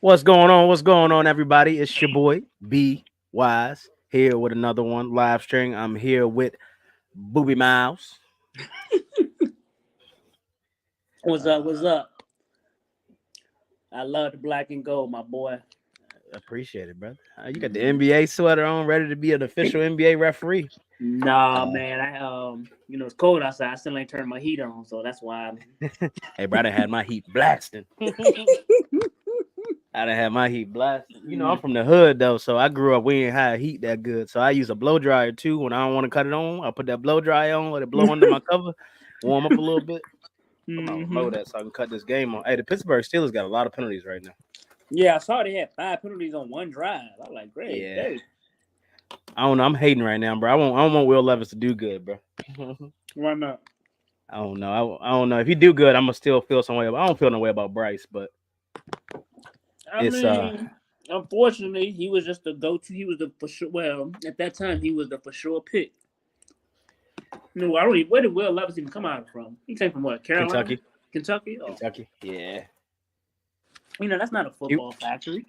What's going on? What's going on, everybody? It's your boy B Wise here with another one live stream. I'm here with Booby Miles. What's up? What's Uh, up? I love the black and gold, my boy. Appreciate it, brother. You got the Mhm. NBA sweater on, ready to be an official NBA referee. Nah, Uh, man. It's cold outside. I still ain't turned my heat on, so that's why. hey, bro, I done had my heat blasting. I done had my heat blasting. I'm from the hood though, so I grew up. We ain't had heat that good, so I use a blow dryer too. When I don't want to cut it on, I put that blow dryer on, let it blow under my cover, warm up a little bit. Put my hmm remote at so I can cut this game on. Hey, the Pittsburgh Steelers got a lot of penalties right now. Yeah, I saw they had 5 penalties on one drive. I was like, great, Yeah, hey, I don't know. I'm hating right now, bro. I don't want Will Levis to do good, bro. why not? I don't know. I don't know if he do good. I'm gonna still feel some way. I don't feel no way about Bryce, but I it's mean, unfortunately, he was just the go-to. He was the for sure. Well, at that time, he was the for sure pick. No, I don't even. Where did Will Levis even come out from? He came from what? Carolina, Kentucky, Kentucky. Oh, Kentucky. Yeah, that's not a he football factory.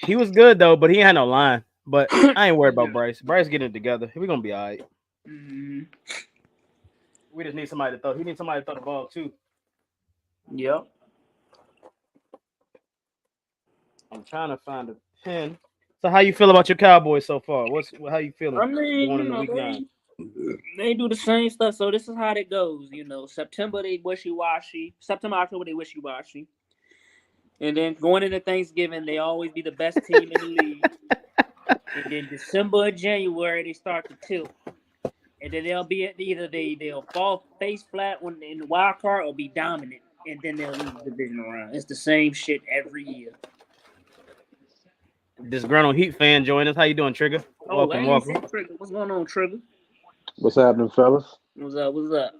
he was good though, but he ain't had no line. But I ain't worried about Yeah. Bryce. Bryce getting it together. We gonna be all right. hmm We just need somebody to throw. He needs somebody to throw the ball too. Yep. I'm trying to find a pin. So how you feel about your Cowboys so far? How you feeling I mean, going into week 9? they do the same stuff. So this is how it goes. September they wishy washy. September, October they wishy washy, and then going into Thanksgiving they always be the best team in the league. And then December, January they start to tilt, and then they'll be either they'll fall face flat when in the wild card or be dominant, and then they'll lose the division round. It's the same shit every year. Disgruntled Heat fan join us. How you doing, Trigger? Oh, I Welcome, ain't welcome. seen Trigger. What's going on, Trigger? What's happening, fellas? What's up? What's up?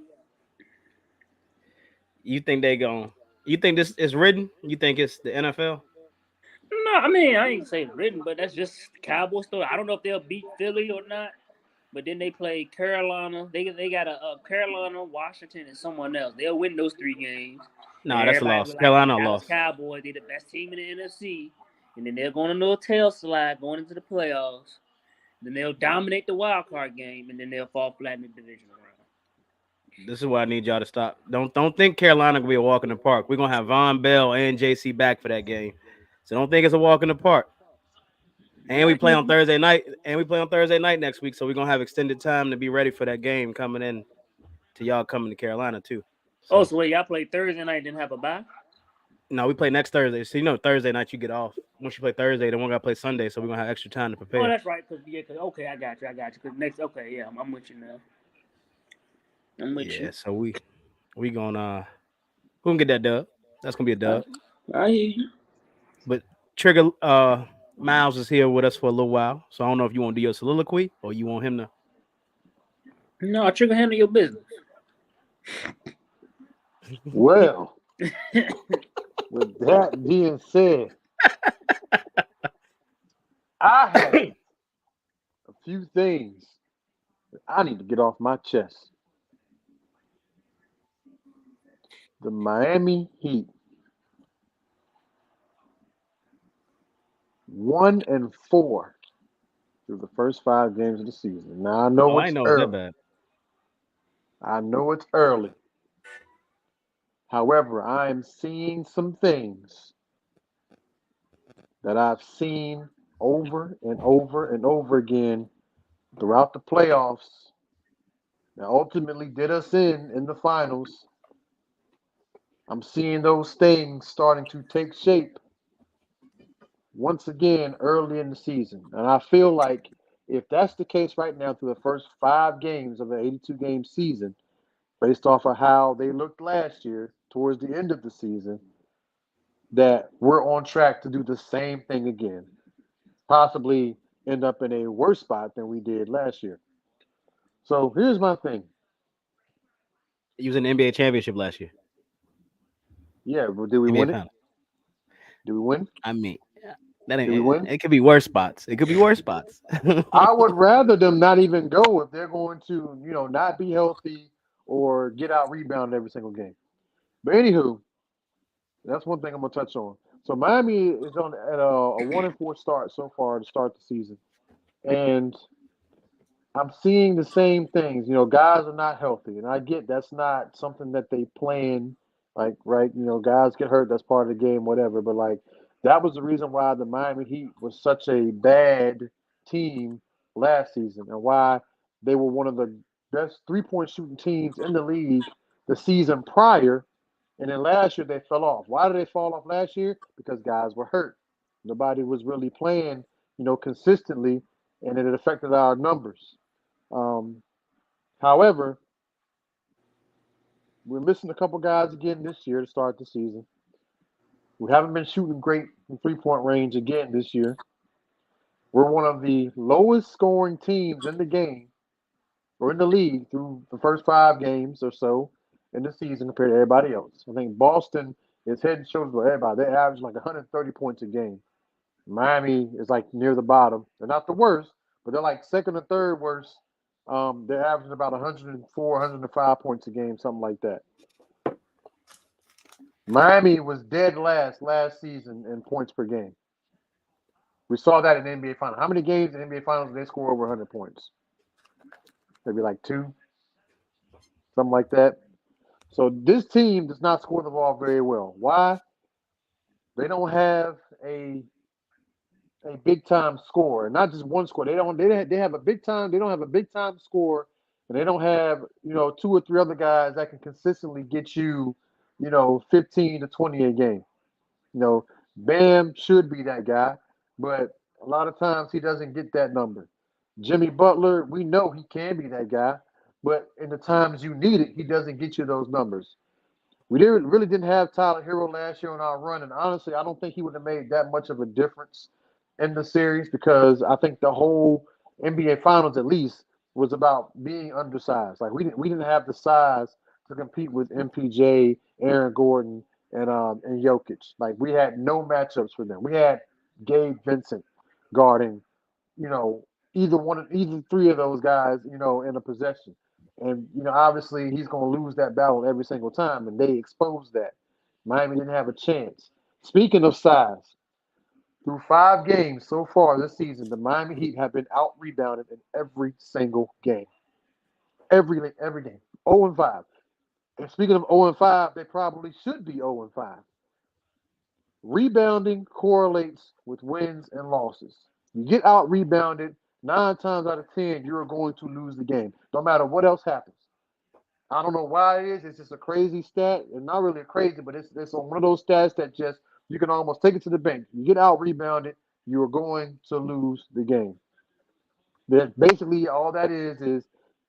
You think they going? You think this is written? You think it's the NFL? No, I mean I ain't saying written, but that's just the Cowboy story. I don't know if they'll beat Philly or not, but then they play Carolina. They got a Carolina, Washington, and someone else. They'll win those 3 games, and Nah, that's a everybody be loss. like, "The Carolina Dallas lost. Cowboys, they the best team in the NFC." And then they're going to do a tail slide going into the playoffs. Then they'll dominate the wild card game, and then they'll fall flat in the division round. This is why I need y'all to stop. Don't think Carolina gonna be a walk in the park. We're gonna have Von Bell and JC back for that game. So don't think it's a walk in the park. And we I play hear on you. Thursday night. And we play on Thursday night next week. So we're gonna have extended time to be ready for that game coming in to y'all coming to Carolina too. Oh, So so wait, y'all play Thursday night, didn't have a bye? no, we play next Thursday. So Thursday night you get off. Once you play Thursday, then we're gonna play Sunday. So we're gonna have extra time to Oh, prepare. that's right. Okay, I got you. Cause next, okay, yeah, I'm with you now. I'm with Yeah, you. so we gonna get that dub. That's gonna be a I, dub. I hear you. But Trigger Miles is here with us for a little while. So I don't know if you want to do your soliloquy or you want him to. No, trigger handle your business. Well, with that being said, I have a few things that I need to get off my chest. The Miami Heat, 1-4 through the first 5 games of the season. Now I Oh, know I it's know it's that early. bad. I know it's early. However, I am seeing some things that I've seen over and over and over again throughout the playoffs that ultimately did us in the finals. I'm seeing those things starting to take shape once again early in the season. And I feel like if that's the case right now through the first 5 games of an 82 game season, based off of how they looked last year towards the end of the season, that we're on track to do the same thing again. Possibly end up in a worse spot than we did last year. So here's my thing. He was in the NBA championship last year. Yeah, but did we NBA win it? final. Did we win? I mean, that Did we ain't. win? It could be worse spots. It could be worse spots. I would rather them not even go if they're going to, not be healthy or get out rebounded every single game. But anywho, That's one thing I'm gonna touch on. So Miami is on at a 1-4 start so far to start the season, and I'm seeing the same things. Guys are not healthy, and I get that's not something that they plan. Like, right? Guys get hurt. That's part of the game, whatever. But like, that was the reason why the Miami Heat was such a bad team last season, and why they were one of the best 3-point shooting teams in the league the season prior. And then last year they fell off. Why did they fall off last year? Because guys were hurt. Nobody was really playing, consistently, and it affected our numbers. Um, However, we're missing a couple guys again this year to start the season. We haven't been shooting great from 3-point range again this year. We're one of the lowest scoring teams in the game or in the league through the first 5 games or so in the season compared to everybody else. I think Boston is head and shoulders above everybody. They average like 130 points a game. Miami is like near the bottom. They're not the worst, but they're like second or third worst. They're averaging about 104, 105 points a game, something like that. Miami was dead last season in points per game. We saw that in the NBA Finals. How many games in the NBA Finals did they score over 100 points? Maybe like two, something like that. So this team does not score the ball very well. Why? They don't have a big time score, not just one score. They have a big time. They don't have a big time score, and they don't have 2 or 3 other guys that can consistently get you 15 to 20 a game. You know, Bam should be that guy, but a lot of times he doesn't get that number. Jimmy Butler, we know he can be that guy, but in the times you need it, he doesn't get you those numbers. Really didn't have Tyler Hero last year on our run, and honestly, I don't think he would have made that much of a difference in the series because I think the whole NBA Finals, at least, was about being undersized. Like we didn't have the size to compete with MPJ, Aaron Gordon, and Jokic. Like we had no matchups for them. We had Gabe Vincent guarding you know, either 3 of those guys, in a possession. And, obviously he's going to lose that battle every single time, and they exposed that. Miami didn't have a chance. Speaking of size, through 5 games so far this season, the Miami Heat have been out rebounded in every single game. Every game. 0 and 5. And speaking of 0 and 5, they probably should be 0 and 5. Rebounding correlates with wins and losses. You get out rebounded 9 times out of 10, you're going to lose the game, no matter what else happens. I don't know why it is. It's just a crazy stat, and not really a crazy, but it's on one of those stats that just you can almost take it to the bank. You get out rebounded, you are going to lose the game. That basically all that is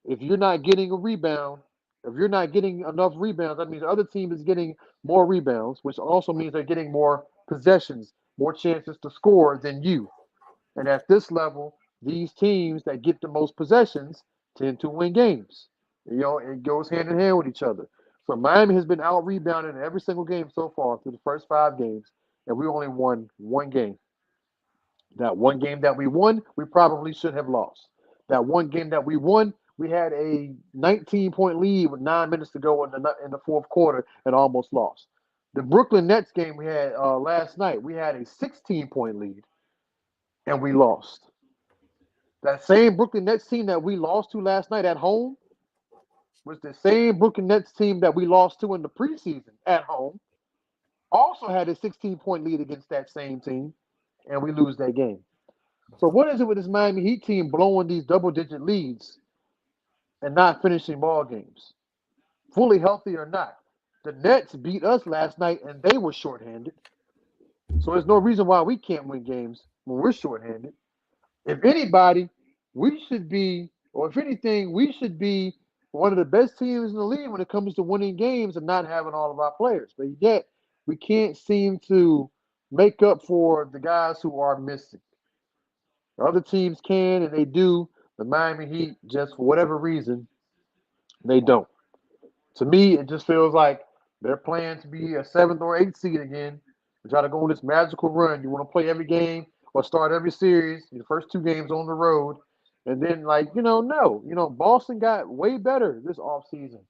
if you're not getting a rebound, if you're not getting enough rebounds, that means the other team is getting more rebounds, which also means they're getting more possessions, more chances to score than you. And at this level, these teams that get the most possessions tend to win games. It goes hand in hand with each other. So Miami has been out rebounded in every single game so far through the first 5 games, and we only won one game. That one game that we won, we probably should have lost. That one game that we won, we had a 19-point lead with 9 minutes to go in the fourth quarter and almost lost. The Brooklyn Nets game we had last night, we had a 16-point lead and we lost. That same Brooklyn Nets team that we lost to last night at home was the same Brooklyn Nets team that we lost to in the preseason at home. Also had a 16-point lead against that same team, and we lose that game. So what is it with this Miami Heat team blowing these double-digit leads and not finishing ball games, fully healthy or not? The Nets beat us last night, and they were shorthanded. So there's no reason why we can't win games when we're shorthanded. If anybody, we should be, or if anything, we should be one of the best teams in the league when it comes to winning games and not having all of our players. But yet, we can't seem to make up for the guys who are missing. Other teams can, and they do. The Miami Heat, just for whatever reason, they don't. To me, it just feels like they're playing to be a 7th or 8th seed again to try to go on this magical run. You want to play every game or start every series, your first 2 games on the road, and then no. Boston got way better this offseason.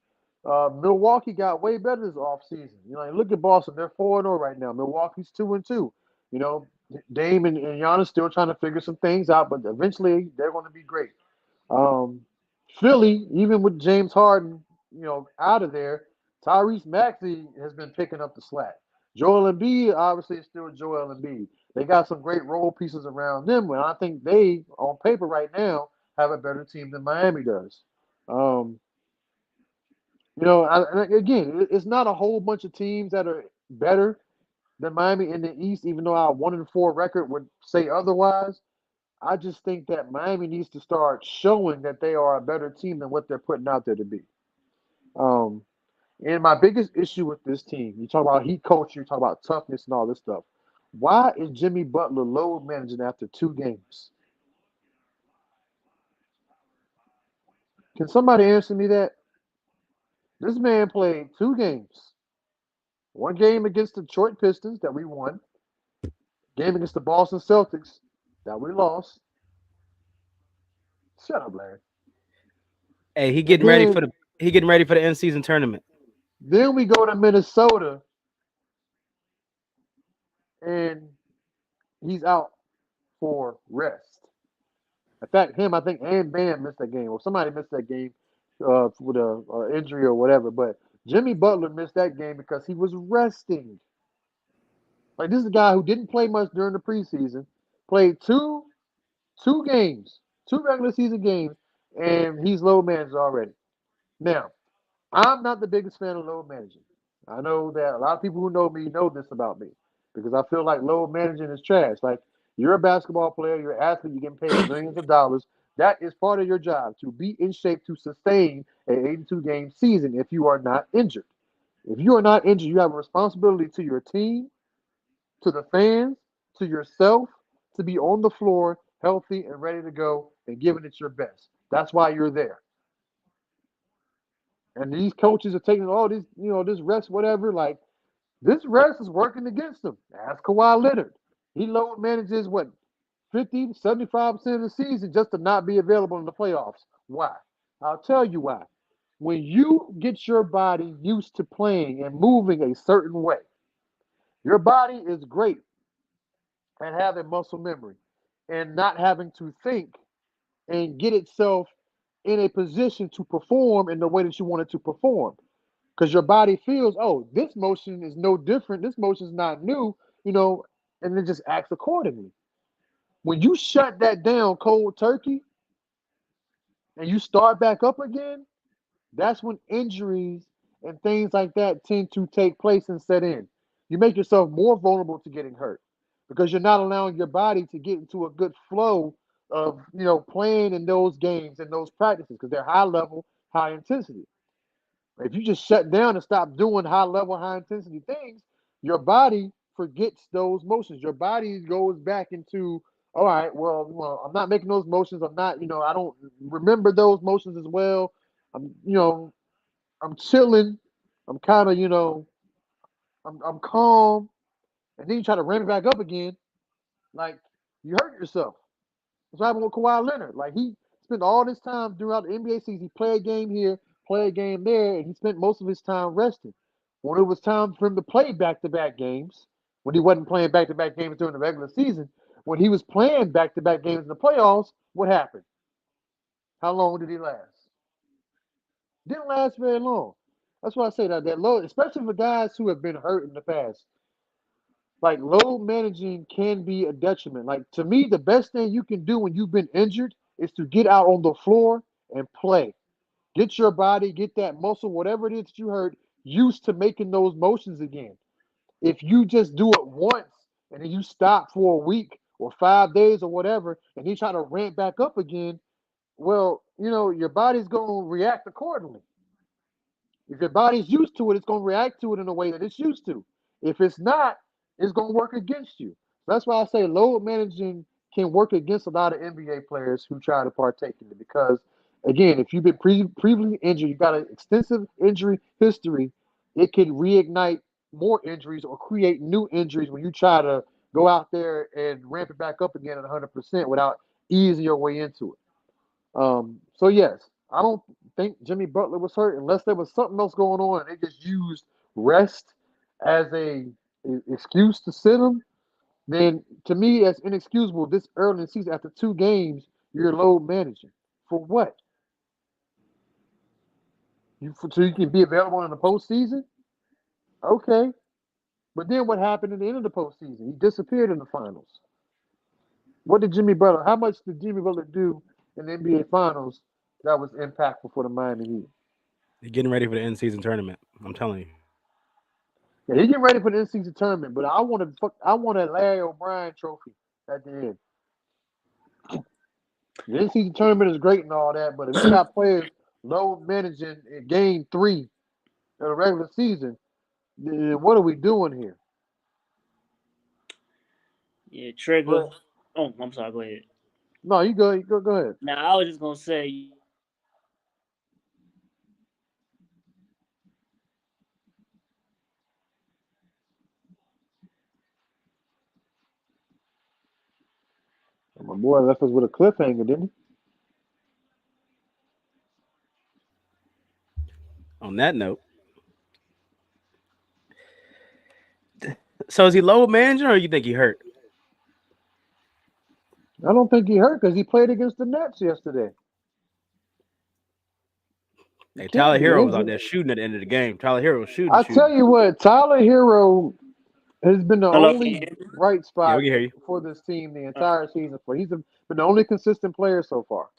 Milwaukee got way better this offseason. Look at Boston; they're 4-0 right now. Milwaukee's 2-2. You know, Dame and Giannis still trying to figure some things out, but eventually they're going to be great. Um, Philly, even with James Harden, out of there, Tyrese Maxey has been picking up the slack. Joel Embiid obviously is still Joel Embiid. They got some great role pieces around them, and I think they, on paper right now, have a better team than Miami does. Um, again, it's not a whole bunch of teams that are better than Miami in the East, even though our 1-4 record would say otherwise. I just think that Miami needs to start showing that they are a better team than what they're putting out there to be. Um, and my biggest issue with this team, you talk about heat culture, you talk about toughness and all this stuff. Why is Jimmy Butler load managing after 2 games? Can somebody answer me that? This man played 2 games. One game against the Detroit Pistons that we won. Game against the Boston Celtics that we lost. Shut up, Larry. Hey, And he getting ready for the end season tournament. then we go to Minnesota and he's out for rest. In fact, I think, and Bam missed that game, or somebody missed that game with a injury or whatever. But Jimmy Butler missed that game because he was resting. Like, this is a guy who didn't play much during the preseason, played two games, 2 regular season games, and he's low managed already. Now, I'm not the biggest fan of load managing. I know that a lot of people who know me know this about me because I feel like load managing is trash. Like, you're a basketball player, you're an athlete, you're getting paid millions of dollars. That is part of your job to be in shape to sustain an 82 game season if you are not injured. If you are not injured, you have a responsibility to your team, to the fans, to yourself, to be on the floor, healthy and ready to go and giving it your best. That's why you're there. And these coaches are taking all this, this rest, whatever. Like, this rest is working against them. Ask Kawhi Leonard. He load manages what, 50 to 75% of the season just to not be available in the playoffs. Why? I'll tell you why. When you get your body used to playing and moving a certain way, your body is great at having muscle memory and not having to think and get itself in a position to perform in the way that you want it to perform. Because your body feels, oh, this motion is no different. This motion is not new, and it just acts accordingly. When you shut that down cold turkey and you start back up again, that's when injuries and things like that tend to take place and set in. You make yourself more vulnerable to getting hurt because you're not allowing your body to get into a good flow of, playing in those games and those practices because they're high level, high intensity. If you just shut down and stop doing high level, high intensity things, your body forgets those motions. Your body goes back into, all right, well, I'm not making those motions. I'm not, I don't remember those motions as well. I'm chilling. I'm kind of, I'm calm. And then you try to ramp it back up again. Like, you hurt yourself. That's what happened with Kawhi Leonard. Like, he spent all this time throughout the NBA season. He played a game here, play a game there, and he spent most of his time resting. When it was time for him to play back-to-back games, when he wasn't playing back-to-back games during the regular season, when he was playing back-to-back games in the playoffs, what happened? How long did he last? Didn't last very long. That's why I say that load, especially for guys who have been hurt in the past. Like, load managing can be a detriment. Like, to me, the best thing you can do when you've been injured is to get out on the floor and play. Get your body, get that muscle, whatever it is that you hurt, used to making those motions again. If you just do it once and then you stop for a week or 5 days or whatever, and you try to ramp back up again, well, your body's going to react accordingly. If your body's used to it, it's going to react to it in a way that it's used to. If it's not, it's going to work against you. That's why I say load managing can work against a lot of NBA players who try to partake in it. Because, again, if you've been previously injured, you've got an extensive injury history, it can reignite more injuries or create new injuries when you try to go out there and ramp it back up again at 100% without easing your way into it. So yes, I don't think Jimmy Butler was hurt, unless there was something else going on, and they just used rest as a excuse to sit him, then to me that's inexcusable. This early in the season, after 2 games, you're load managing for what? So you can be available in the postseason? Okay, but then what happened at the end of the postseason? He disappeared in the finals. What did Jimmy Butler? How much did Jimmy Butler do in the NBA Finals that was impactful for the Miami Heat? They're getting ready for the end season tournament. I'm telling you. Yeah, he getting ready for the in-season tournament, but I want a Larry O'Brien trophy at the end. The in-season tournament is great and all that, but if you got players low managing in game 3 of the regular season, then what are we doing here? Yeah, Trigger. But Oh, I'm sorry. Go ahead. no, go ahead. Now I was just gonna say, My boy left us with a cliffhanger, didn't On that note, so is he low manager or you think he hurt? he? I don't think he hurt because he played against the Nets yesterday. He Hey, can't Tyler be Hero was out injured. there shooting at the end of the game. Tyler Hero was shooting, I tell shooting. you what, Tyler Hero has been the hello, can you only hear me? bright Yeah, we spot can hear you. for this team the entire season. Been the only consistent player so far.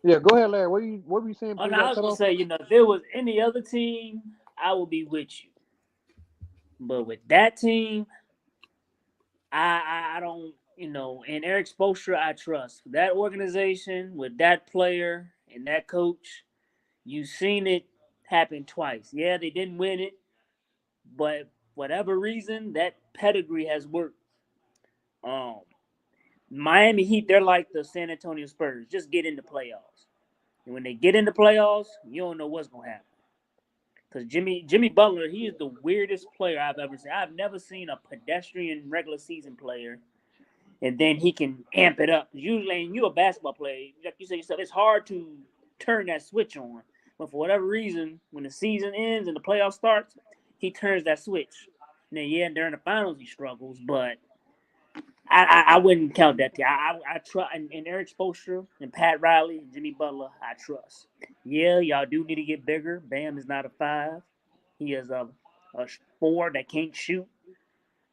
Yeah, go ahead, Larry. What were you saying Oh, before no, you I got was cut gonna off? say, if there was any other team, I would be with you. But with that team, I don't, and Eric Spoelstra, I trust that organization with that player and that coach. You've seen it happen twice. Yeah, they didn't win it, but whatever reason, that pedigree has worked. Um, Miami Heat, they're like the San Antonio Spurs. Just get into playoffs, and when they get into playoffs, you don't know what's gonna happen. Because Jimmy Butler, he is the weirdest player I've ever seen. I've never seen a pedestrian regular season player, and then he can amp it up. Usually, when you're a basketball player, like you said yourself, it's hard to turn that switch on. But for whatever reason, when the season ends and the playoff starts, he turns that switch. Now, yeah, during the finals he struggles, but I wouldn't count that. I trust and Eric Spoelstra and Pat Riley and Jimmy Butler. I trust. Yeah, y'all do need to get bigger. Bam is not a 5. He is a 4 that can't shoot.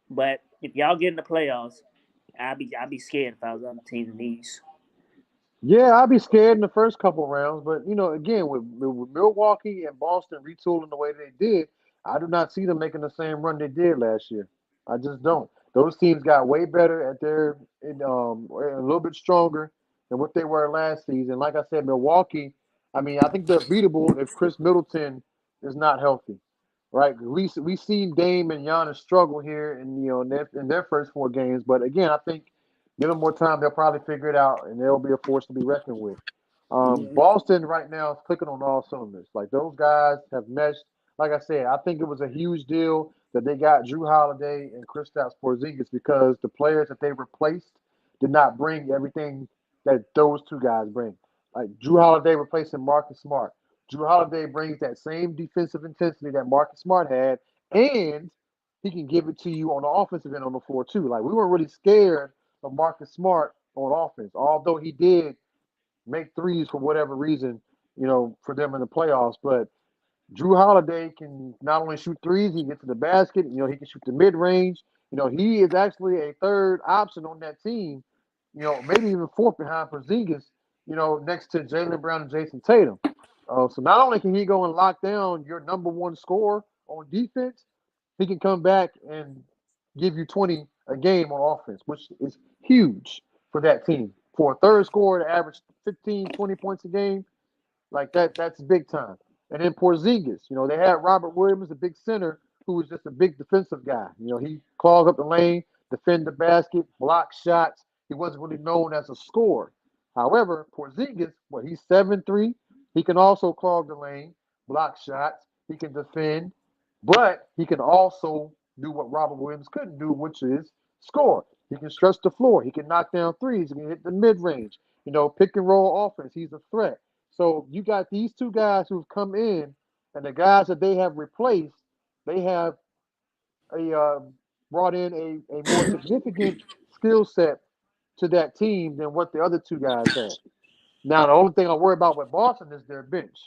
But if y'all get in the playoffs, I'd be scared if I was on the team in the East. Yeah, I'd be scared in the first couple rounds, but again, with Milwaukee and Boston retooling the way they did, I do not see them making the same run they did last year. I just don't. Those teams got way better at a little bit stronger than what they were last season. Like I said, Milwaukee, I mean, I think they're beatable if Chris Middleton is not healthy, right? We seen Dame and Giannis struggle here in their first 4 games, but again, I think give them more time, they'll probably figure it out, and they'll be a force to be reckoned with. Yeah. Boston right now is clicking on all cylinders. Like those guys have meshed. Like I said, I think it was a huge deal that they got Drew Holiday and Kristaps Porzingis because the players that they replaced did not bring everything that those 2 guys bring. Like Drew Holiday replacing Marcus Smart. Drew Holiday brings that same defensive intensity that Marcus Smart had, and he can give it to you on the offensive end on the floor too. Like we weren't really scared of Marcus Smart on offense, although he did make threes for whatever reason, for them in the playoffs. But Drew Holiday can not only shoot threes, he can get to the basket. He can shoot the mid range. He is actually a third option on that team. Maybe even fourth behind Porzingis. Next to Jaylen Brown and Jason Tatum. So not only can he go and lock down your number one scorer on defense, he can come back and give you 20 a game on offense, which is huge for that team. For a third scorer to average 15, 20 points a game, like that's big time. And then Porzingis, they had Robert Williams, a big center, who was just a big defensive guy. He clogged up the lane, defend the basket, block shots. He wasn't really known as a scorer. However, Porzingis, he's 7'3". He can also clog the lane, block shots. He can defend, but he can also do what Robert Williams couldn't do, which is score. He can stretch the floor. He can knock down threes. He can hit the mid range. Pick and roll offense. He's a threat. So you got these two guys who've come in, and the guys that they have replaced, they have a brought in a more significant skill set to that team than what the other two guys had. Now, the only thing I worry about with Boston is their bench.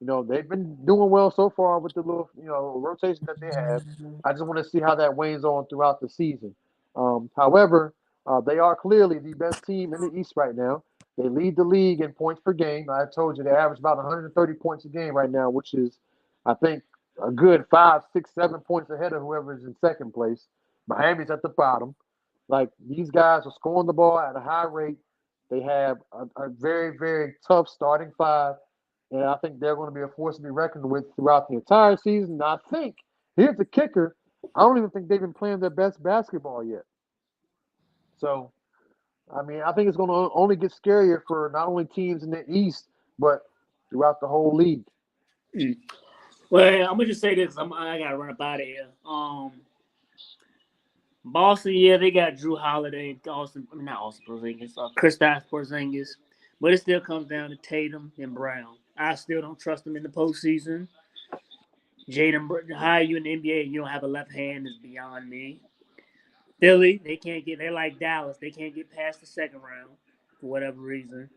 They've been doing well so far with the little, rotation that they have. I just want to see how that wanes on throughout the season. However, they are clearly the best team in the East right now. They lead the league in points per game. I told you they average about 130 points a game right now, which is, I think, a good 5, 6, 7 points ahead of whoever is in second place. Miami's at the bottom. Like, these guys are scoring the ball at a high rate. They have a very, very tough starting five, and I think they're going to be a force to be reckoned with throughout the entire season. I think, here's the kicker, I don't even think they've been playing their best basketball yet. So, I mean, I think it's going to only get scarier for not only teams in the East, but throughout the whole league. Well, I'm gonna just say this. I gotta run up out of here. Boston, yeah, they got Drew Holiday, not Austin Porzingis, Kristaps Porzingis, but it still comes down to Tatum and Brown. I still don't trust them in the postseason. Jaden, how you in the NBA, you don't have a left hand is beyond me. Philly, they're like Dallas, they can't get past the second round for whatever reason.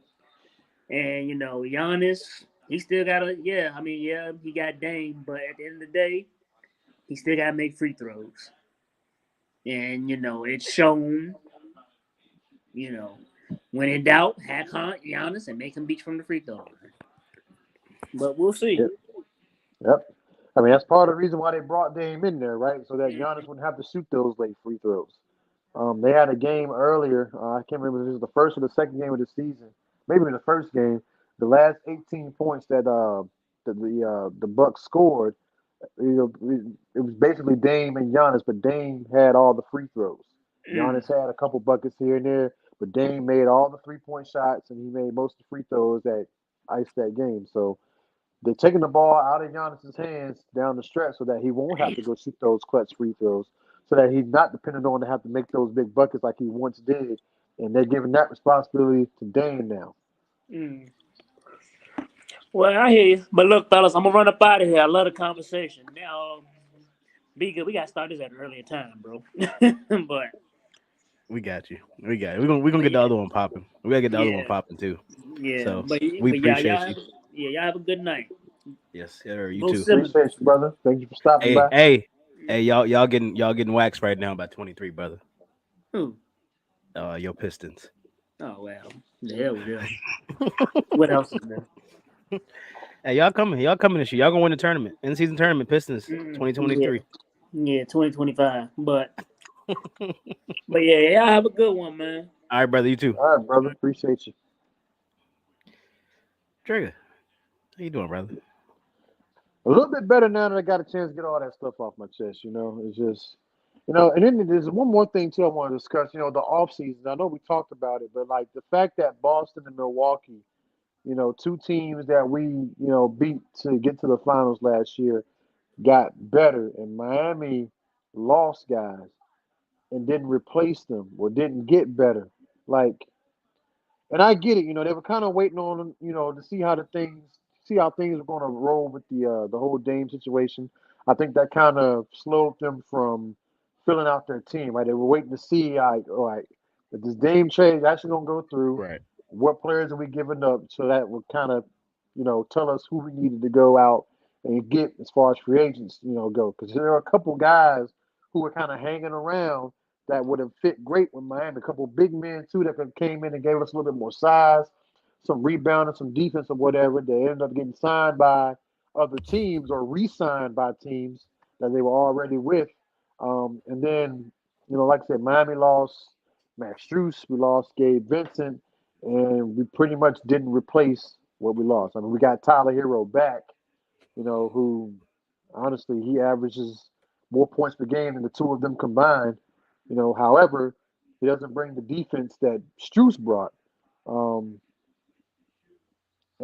And Giannis, he still got he got Dame, but at the end of the day, he still got to make free throws. And, it's shown, when in doubt, hack Giannis and make him beat from the free throw line. But we'll see. Yep. I mean, that's part of the reason why they brought Dame in there, right? So that Giannis wouldn't have to shoot those late free throws. They had a game earlier. I can't remember if it was the first or the second game of the season. Maybe in the first game, the last 18 points that the Bucks scored, it was basically Dame and Giannis, but Dame had all the free throws. Giannis had a couple buckets here and there, but Dame made all the 3-point shots and he made most of the free throws that iced that game. So they're taking the ball out of Giannis's hands down the stretch so that he won't have to go shoot those clutch free throws, so that he's not dependent on to have to make those big buckets like he once did. And they're giving that responsibility to Dame now. Well, I hear you. But look, fellas, I'm going to run up out of here. I love the conversation. Now, be good. We got to start this at an earlier time, bro. But we got you. We gonna get the other one popping. We gotta get the other one popping too. Yeah. So but we appreciate you. Y'all have a good night. Yes, sir. You Go too. Appreciate you, brother. Thank you for stopping by. Hey, y'all getting waxed right now by 23, brother. Who? Your Pistons. Oh well, the hell with them. What else is there? Hey, y'all coming this year. Y'all gonna win the tournament, in-season tournament, Pistons, 2023. Yeah, 2025. But yeah, y'all have a good one, man. All right, brother. You too. All right, brother. Appreciate you. Trigger, how you doing, brother? A little bit better now that I got a chance to get all that stuff off my chest. It's just, and then there's one more thing too I want to discuss. The off season. I know we talked about it, but like the fact that Boston and Milwaukee, two teams that we, beat to get to the finals last year, got better, and Miami lost guys and didn't replace them or didn't get better. Like, and I get it, they were kind of waiting on them, to see how things were going to roll with the whole Dame situation. I think that kind of slowed them from filling out their team. Right, they were waiting to see, all right, if this Dame trade is actually going to go through. Right. What players are we giving up? So that would kind of, tell us who we needed to go out and get as far as free agents, go. Because there are a couple guys who were kind of hanging around that would have fit great with Miami. A couple big men too that came in and gave us a little bit more size, some rebounding, some defense, or whatever. They ended up getting signed by other teams or re-signed by teams that they were already with. And then, like I said, Miami lost Max Strus, we lost Gabe Vincent, and we pretty much didn't replace what we lost. I mean, we got Tyler Hero back, who honestly he averages more points per game than the two of them combined. However, he doesn't bring the defense that Strus brought. And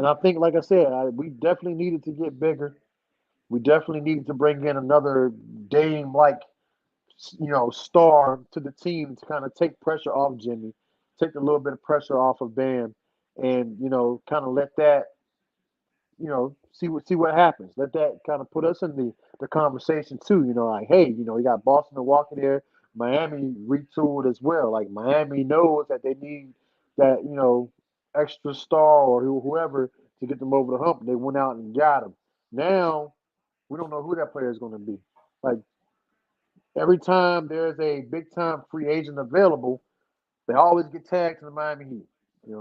I think, like I said, we definitely needed to get bigger. We definitely needed to bring in another Dame-like, star to the team to kind of take pressure off Jimmy, take a little bit of pressure off of Bam, and kind of let that see what happens. Let that kind of put us in the conversation too. Like, hey, you got Boston, Milwaukee there. Miami retooled as well. Like Miami knows that they need that extra star or whoever to get them over the hump. They went out and got him. Now we don't know who that player is going to be. Like every time there's a big time free agent available, they always get tagged to the Miami Heat.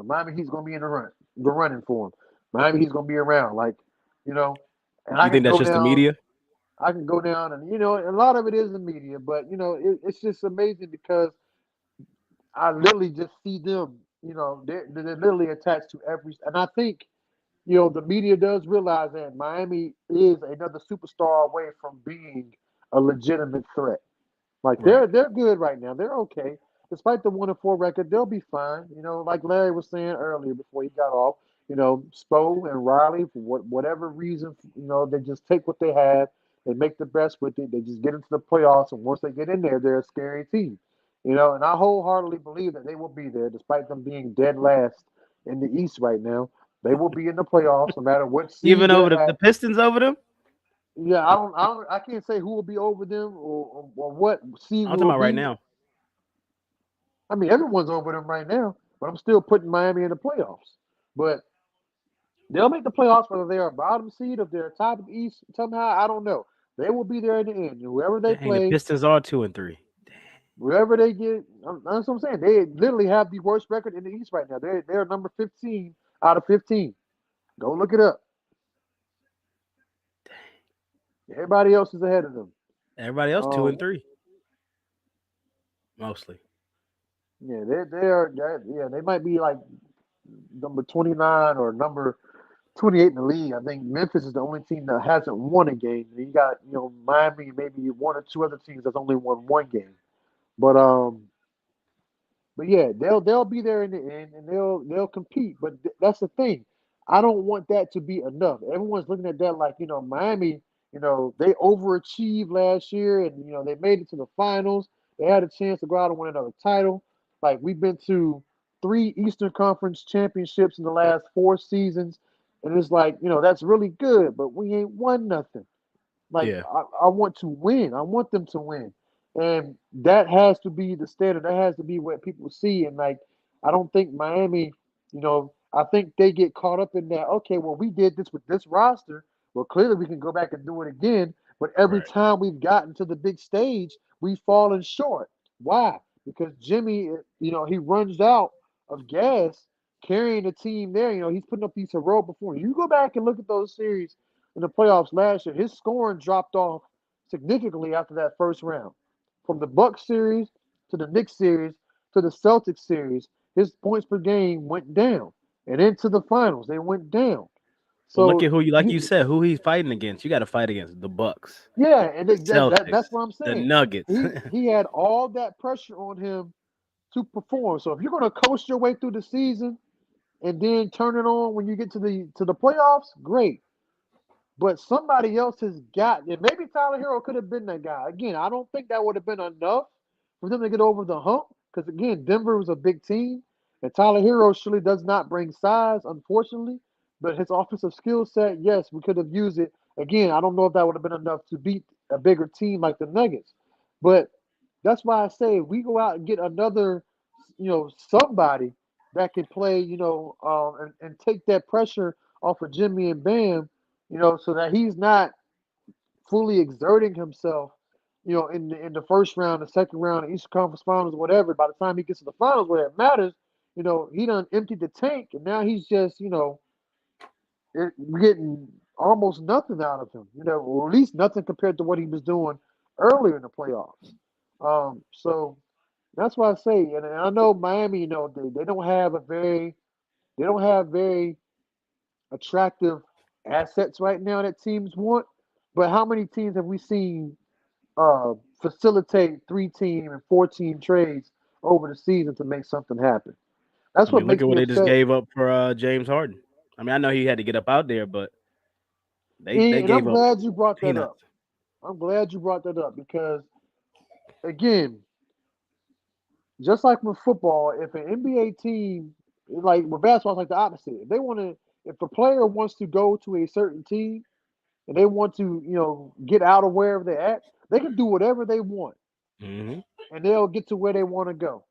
Miami Heat's going to be in the running for him. Miami Heat's going to be around. Like, and I You can think that's go just the down. media? I can go down, and a lot of it is the media, but it's just amazing because I literally just see them. They're literally attached to every, and I think the media does realize that Miami is another superstar away from being a legitimate threat. Like Right. they're good right now. They're okay. Despite the 1-4 record, they'll be fine. Like Larry was saying earlier before he got off, Spo and Riley, for whatever reason, they just take what they have, they make the best with it, they just get into the playoffs, and once they get in there, they're a scary team. And I wholeheartedly believe that they will be there, despite them being dead last in the East right now. They will be in the playoffs no matter what seed Even over they're the at. Pistons over them? Yeah, I can't say who will be over them or what seed I'm we talking will about right be. now. I mean, everyone's over them right now, but I'm still putting Miami in the playoffs. But they'll make the playoffs whether they're a bottom seed, if they're top of the East somehow. I don't know. They will be there in the end. Whoever they Dang, the play, Pistons are 2-3. whoever they get, that's what I'm saying. They literally have the worst record in the East right now. They're number 15 out of 15. Go look it up. Everybody else is ahead of them. Everybody else two Um, and three, mostly. yeah, yeah, they might be like number 29 or number 28 in the league. I think Memphis is the only team that hasn't won a game. And you got, Miami, maybe one or two other teams that's only won one game. But yeah, they'll be there in the end and they'll compete. But that's the thing. I don't want that to be enough. Everyone's looking at that like, Miami, they overachieved last year and they made it to the finals. They had a chance to go out and win another title. Like we've been to three Eastern Conference championships in the last 4 seasons. And it's like, that's really good, but we ain't won nothing. Like Yeah. I want to win. I want them to win. And that has to be the standard. That has to be what people see. And like I don't think Miami, I think they get caught up in that, okay, well, we did this with this roster. Well, clearly we can go back and do it again. But every Right. time we've gotten to the big stage, we've fallen short. Why? Because Jimmy, he runs out of gas carrying the team there. He's putting up these heroic performances. You go back and look at those series in the playoffs last year, his scoring dropped off significantly after that first round. From the Bucks series to the Knicks series to the Celtics series, his points per game went down. And into the finals, they went down. But look So at like you said, who he's fighting against. You got to fight against the Bucks, yeah, and the that's Celtics, what I'm the saying. Nuggets. He had all that pressure on him to perform. So if you're going to coast your way through the season and then turn it on when you get to the playoffs, great. But somebody else has got it. Maybe Tyler Hero could have been that guy. Again, I don't think that would have been enough for them to get over the hump. Because again, Denver was a big team, and Tyler Hero surely does not bring size, unfortunately. But his offensive skill set, yes, we could have used it. Again, I don't know if that would have been enough to beat a bigger team like the Nuggets. But that's why I say if we go out and get another, somebody that can play, and take that pressure off of Jimmy and Bam, so that he's not fully exerting himself, in the first round, the second round, the Eastern Conference Finals, whatever. By the time he gets to the finals where it matters, he done emptied the tank, and now he's just, we're getting almost nothing out of him, or at least nothing compared to what he was doing earlier in the playoffs. So that's why I say, and I know Miami, they don't have very attractive assets right now that teams want. But how many teams have we seen facilitate 3-team and 4-team trades over the season to make something happen? That's I what mean, look makes at me what they just upset. gave up for James Harden. I mean, I know he had to get up out there, but they And I'm gave up glad you brought that up. peanuts. I'm glad you brought that up because, again, just like with football, if an NBA team, like with basketball, it's like the opposite. If they want to if a player wants to go to a certain team and they want to, get out of wherever they're at, they can do whatever they want Hmm. and they'll get to where they want to go.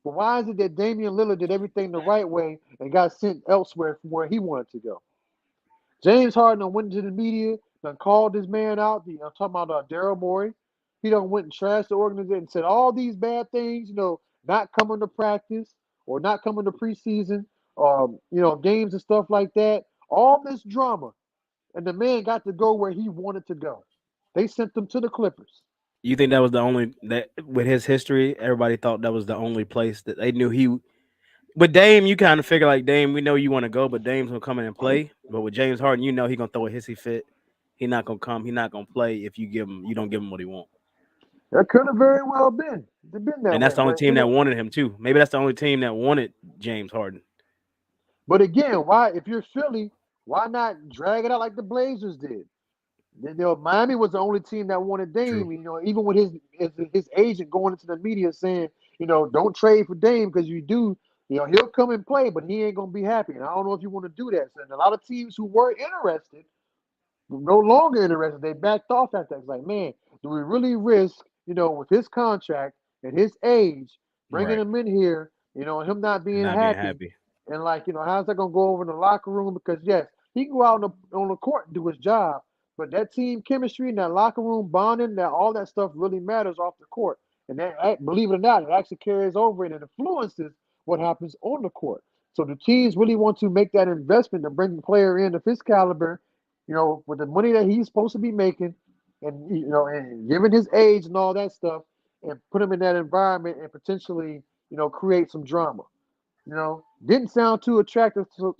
But why is it that Damian Lillard did everything the right way and got sent elsewhere from where he wanted to go? James Harden done went into the media, done called this man out. I'm talking about Daryl Morey. He done went and trashed the organization and said all these bad things, not coming to practice or not coming to preseason, games and stuff like that. All this drama. And the man got to go where he wanted to go. They sent him to the Clippers. You think that was the only that with his history, everybody thought that was the only place that they knew he. With Dame, you kind of figure like Dame, we know you want to go, but Dame's gonna come in and play. But with James Harden, you know he gonna throw a hissy fit. He not gonna come. He not gonna play if you don't give him what he want. That could have very well been. It's been that And that's way. the only team that wanted him too. Maybe that's the only team that wanted James Harden. But again, why if you're Philly, why not drag it out like the Blazers did? Miami was the only team that wanted True. Dame. Even with his agent going into the media saying, don't trade for Dame because you do, he'll come and play, but he ain't gonna be happy. And I don't know if you want to do that. So, and a lot of teams who were interested were no longer interested. They backed off after that. It's like, man, do we really risk, with his contract and his age, bringing Right. him in here, and him not And being not being happy? happy. And like, how's that gonna go over in the locker room? Because yes, he can go out on the court and do his job, but that team chemistry and that locker room bonding, that all that stuff really matters off the court. And that, believe it or not, it actually carries over and it influences what happens on the court. So the teams really want to make that investment to bring the player in of his caliber, with the money that he's supposed to be making, and and given his age and all that stuff, and put him in that environment and potentially, create some drama. Didn't sound too attractive to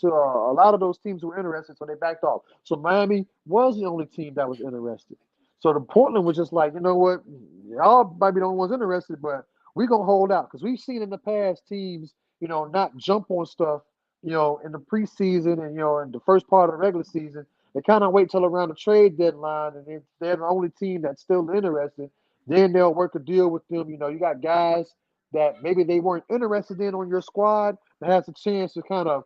a lot of those teams who were interested, so they backed off. So Miami was the only team that was interested. So the Portland was just like, you know what, y'all might be the only ones interested, but we're gonna hold out because we've seen in the past teams, not jump on stuff, in the preseason and in the first part of the regular season. They kind of wait till around the trade deadline, and if they're the only team that's still interested, then they'll work a deal with them. You got guys that maybe they weren't interested in on your squad that has a chance to kind of,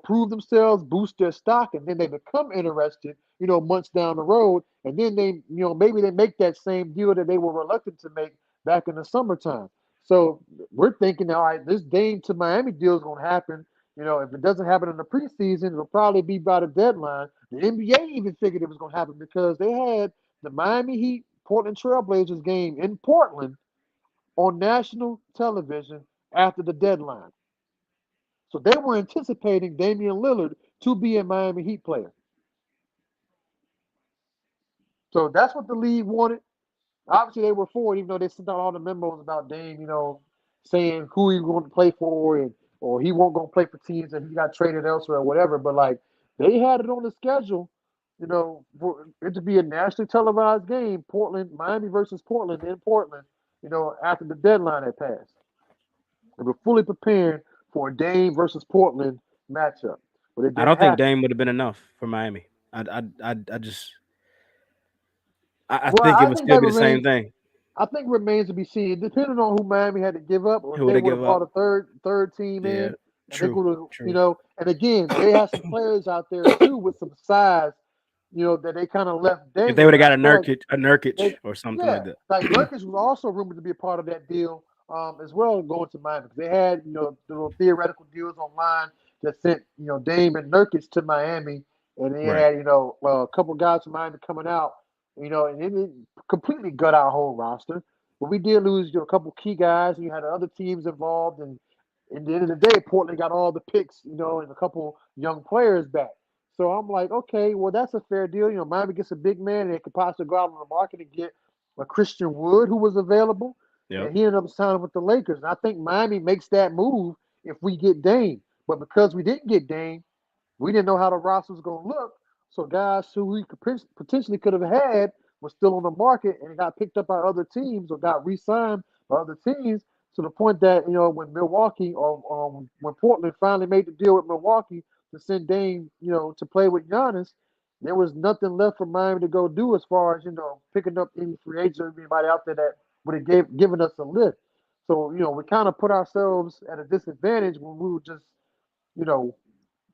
prove themselves, boost their stock, and then they become interested, months down the road, and then they, maybe they make that same deal that they were reluctant to make back in the summertime. So we're thinking, all right, this Dame to Miami deal is going to happen. If it doesn't happen in the preseason, it'll probably be by the deadline. The NBA even figured it was going to happen because they had the Miami Heat Portland Trailblazers game in Portland on national television after the deadline. So they were anticipating Damian Lillard to be a Miami Heat player. So that's what the league wanted. Obviously, they were for it, even though they sent out all the memos about Dame, saying who he was going to play for, and or he won't go play for teams and he got traded elsewhere or whatever. But like they had it on the schedule, for it to be a nationally televised game, Portland, Miami versus Portland in Portland, after the deadline had passed. They were fully prepared for a Dame versus Portland matchup, but it I didn't don't think happen. Dame would have been enough for Miami. I just I Well, think it I would think still that be the same remains. thing. I think remains to be seen, depending on who Miami had to give up, or if Who they would have would have give brought up? a third team Yeah, in. I think true, would have, true. and again, they had some players out there too with some size, that they kind of left If they dangling. would have And I got feel like A Nurkic they, or something like yeah, that. like Nurkic was also rumored to be a part of that deal, as well, going to Miami because they had, the little theoretical deals online that sent, Dame and Nurkic to Miami, and they Right. had, a couple guys from Miami coming out, and it didn't completely gut our whole roster. But we did lose, a couple key guys, and you had other teams involved, and at the end of the day, Portland got all the picks, and a couple young players back. So I'm like, okay, well, that's a fair deal. Miami gets a big man, and they could possibly go out on the market and get a Christian Wood who was available, Yep. and he ended up signing with the Lakers. And I think Miami makes that move if we get Dame. But because we didn't get Dame, we didn't know how the roster was going to look. So guys who we could potentially could have had were still on the market and got picked up by other teams or got re-signed by other teams to the point that when Milwaukee or when Portland finally made the deal with Milwaukee to send Dame to play with Giannis, there was nothing left for Miami to go do as far as picking up any free agents or anybody out there that would have given us a lift. So we kind of put ourselves at a disadvantage when we were just you know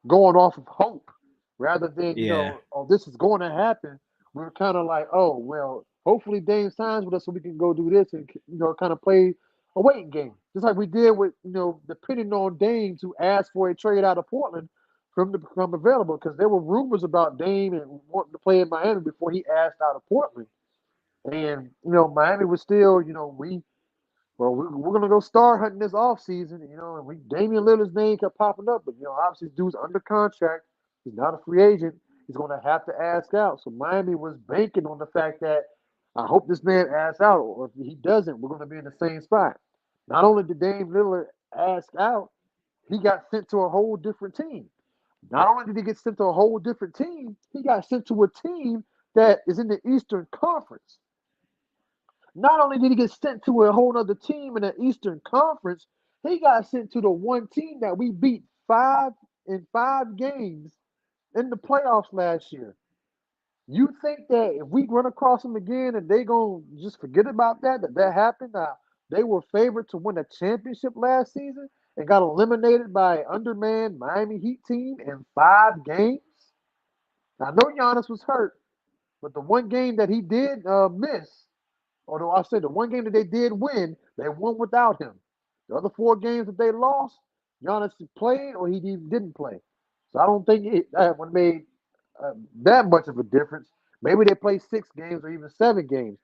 going off of hope rather than, Yeah. oh, this is going to happen. We're kind of like, oh, well, hopefully Dame signs with us so we can go do this and, kind of play a waiting game. Just like we did with, depending on Dame to ask for a trade out of Portland for him to become available because there were rumors about Dame and wanting to play in Miami before he asked out of Portland. And, Miami was still, we're gonna go star hunting this offseason, and Damian Lillard's name kept popping up, but obviously this dude's under contract. He's not a free agent. He's gonna have to ask out. So Miami was banking on the fact that I hope this man asks out, or if he doesn't, we're gonna be in the same spot. Not only did Dame Lillard ask out, he got sent to a whole different team. Not only did he get sent to a whole different team, he got sent to a team that is in the Eastern Conference. Not only did he get sent to a whole other team in the Eastern Conference, he got sent to the one team that we beat 5 games in the playoffs last year. You think that if we run across them again and they gonna just forget about that happened? They were favored to win a championship last season and got eliminated by an undermanned Miami Heat team in 5 games. I know Giannis was hurt, but the one game that he did miss, although I said the one game that they did win, they won without him. The other 4 games that they lost, Giannis played or he didn't play. So I don't think that one made that much of a difference. Maybe they played 6 games or even 7 games.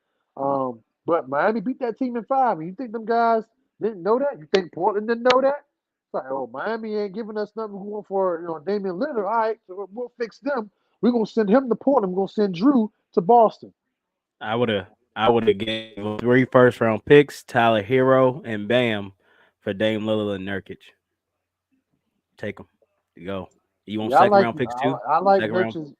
But Miami beat that team in 5. And you think them guys didn't know that? You think Portland didn't know that? It's like, oh, Miami ain't giving us nothing for Damian Lillard. All right, so we'll fix them. We're gonna send him to Portland. We're gonna send Drew to Boston. I would have gave 3 first-round picks, Tyler Hero and Bam for Dame Lillard and Nurkic. Take them. Go. You want Yeah, I second like round picks too? I, I like Second round. Nurkic's.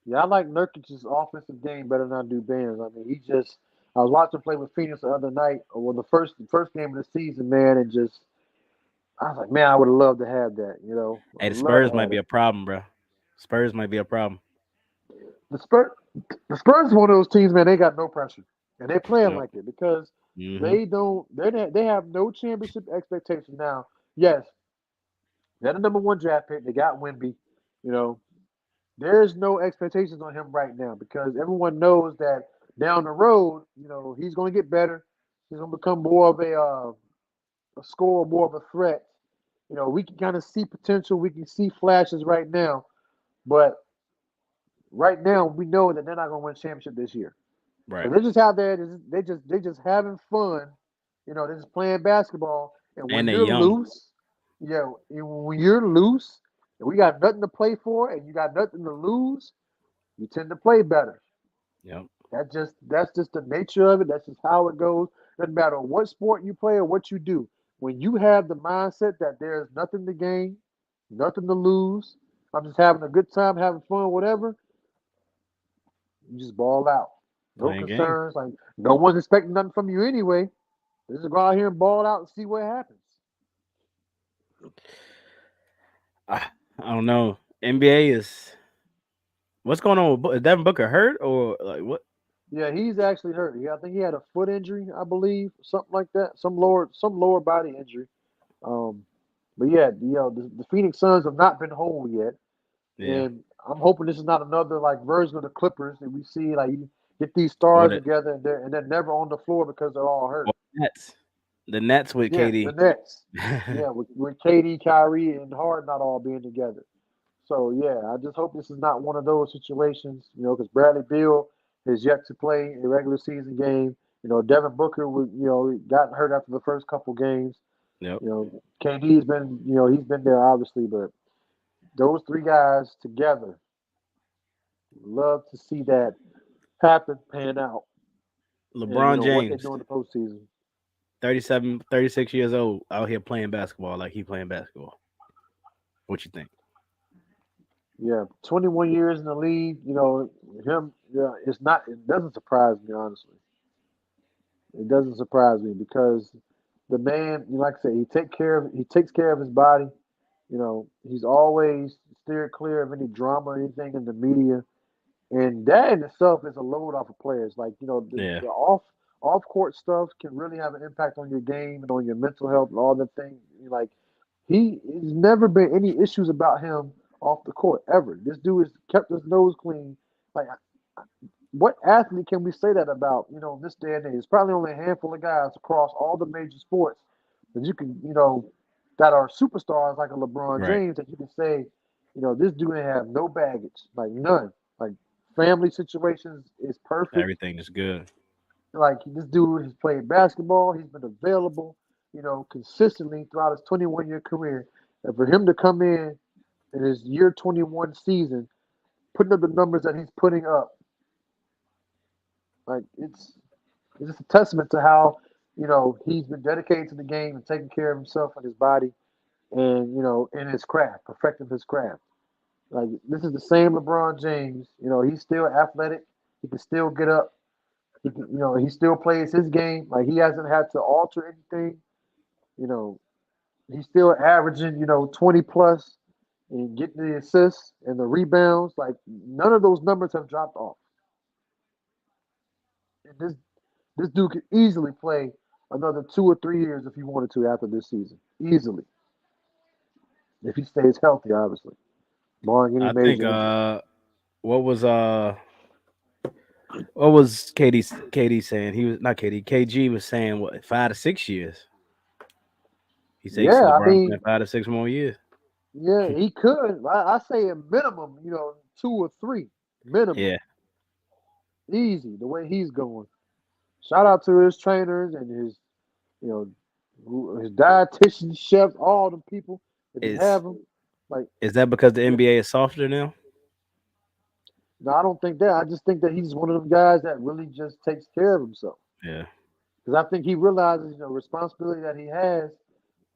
Yeah, I like Nurkic's offensive game better than I do Bam's. I mean, he just. I was watching him play with Phoenix the other night, or well, the first game of the season, man, and just I was like, man, I would have loved to have that. I Hey, the would love to Spurs might have be it. a problem, bro. Spurs might be a problem. The Spurs, the Spurs is one of those teams, man. They got no pressure, and they playing Yep. like it because Hmm. they don't. They have no championship expectations now. Yes, they're the number one draft pick. They got Wemby. You know, there's no expectations on him right now because everyone knows that down the road, he's going to get better. He's going to become more of a scorer, more of a threat. We can kind of see potential. We can see flashes right now, but right now we know that they're not going to win a championship this year. So Right. they're just out there. They just having fun. They're just playing basketball. And when And they you're young. loose, when you're loose, and we got nothing to play for, and you got nothing to lose, you tend to play better. Yep. That's just the nature of it. That's just how it goes. Doesn't matter what sport you play or what you do. When you have the mindset that there's nothing to gain, nothing to lose, I'm just having a good time, having fun, whatever, you just ball out. No Playing game. concerns. Like no one's expecting nothing from you anyway. Just go out here and ball out and see what happens. I don't know. NBA is what's going on with is Devin Booker hurt or like what? Yeah, he's actually hurt. I think he had a foot injury, I believe, something like that. Some lower body injury. Um, but yeah, the Phoenix Suns have not been whole yet, Yeah. and I'm hoping this is not another like version of the Clippers that we see. Like you get these Or stars the together and they're never on the floor because they're all or hurt. Nets. The Nets with Yeah, the KD. Nets. Yeah, with KD, Kyrie, and Harden not all being together. So yeah, I just hope this is not one of those situations. Because Bradley Beal has yet to play a regular season game. Devin Booker was got hurt after the first couple games. Yep. KD's been he's been there obviously, but those three guys together, love to see that happen, pan out, and LeBron what they James, do in the postseason. 37, 36 years old, out here playing basketball like he playing basketball. What you think? Yeah, 21 years in the league. Him. Yeah, it's not. It doesn't surprise me honestly. It doesn't surprise me because the man, like I said, he takes care of his body. He's always steered clear of any drama or anything in the media, and that in itself is a load off of players. Like Yeah. the off court stuff can really have an impact on your game and on your mental health and all the things. Like he's never been any issues about him off the court ever. This dude has kept his nose clean. Like, what athlete can we say that about? This day and age, it's probably only a handful of guys across all the major sports that you can, that are superstars like a LeBron Right. James that you can say, this dude ain't have no baggage, like none. Like family situations is perfect. Everything is good. Like this dude has played basketball. He's been available, consistently throughout his 21-year career. And for him to come in his year 21 season, putting up the numbers that he's putting up, like it's just a testament to how he's been dedicated to the game and taking care of himself and his body, and in his craft, perfecting his craft. Like this is the same LeBron James. He's still athletic. He can still get up. He can, he still plays his game. Like he hasn't had to alter anything. You know, he's still averaging 20 plus and getting the assists and the rebounds. Like none of those numbers have dropped off. And this dude could easily play another 2 or 3 years if he wanted to after this season. Easily. If he stays healthy, obviously. Barring any I think major injury. what was KD saying? He was not KD. KG was saying what 5 to 6 years. He said he see Yeah, I LeBron playing mean, 5 to 6 more years. yeah, he could. I say a minimum, 2 or 3. Minimum. Yeah, Easy, the way he's going. Shout out to his trainers and his, you know, his dietitians, chefs, all the people that just is have him. Like, is that because the NBA is softer now? no, I don't think that. I just think that he's one of them guys that really just takes care of himself. Yeah, Because I think he realizes, responsibility that he has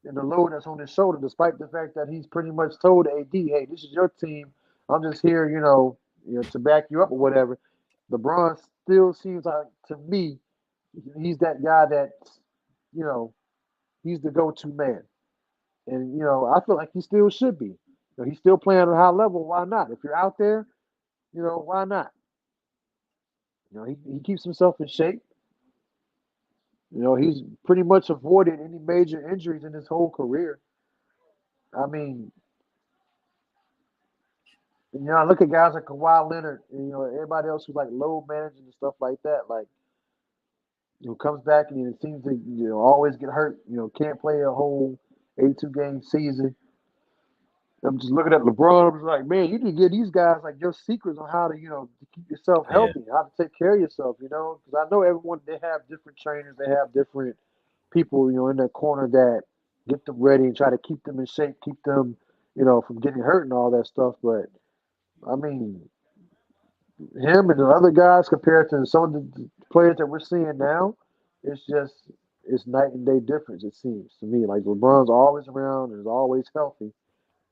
and the load that's on his shoulder, despite the fact that he's pretty much told AD, "Hey, this is your team. I'm just here, to back you up or whatever." LeBron still seems like to me he's that guy that, you know, he's the go-to man, and I feel like he still should be. He's still playing at a high level. Why not? If you're out there, why not? He keeps himself in shape. He's pretty much avoided any major injuries in his whole career. I mean, I look at guys like Kawhi Leonard and everybody else who's like load managing and stuff like that. Like, comes back and it seems to always get hurt. Can't play a whole 82 game season. I'm just looking at LeBron. I'm just like, man, you need to give these guys like your secrets on how to to keep yourself yeah, healthy, how to take care of yourself. Because I know everyone they have different trainers, they have different people in their corner that get them ready and try to keep them in shape, keep them from getting hurt and all that stuff. But I mean, him and the other guys compared to some of the players that we're seeing now, it's just it's night and day difference. It seems to me like LeBron's always around and is always healthy,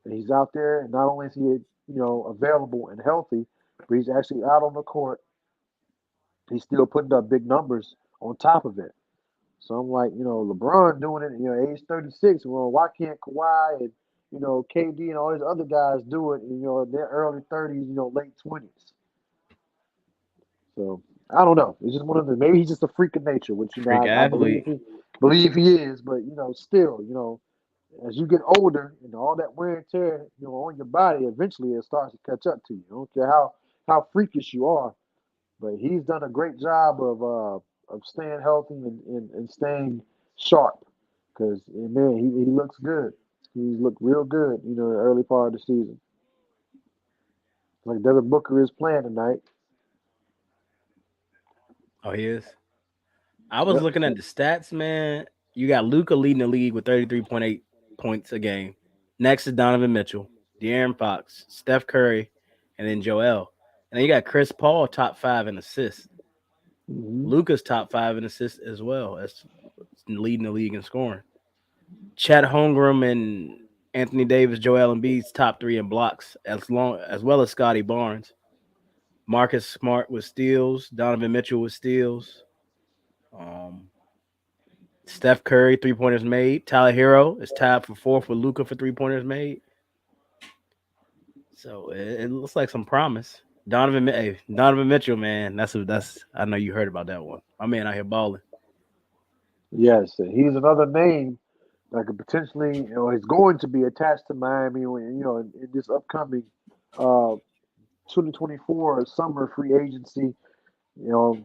and he's out there. And not only is he available and healthy, but he's actually out on the court. He's still putting up big numbers on top of it. So I'm like, LeBron doing it, age 36. Well, why can't Kawhi and KD and all these other guys do it in their early 30s, late 20s? So I don't know. It's just one of the maybe he's just a freak of nature, which freak I believe athlete. he is. But still, as you get older and all that wear and tear, on your body, eventually it starts to catch up to you. I don't care how freakish you are, but he's done a great job of staying healthy and staying sharp. Because man, he looks good. He's looked real good, the early part of the season. Like Devin Booker is playing tonight. Oh, he is. I was Yep. looking at the stats, man. You got Luca leading the league with 33.8 points a game. Next is Donovan Mitchell, De'Aaron Fox, Steph Curry, and then Joel. And then you got Chris Paul top five in assists. Hmm. Luca's top five in assists as well as leading the league in scoring. Chet Holmgren and Anthony Davis, Joel Embiid's top three in blocks, as well as Scotty Barnes. Marcus Smart with steals, Donovan Mitchell with steals. Um, Steph Curry 3 pointers made. Tyler Hero is tied for fourth with Luca for 3 pointers made. So it looks like some promise. Donovan Mitchell, man, that's. I know you heard about that one. My man out here balling. Yes, he's another name. that could potentially, is going to be attached to Miami when, in this upcoming uh 2024 summer free agency. You know,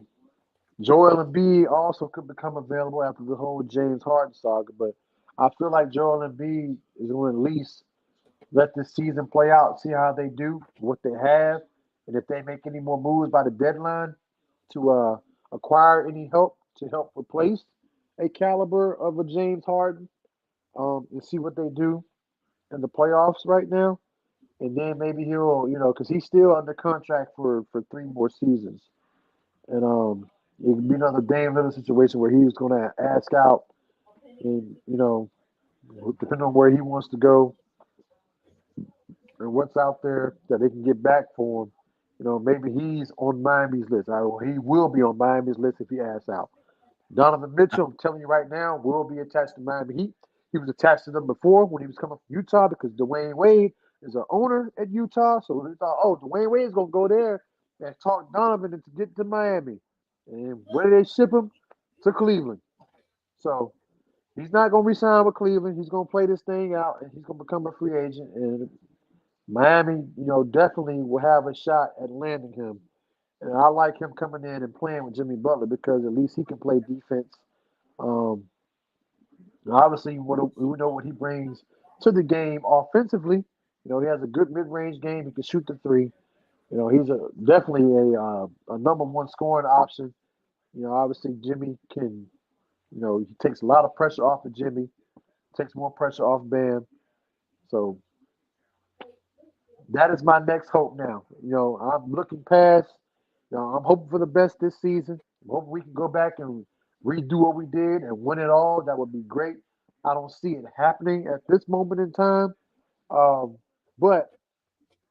Joel Embiid also could become available after the whole James Harden saga, but I feel like Joel Embiid is going to at least let this season play out, see how they do, what they have, and if they make any more moves by the deadline to acquire any help to help replace a caliber of a James Harden, and see what they do in the playoffs right now. And then maybe he'll, because he's still under contract for 3 more seasons. And it could be another Dame Lillard situation where he's going to ask out, and depending on where he wants to go and what's out there that they can get back for him. Maybe he's on Miami's list. He will be on Miami's list if he asks out. Donovan Mitchell, I'm telling you right now, will be attached to Miami Heat. He was attached to them before when he was coming from Utah because Dwayne Wade is an owner at Utah. So we thought, oh, Dwayne Wade is going to go there and talk Donovan into get to Miami. And where did they ship him? To Cleveland. So he's not going to resign with Cleveland. He's going to play this thing out and he's going to become a free agent. And Miami, definitely will have a shot at landing him. And I like him coming in and playing with Jimmy Butler because at least he can play defense. Um, Obviously, we know what he brings to the game offensively. He has a good mid-range game. He can shoot the three. He's definitely a number one scoring option. Obviously Jimmy can. He takes a lot of pressure off of Jimmy. Takes more pressure off Bam. So that is my next hope now. I'm looking past. I'm hoping for the best this season. I'm hoping we can go back and redo what we did and win it all. That would be great. I don't see it happening at this moment in time. But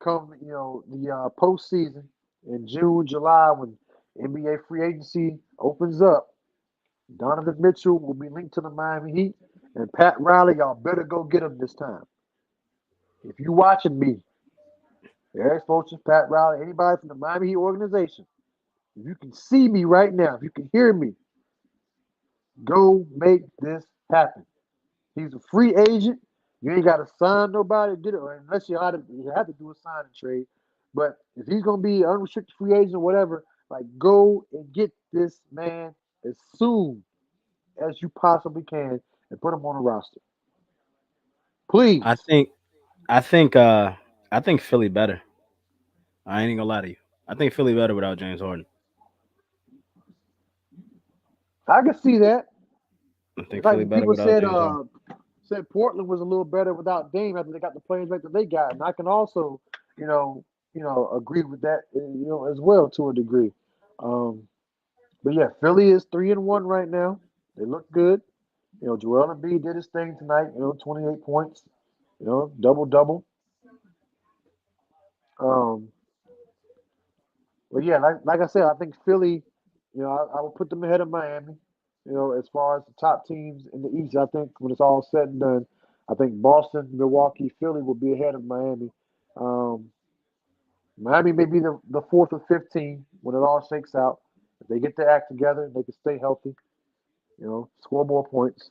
come, the postseason in June, July, when NBA free agency opens up, Donovan Mitchell will be linked to the Miami Heat. And Pat Riley, y'all better go get him this time. If you watching me, Eric Spoelstra, Pat Riley, anybody from the Miami Heat organization, if you can see me right now, if you can hear me, go make this happen. He's a free agent. You ain't got to sign nobody to get it, unless you have to do a signing trade. But if he's gonna be unrestricted free agent or whatever, like go and get this man as soon as you possibly can and put him on the roster, I please. think I think uh I think Philly better. I ain't gonna lie to you. I think Philly better without James Harden. I can see that. I It's think like Philly when better people without said James Harden. Portland was a little better without Dame after they got the players back that they got, and I can also, agree with that, as well to a degree. Um, but yeah, Philly is 3-1 right now. They look good. Joel Embiid did his thing tonight. 28 points. Double double. Um, but yeah, like I said, I think Philly. I would put them ahead of Miami. As far as the top teams in the East, I think when it's all said and done, I think Boston, Milwaukee, Philly will be ahead of Miami. Um, Miami may be the fourth or 15 when it all shakes out. If they get their act together, they can stay healthy. Score more points.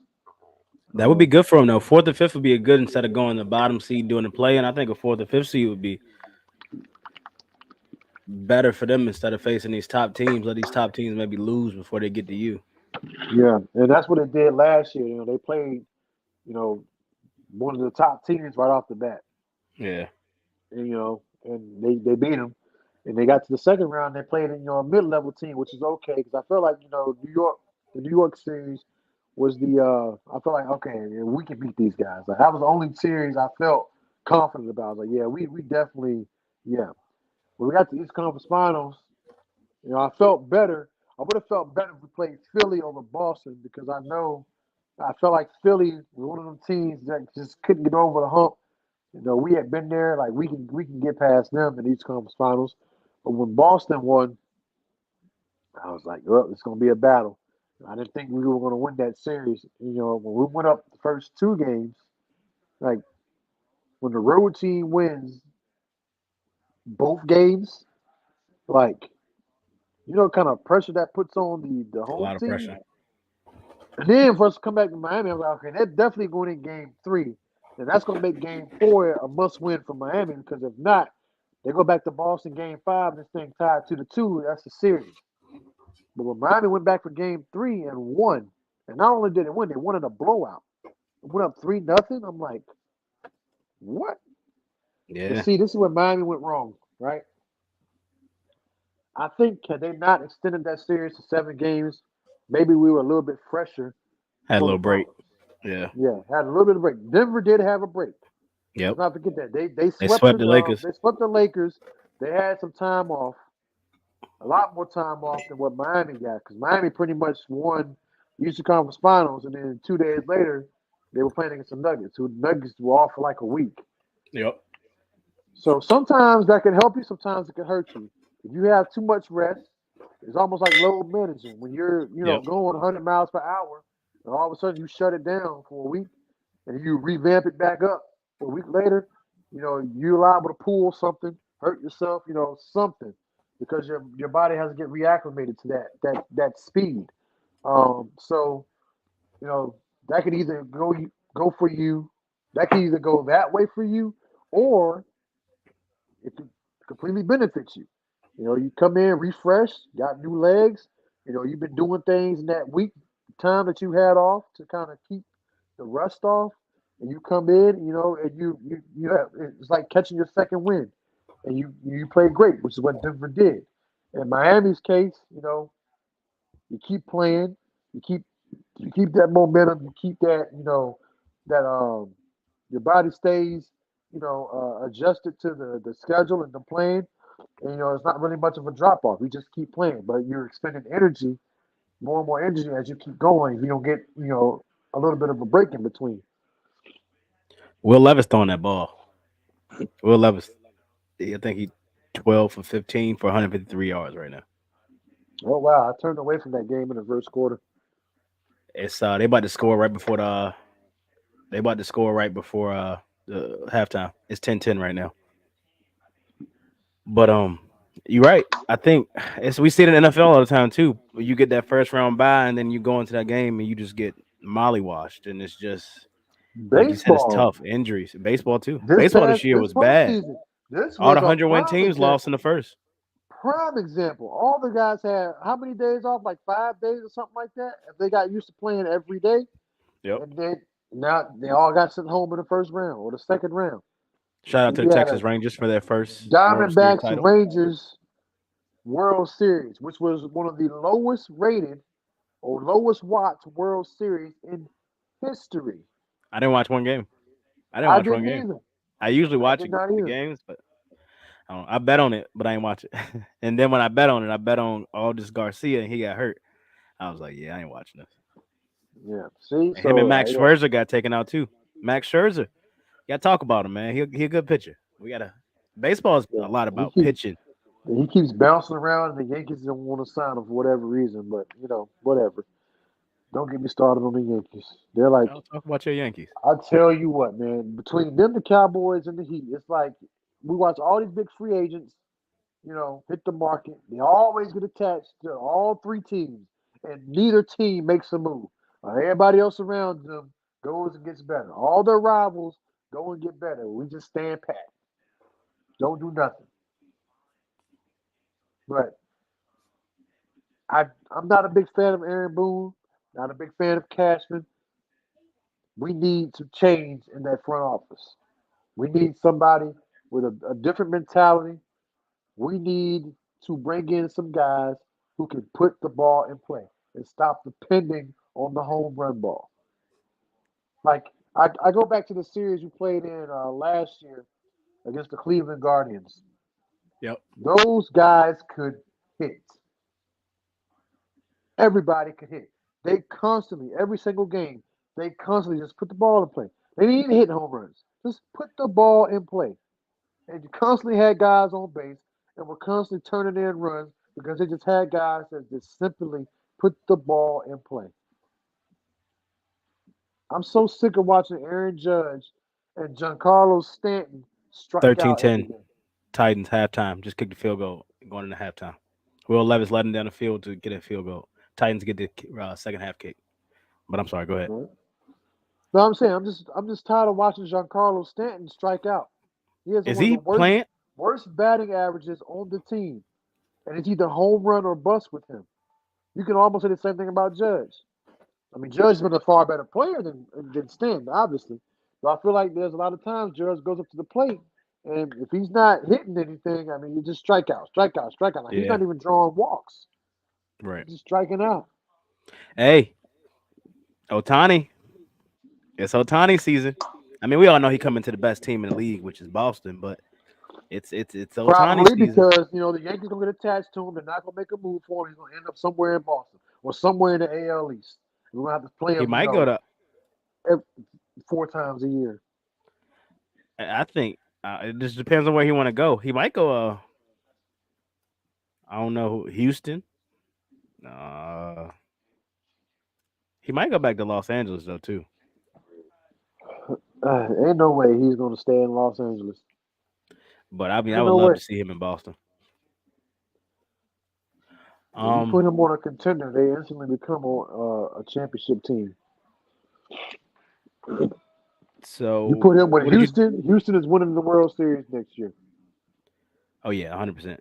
That would be Um, good for him though. Fourth or fifth would be a good instead of going the bottom seed doing the play. And I think a fourth or fifth seed would be better for them instead of facing these top teams. Let these top teams maybe lose before they get to you. yeah, and that's what it did last year. They played, you know, one of the top teams right off the bat. Yeah. And, and they beat them. And they got to the second round. They played a mid-level team, which is okay because I felt like the New York series was I felt like okay, yeah, we can beat these guys. Like that was the only series I felt confident about. I was like, yeah, we definitely, yeah. When we got to East Conference Finals, I felt better. I would have felt better if we played Philly over Boston because I felt like Philly was one of them teams that just couldn't get over the hump. We had been there, like we can get past them in East Conference Finals. But when Boston won, I was like, well, it's gonna be a battle. I didn't think we were gonna win that series. When we went up the first 2 games, like when the road team wins both games, like kind of pressure that puts on the A home lot of team. pressure. And then for us to come back to Miami, I'm like, okay, they're definitely going in game 3. And that's going to make game 4 a must win for Miami because if not, they go back to Boston game 5 and this thing tied 2-2. That's the series. But when Miami went back for game 3 and won, and not only did they win, they won in a blowout. It went up 3-0. I'm like, what? But Yeah, see, this is where Miami went wrong, right? I think had they not extended that series to 7 games, maybe we were a little bit fresher had a for the little break. finals. Yeah, Yeah, had a little bit of break. Denver did have a break. yep. Let's not forget that they They swept swept the the Lakers. they swept the Lakers. They had some time off, a lot more time off than what Miami got because Miami pretty much won Eastern Conference Finals, and then 2 days later they were playing against the Nuggets, who the Nuggets were off for like a week. Yep. So sometimes that can help you, sometimes it can hurt you. If you have too much rest, it's almost like load managing. When you're, Yep. going 100 miles per hour, and all of a sudden you shut it down for a week, and you revamp it back up a week later, you're liable to pull something, hurt yourself, something, because your body has to get reacclimated to that speed. So you know that could either go for you, that can either go that way for you, or it could completely benefits you. You come in refreshed, got new legs. You've been doing things in that week time that you had off to kind of keep the rust off, and you come in, and you have, it's like catching your second wind, and you play great, which is what Denver did. In Miami's case, you keep playing, you keep you keep that momentum, you keep that that your body stays adjusted to the schedule and the plan, and it's not really much of a drop off. You just keep playing, but you're expending energy, more and more energy as you keep going. If you don't get a little bit of a break in between. Will Levis throwing that ball. Will Levis, I think he 12 for 15 for 153 yards right now. Oh wow, I turned away from that game in the first quarter. It's they about to score right before they about to score right before the halftime. It's 10-10 right now. But you're right. I think we see it in the NFL all the time too. You get that first round bye and then you go into that game and you just get mollywashed, and it's just like you said, it's Baseball tough. Injuries. Baseball too. this Baseball this past year this was bad. postseason, this All the was a 101 prime teams lost in example. the first. Prime example. All the guys had how many days off? Like 5 days or something like that. If they got used to playing every day, Yep. and then now they all got sent home in the first round or the second round. Shout out to the You had Texas a Rangers for their first World Series Diamondbacks title. Rangers World Series, which was one of the lowest rated or lowest watched World Series in history. I didn't watch one game. I didn't I watch one didn't game. either. I usually I watch did not the either. games, but I bet on it, but I ain't watch it. And then when I bet on it, I bet on Aldis Garcia, and he got hurt. I was like, yeah, I ain't watching this. Yeah. See, Him and so Max Scherzer got taken out too. Max Scherzer, got to talk about him, man. He a good pitcher. We gotta. Baseball is yeah, a lot he about keep pitching. he keeps bouncing around, and the Yankees don't want to sign him for whatever reason. But whatever. Don't get me started on the Yankees. They're like, I'll talk about your Yankees. I tell you what, man. Between them, the Cowboys, and the Heat, it's like we watch all these big free agents, hit the market. They always get attached to all three teams, and neither team makes a move. Everybody else around them goes and gets better. All their rivals go and get better. We just stand pat, don't do nothing. But I'm not a big fan of Aaron Boone, not a big fan of Cashman. We need to change in that front office. We need somebody with a different mentality. We need to bring in some guys who can put the ball in play and stop depending on the home run ball. Like I go back to the series we played in last year against the Cleveland Guardians. Yep. Those guys could hit. Everybody could hit. They constantly, every single game, they constantly just put the ball in play. They didn't even hit home runs. Just put the ball in play. And you constantly had guys on base and were constantly turning in runs because they just had guys that just simply put the ball in play. I'm so sick of watching Aaron Judge and Giancarlo Stanton strike out every 13-10 game. Titans halftime. Just kicked the field goal going into halftime. Will Levis letting down the field to get a field goal. Titans get the second half kick. But I'm sorry. Go ahead. Right? No, I'm saying I'm just tired of watching Giancarlo Stanton strike out. He has Is one of the he playing? worst batting averages on the team, and it's either home run or bust with him. You can almost say the same thing about Judge. I mean, Judge has been a far better player than Stanton, obviously. But I feel like there's a lot of times Judge goes up to the plate, and if he's not hitting anything, I mean, you just strikeout, strikeout, strikeout. Like, he's Yeah. not even drawing walks. Right. He's just striking out. Hey, Otani. It's Otani season. I mean, we all know he coming to the best team in the league, which is Boston, but it's Otani Probably season. because the Yankees gonna get attached to him. They're not gonna make a move for him. He's gonna end up somewhere in Boston or somewhere in the AL East. We're gonna have to play He him, might go to. 4 times a year. I think it just depends on where he want to go. He might go. I don't know, Houston. Uh, he might go back to Los Angeles though too. Ain't no way he's gonna stay in Los Angeles. But I mean, I Ain't would no love way. to see him in Boston. When you put him on a contender, they instantly become a championship team. You So put him with what did you? Houston. Houston is winning the World Series next year. Oh yeah, 100%.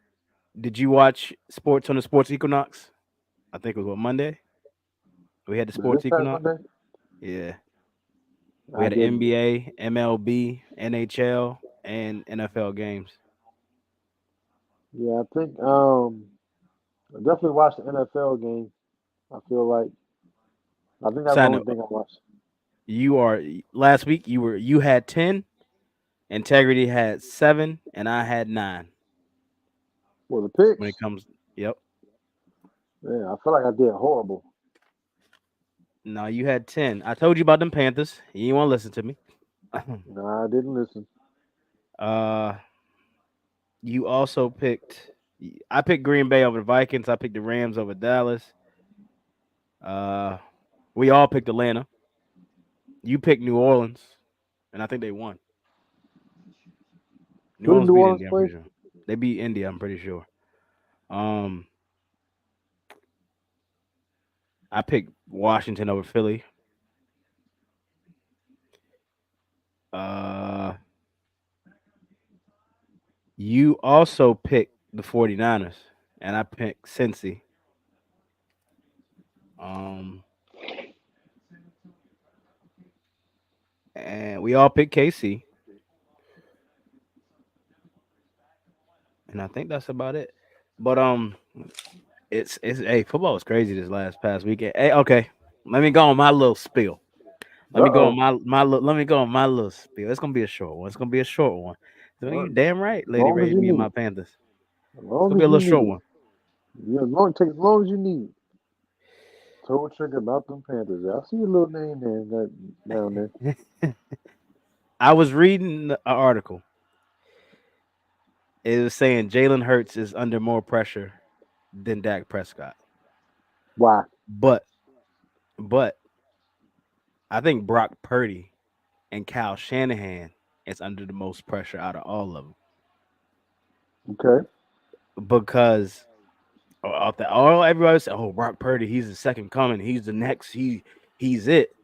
Did you watch sports on the Sports Equinox? I think it was Monday. We had the But this Sports past Equinox. Monday, Yeah, we I had the didn't. NBA, MLB, NHL, and NFL games. Yeah, I think I definitely watched the NFL game. I feel like I think that's the Side only note: thing I watched. you are last week. You had 10. Integrity had 7, and I had 9. Well, the When it picks, comes, yep. yeah, I feel like I did horrible. No, you had 10. I told you about them Panthers. You didn't want to listen to me. Nah, I didn't listen. uh, you also picked. I picked Green Bay over the Vikings. I picked the Rams over Dallas. Uh, we all picked Atlanta. You picked New Orleans, and I think they won. New Who did Orleans New beat Orleans India. I'm play? pretty sure they beat India. I'm pretty sure. Um, I picked Washington over Philly. Uh, you also picked the 49ers, and I picked Cincy. Um, and we all picked KC, and I think that's about it. But it's hey, football was crazy this past weekend. Hey, okay, let me go on my little spiel. Uh Let me go on oh. let me go on my little spiel. It's gonna be a short one. It's gonna be a short one. So you damn right, As Lady long as Ray, you me and need. my Panthers. As It's long gonna be as a you little short need. one. Yeah, take as long as you need. Told Trigger about them Panthers. I see your little name there down there. I was reading an article. It was saying Jalen Hurts is under more pressure than Dak Prescott. Why? But but I think Brock Purdy and Kyle Shanahan is under the most pressure out of all of them Okay. because all everybody said, "Oh, Brock Purdy, he's the second coming. He's the next. He's it."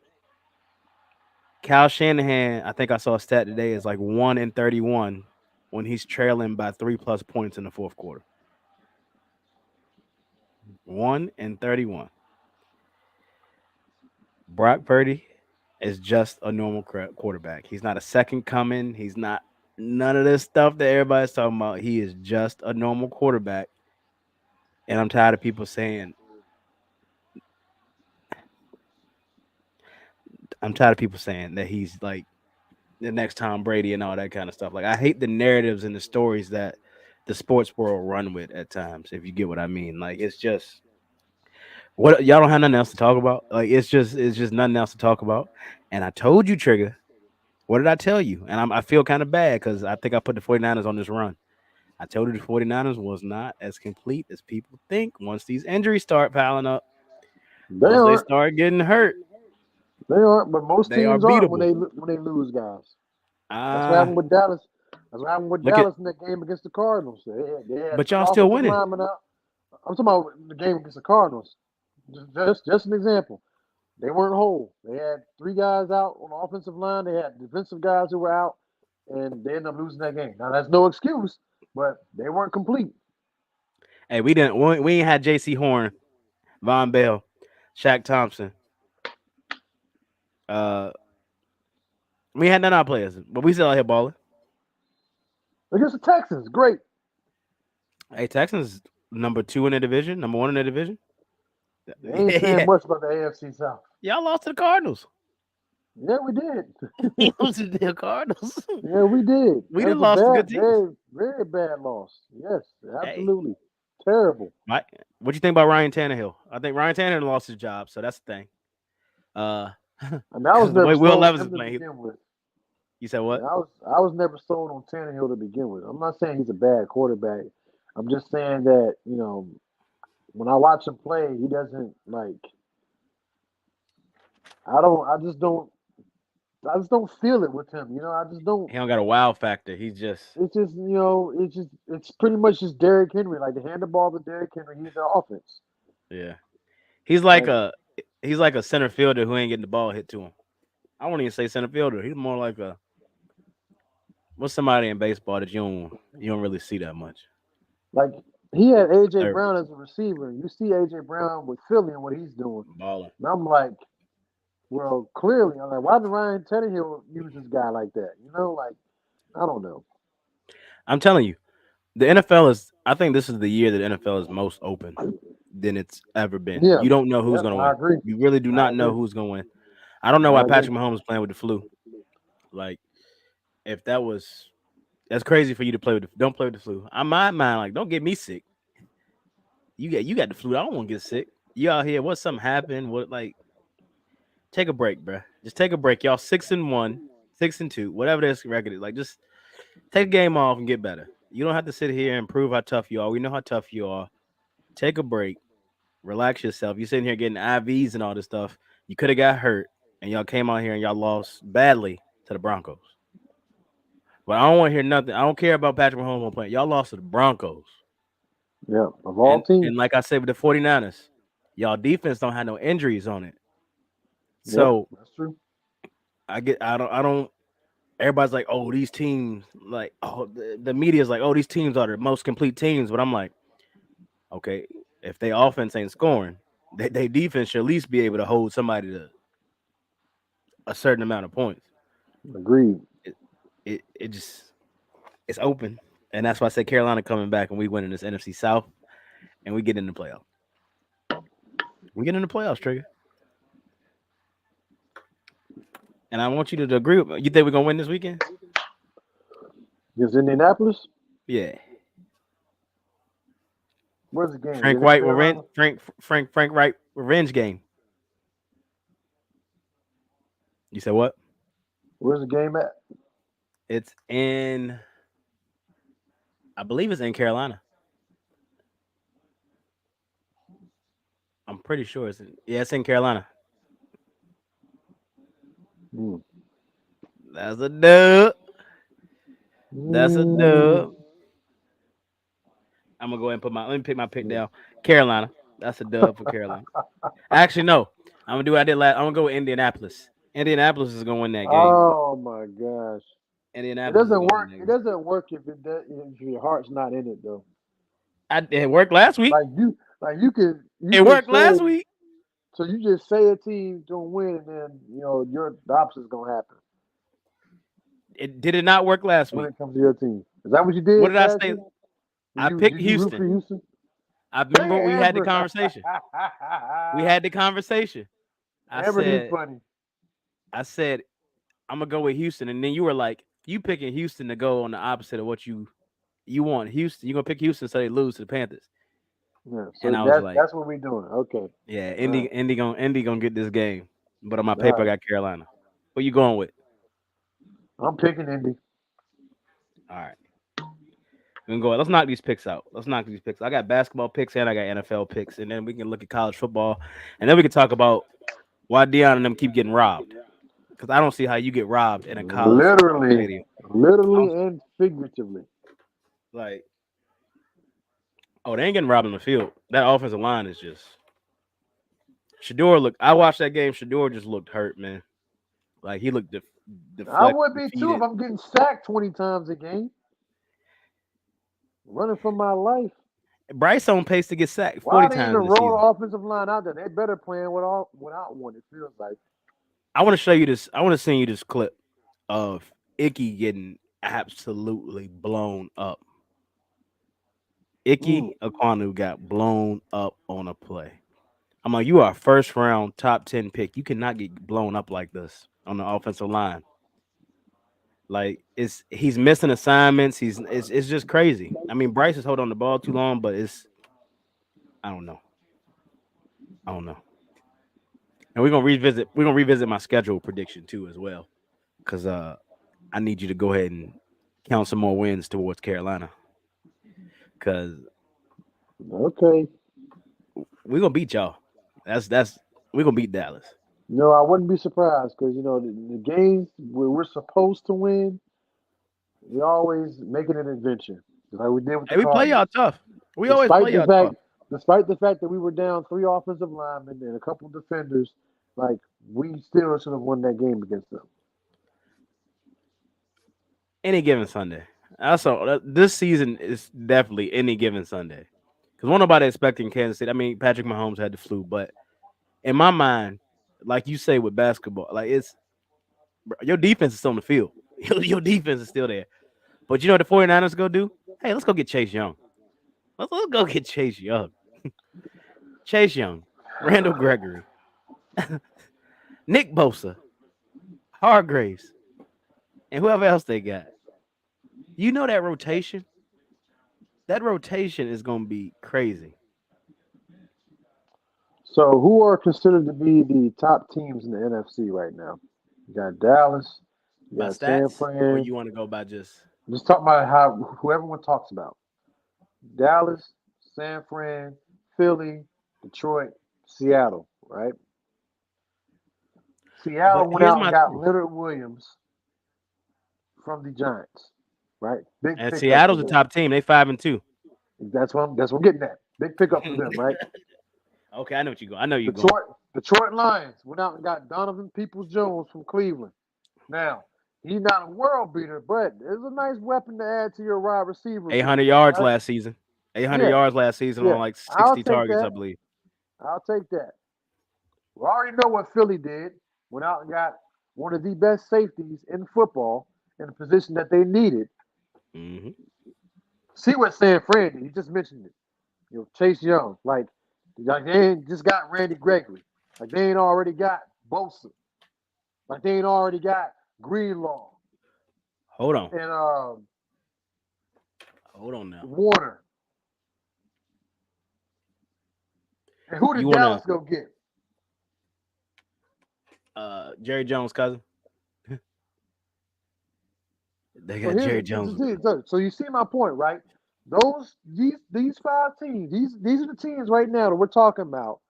Kyle Shanahan, I think I saw a stat today, is like 1-31 when he's trailing by 3+ points in the fourth quarter. 1-31. Brock Purdy is just a normal quarterback. He's not a second coming. He's not none of this stuff that everybody's talking about. He is just a normal quarterback. And I'm tired of people saying, that he's like the next Tom Brady and all that kind of stuff. Like, I hate the narratives and the stories that the sports world run with at times, if you get what I mean. Like, it's just what y'all don't have nothing else to talk about. Like, it's just nothing else to talk about. And I told you, Trigger. What did I tell you? And I feel kind of bad because I think I put the 49ers on this run. I told you the 49ers was not as complete as people think. Once these injuries start piling up, They once they aren't. start getting hurt, They aren't. But most they are teams aren't when beatable. they lose guys. That's what Ah, happened with Dallas. That's what happened with look at, Dallas in that game against the Cardinals. They had but 3 y'all still offensive winning. linemen out. I'm talking about the game against the Cardinals. Just an example. They weren't whole. They had 3 guys out on the offensive line. They had defensive guys who were out, and they ended up losing that game. Now that's no excuse, but they weren't complete. Hey, we ain't had J.C. Horn, Von Bell, Shaq Thompson. We had none of our players, but we still out here balling. Against the Texans, great. Hey, Texans number 2 in the division, number 1 in the division. They ain't saying much about the AFC South. Y'all lost to the Cardinals. Yeah, we did. You lost to the Cardinals. Yeah, we did. We That done was lost to a good bad, teams. very, very bad loss. Yes, absolutely. Terrible. What you think about Ryan Tannehill? I think Ryan Tannehill lost his job, so that's the thing. And I was the way never Will sold Levis on is him to playing. begin with. You said what? And I was never sold on Tannehill to begin with. I'm not saying he's a bad quarterback. I'm just saying that, when I watch him play, he doesn't like I just don't feel it with him. I just don't. He don't got a wow factor. He's just It's pretty much just Derrick Henry. Like, to hand the ball to Derrick Henry, he's the offense. yeah. He's like Like, a center fielder who ain't getting the ball hit to him. I won't even say center fielder. He's more like what's somebody in baseball that you don't really see that much. like he had AJ Third Brown as a receiver. You see AJ Brown with Philly and what he's doing. baller. And I'm like, well, clearly, I'm like, why did Ryan Tannehill use this guy like that? Like, I don't know. I'm telling you, the NFL is. I think this is the year that NFL is most open than it's ever been. Yeah, You don't know who's yeah, going to I win. agree. You really do I not know agree. who's going to win. I don't know why I agree. Patrick Mahomes is playing with the flu. Like, if that's crazy for you to play with. Don't play with the flu. I mind like, don't get me sick. You got the flu. I don't want to get sick. You out here? What something happened? What like? Take a break, bro. Just take a break. Y'all 6-1, 6-2, whatever this record is. Like, just take a game off and get better. You don't have to sit here and prove how tough you are. We know how tough you are. Take a break. Relax yourself. You're sitting here getting IVs and all this stuff. You could have got hurt, and y'all came out here and y'all lost badly to the Broncos. But I don't want to hear nothing. I don't care about Patrick Mahomes playing. Y'all lost to the Broncos. Yeah, of all teams. And like I said with the 49ers, y'all defense don't have no injuries on it. Yep, So that's true. I don't everybody's like, oh, these teams, like, oh, the media is like, oh, these teams are the most complete teams. But I'm like, okay, if they offense ain't scoring, they defense should at least be able to hold somebody to a certain amount of points. Agreed. It just it's open, and that's why I said Carolina coming back and we win in this NFC South, and we get in the playoff. We get in the playoffs, Trigger. And I want you to agree with me. You think we're gonna win this weekend? Against Indianapolis? Yeah. Where's the game? Frank Is it in White Carolina? Frank Wright revenge game. You said what? Where's the game at? It's in, I believe it's in Carolina. I'm pretty sure it's in Carolina. Mm. That's a dub. That's a Mm. dub. I'm gonna go ahead and let me pick my pick down. Carolina. That's a dub for Carolina. Actually, no. I'm gonna do what I did last. I'm gonna go with Indianapolis. Indianapolis is gonna win that game. Oh my gosh! It Indianapolis is doesn't gonna win work. that It game. doesn't work if your heart's not in it though. It worked last week. You could It worked last week. So you just say a team's gonna win, and then the opposite's gonna happen It did it not work last when week. it comes to your team. Is that what you What did did I last say? week? I picked Did you root Houston. for Houston? I remember we had the Amber. conversation. We had the conversation. Amber, he's funny. I said, I'm gonna go with Houston, and then you were like, you picking Houston to go on the opposite of what you want. Houston, you're gonna pick Houston so they lose to the Panthers. Yeah, so And I was like, that's what we're doing. Okay. yeah, All right. Indy gonna get this game. But on my All paper, I right. got Carolina. What you going with? I'm picking Indy. All right. We can go. Let's knock these picks out. I got basketball picks and I got NFL picks, and then we can look at college football, and then we can talk about why Deion and them keep getting robbed. Because I don't see how you get robbed in a college stadium. Literally and figuratively. Like, oh, they ain't getting robbed on the field. That offensive line is just Shador looked. I watched that game. Shador just looked hurt, man. Like he looked I would be too defeated. if I'm getting sacked 20 times a game, running for my life. Bryce on pace to get sacked Why 40 are they even times this roll season. the offensive line out there? They better playing without one. It feels like. I want to show you this. I want to send you this clip of Icky getting absolutely blown up. Ooh. Icky Aquanu got blown up on a play. I'm like, you are a first round top 10 pick. You cannot get blown up like this on the offensive line. Like he's missing assignments. It's just crazy. I mean, Bryce is holding on the ball too long, but I don't know. I don't know. And we're gonna revisit my schedule prediction too as well. Cause I need you to go ahead and count some more wins towards Carolina. Cause Okay. we're gonna beat y'all. That's we're gonna beat Dallas. No, I wouldn't be surprised because the games where we're supposed to win, we always make it an adventure, just like we did with the Hey, we play y'all Cardinals. tough. We always Despite play the y'all fact, tough. despite the fact that we were down 3 offensive linemen and a couple defenders, like we still should have won that game against them. Any given Sunday. Also, this season is definitely any given Sunday. Because one nobody expecting Kansas City. I mean, Patrick Mahomes had the flu, but in my mind, like you say with basketball, like your defense is still on the field. Your defense is still there. But you know what the 49ers go do? Hey, let's go get Chase Young. Let's go get Chase Young. Chase Young, Randall Gregory, Nick Bosa, Hargraves, and whoever else they got. You know that rotation? That rotation is gonna be crazy. So, who are considered to be the top teams in the NFC right now? You got Dallas, you By got San stats, or Fran. you want to go by just Just talk about how who everyone talks about: Dallas, San Fran, Philly, Detroit, Seattle. Right? but Seattle went here's out and my got thing. Leonard Williams from the Giants. Right? Big And pickup for Seattle's the them. top team. They 5-2. That's what I'm getting at. Big pickup for them, right? Okay, I know what you go. I know you going. Detroit Lions went out and got Donovan Peoples Jones from Cleveland. Now, he's not a world beater, but it's a nice weapon to add to your wide receiver group, 800 yards right? last season. 800 Yeah, yards last season yeah. on like I'll 60 take targets, I that. believe. I'll take that. We already know what Philly did. Went out and got one of the best safeties in football in a position that they needed. Hmm. See what San Fran did. You just mentioned it. Chase Young. Like they ain't just got Randy Gregory. Like they ain't already got Bosa. Like they ain't already got Greenlaw Hold on. and Hold on now. Warner. And who You did want to Dallas go get? Jerry Jones' cousin? They So got here's Jerry Jones. so you see my point, right? These 5 teams, these are the teams right now that we're talking about.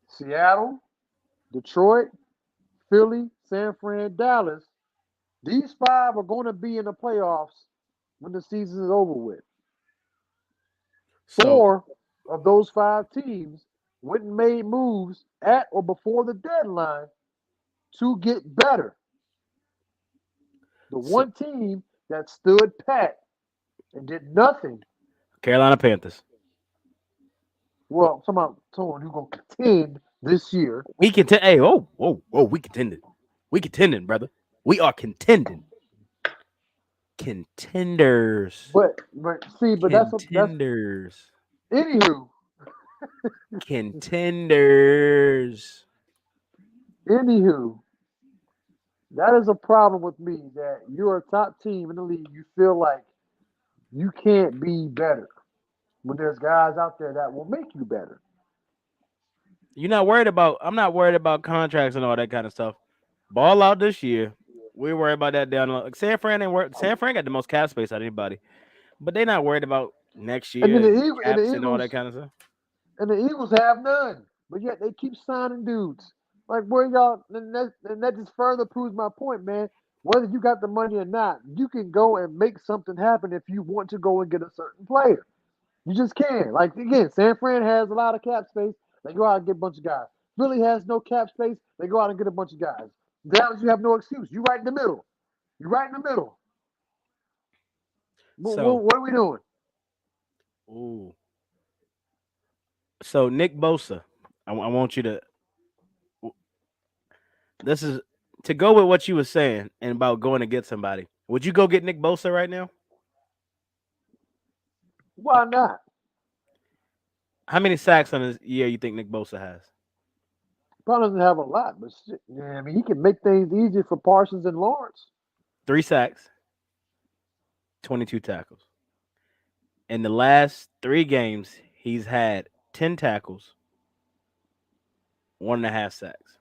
Seattle, Detroit, Philly, San Fran, Dallas. These 5 are going to be in the playoffs when the season is over with. So 4 of those 5 teams went and made moves at or before the deadline to get better. The so one team that stood pat and did nothing. Carolina Panthers. Well, I'm talking about someone who's going to contend this year. We contend. Hey, whoa, we contending. We contending, brother. We are contending. Contenders. But that's Contenders. anywho. Contenders. Anywho, that is a problem with me that you're a top team in the league. You feel like you can't be better when there's guys out there that will make you better. You're not worried about. I'm not worried about contracts and all that kind of stuff. Ball out this year. We worry about that down. Like San Fran ain't work. San Fran got the most cap space out of anybody, but they're not worried about next And then year and caps and all that kind of stuff. The Eagles have none, but yet they keep signing dudes. Like where y'all, and that just further proves my point, man. Whether you got the money or not, you can go and make something happen if you want to go and get a certain player. You just can. Like again, San Fran has a lot of cap space. They go out and get a bunch of guys. Philly has no cap space. They go out and get a bunch of guys. Dallas, you have no excuse. You right in the middle. You right in the middle. So, What are we doing? ooh. So Nick Bosa, I want you to. This is to go with what you were saying and about going to get somebody. Would you go get Nick Bosa right now? Why not? How many sacks on his year you think Nick Bosa has? Probably doesn't have a lot, but shit, yeah, I mean, he can make things easier for Parsons and Lawrence. 3 sacks, 22 tackles. In the last 3 games, he's had 10 tackles, 1.5 sacks.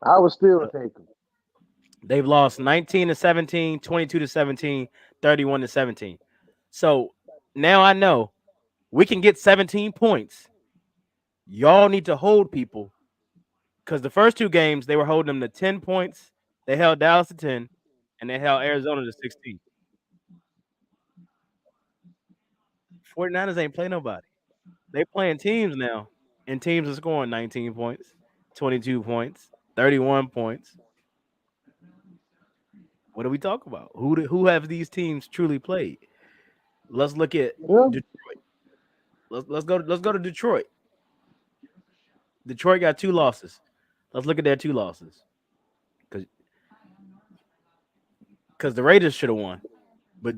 I would still So take him. they've lost 19-17, 22-17, 31-17. So now I know we can get 17 points. Y'all need to hold people because the first 2 games they were holding them to 10 points. They held Dallas to 10, and they held Arizona to 16. 49ers ain't play nobody. They playing teams now, and teams are scoring 19 points, 22 points, 31 points. What do we talk about? Who have these teams truly played? Let's look at Yeah, Detroit. Let's go to Detroit. Detroit got 2 losses. Let's look at their 2 losses because the Raiders should have won, but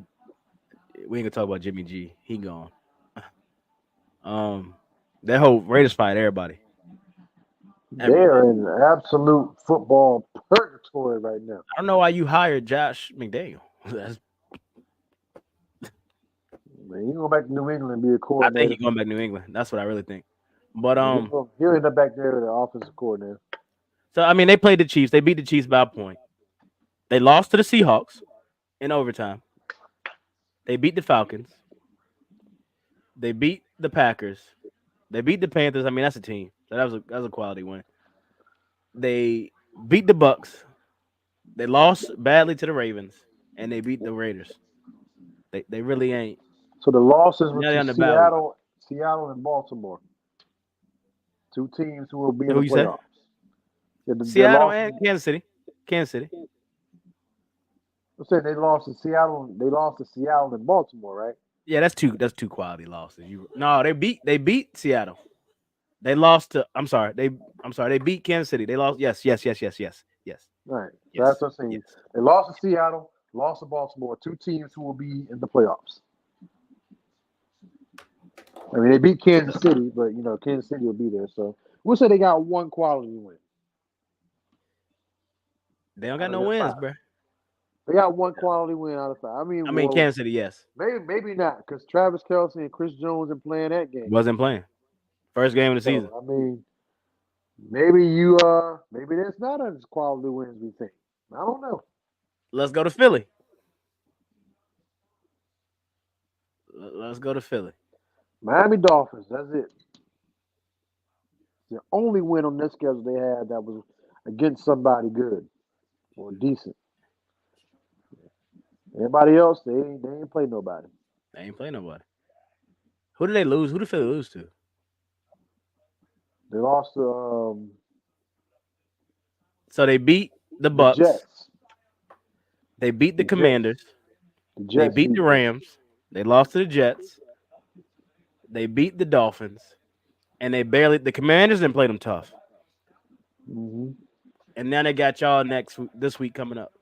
we ain't gonna talk about Jimmy G. He gone. Um, that whole Raiders fight everybody, everybody. they're in absolute football purgatory right now. I don't know why you hired Josh McDaniel. That's, Man, he go back to New England and be a I think coordinator. he's going back to New England. That's what I really think. But He'll end up back there as the offensive coordinator. so I mean, they played the Chiefs. They beat the Chiefs by a point. They lost to the Seahawks in overtime. They beat the Falcons. They beat the Packers. They beat the Panthers. I mean, that's a team. So that was a quality win. They beat the Bucks. They lost badly to the Ravens, and they beat the Raiders. They really ain't. So the losses were Now they to on the bye week. Seattle, and Baltimore, two teams who will be in Who the you say? playoffs. Yeah, the Seattle losses. and Kansas City. Kansas City. I'm saying they lost to Seattle. They lost to Seattle and Baltimore, right? Yeah, that's two quality losses. No, they beat Seattle. They lost to I'm sorry, they beat Kansas City. They lost yes. Right. So that's Yes. what I'm saying. Yes. They lost to Seattle, lost to Baltimore, two teams who will be in the playoffs. I mean, they beat Kansas City, but Kansas City will be there. So we'll say they got one quality win They don't out got of no their wins, five. bro. They got one quality win out of five. I mean, I mean well, Kansas City, yes. maybe not because Travis Kelce and Chris Jones are playing that game. Wasn't playing. First game of the season. So I mean, maybe that's not as quality wins we think. I don't know. Let's go to Philly. Let's go to Philly. Miami Dolphins. That's it. The only win on this schedule they had that was against somebody good or decent. Everybody else, they ain't play nobody. They ain't playing nobody. Who did they lose? Who did Philly lose to? They lost to So they beat the the Bucks. Jets. They beat the The Jets. Commanders. The They Jets beat the beat them. Rams. They lost to the Jets. They beat the Dolphins. And the Commanders didn't play them tough. Hmm. And now they got y'all this week coming up.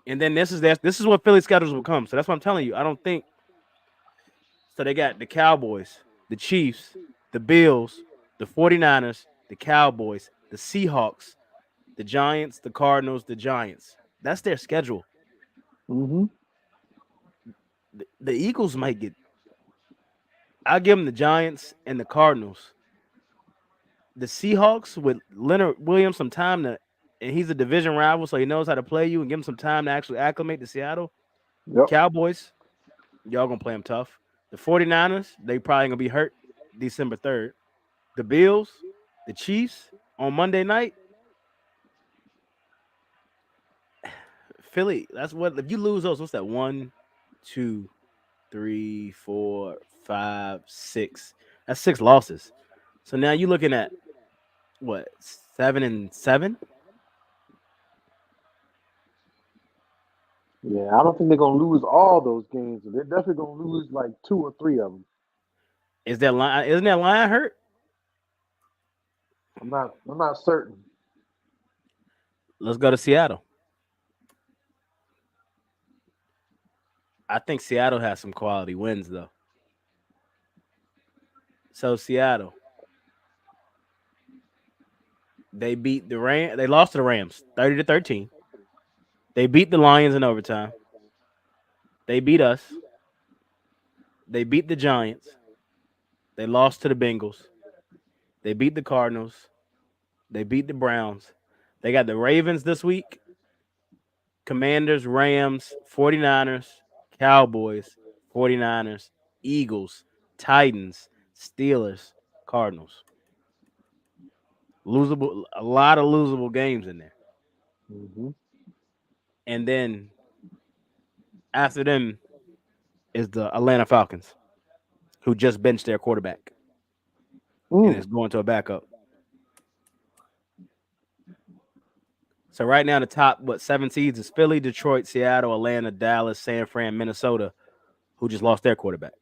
And then this is what Philly schedules will come. So that's what I'm telling you. I don't think so. They got the Cowboys, the Chiefs, the Bills, the 49ers, the Cowboys, the Seahawks, the Giants, the Cardinals, the Giants. That's their schedule. Hmm. The Eagles might get. I'll give them the Giants and the Cardinals. The Seahawks with Leonard Williams some time and he's a division rival, so he knows how to play you and give him some time to actually acclimate to Seattle. Yep. Cowboys, y'all gonna play them tough. The 49ers, they probably gonna be hurt December 3rd. The Bills, the Chiefs on Monday night. Philly, that's what if you lose those, what's that? 1, 2, 3, 4, 5, 6. That's 6 losses. So now you're looking at what 7-7. Yeah, I don't think they're gonna lose all those games, but they're definitely gonna lose like 2 or 3 of them. Is that line? Isn't that line hurt? I'm not certain. Let's go to Seattle. I think Seattle has some quality wins though. So Seattle, they beat the Ram. They lost to the Rams 30-13. They beat the Lions in overtime. They beat us. They beat the Giants. They lost to the Bengals. They beat the Cardinals. They beat the Browns. They got the Ravens this week, Commanders, Rams, 49ers, Cowboys, 49ers, Eagles, Titans, Steelers, Cardinals. Losable, a lot of losable games in there. Hmm. And then after them is the Atlanta Falcons, who just benched their quarterback and is going to a backup. So right now, the top 7 seeds is Philly, Detroit, Seattle, Atlanta, Dallas, San Fran, Minnesota, who just lost their quarterback.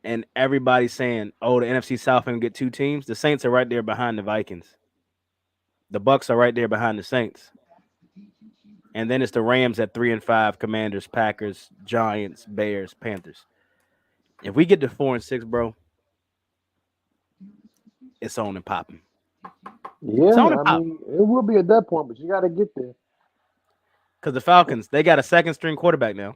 And everybody's saying, "Oh, the NFC South can get 2 teams." The Saints are right there behind the Vikings. The Bucks are right there behind the Saints. And then it's the Rams at 3-5, Commanders, Packers, Giants, Bears, Panthers. If we get to 4-6, bro, it's on and popping. It's Yeah, on and I pop. mean it will be at that point, but you got to get there. Because the Falcons, they got a second string quarterback now.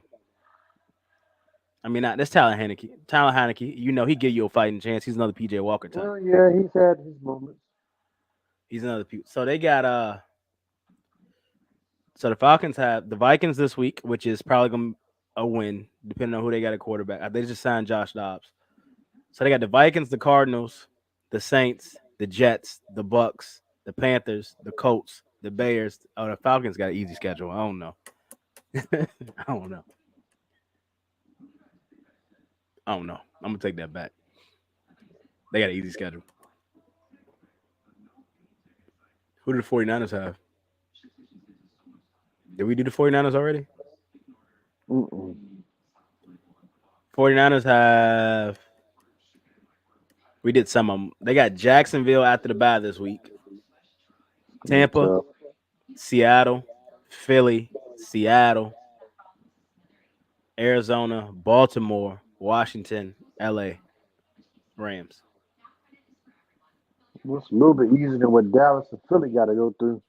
I mean, that's Tyler Heineke. Tyler Heineke, he give you a fighting chance. He's another PJ Walker type. Well, yeah, he's had his moments. He's another. So they got So the Falcons have the Vikings this week, which is probably gonna be a win, depending on who they got at quarterback. They just signed Josh Dobbs. So they got the Vikings, the Cardinals, the Saints, the Jets, the Bucks, the Panthers, the Colts, the Bears. Oh, the Falcons got an easy schedule. I don't know. I don't know. I don't know. I'm gonna take that back. They got an easy schedule. Who do the 49ers have? Did we do the 49ers already? Mm-mm. 49ers have. We did some of them. They got Jacksonville after the bye this week. Tampa, Tough. Seattle, Philly, Seattle, Arizona, Baltimore, Washington, LA, Rams. It's a little bit easier than what Dallas and Philly got to go through.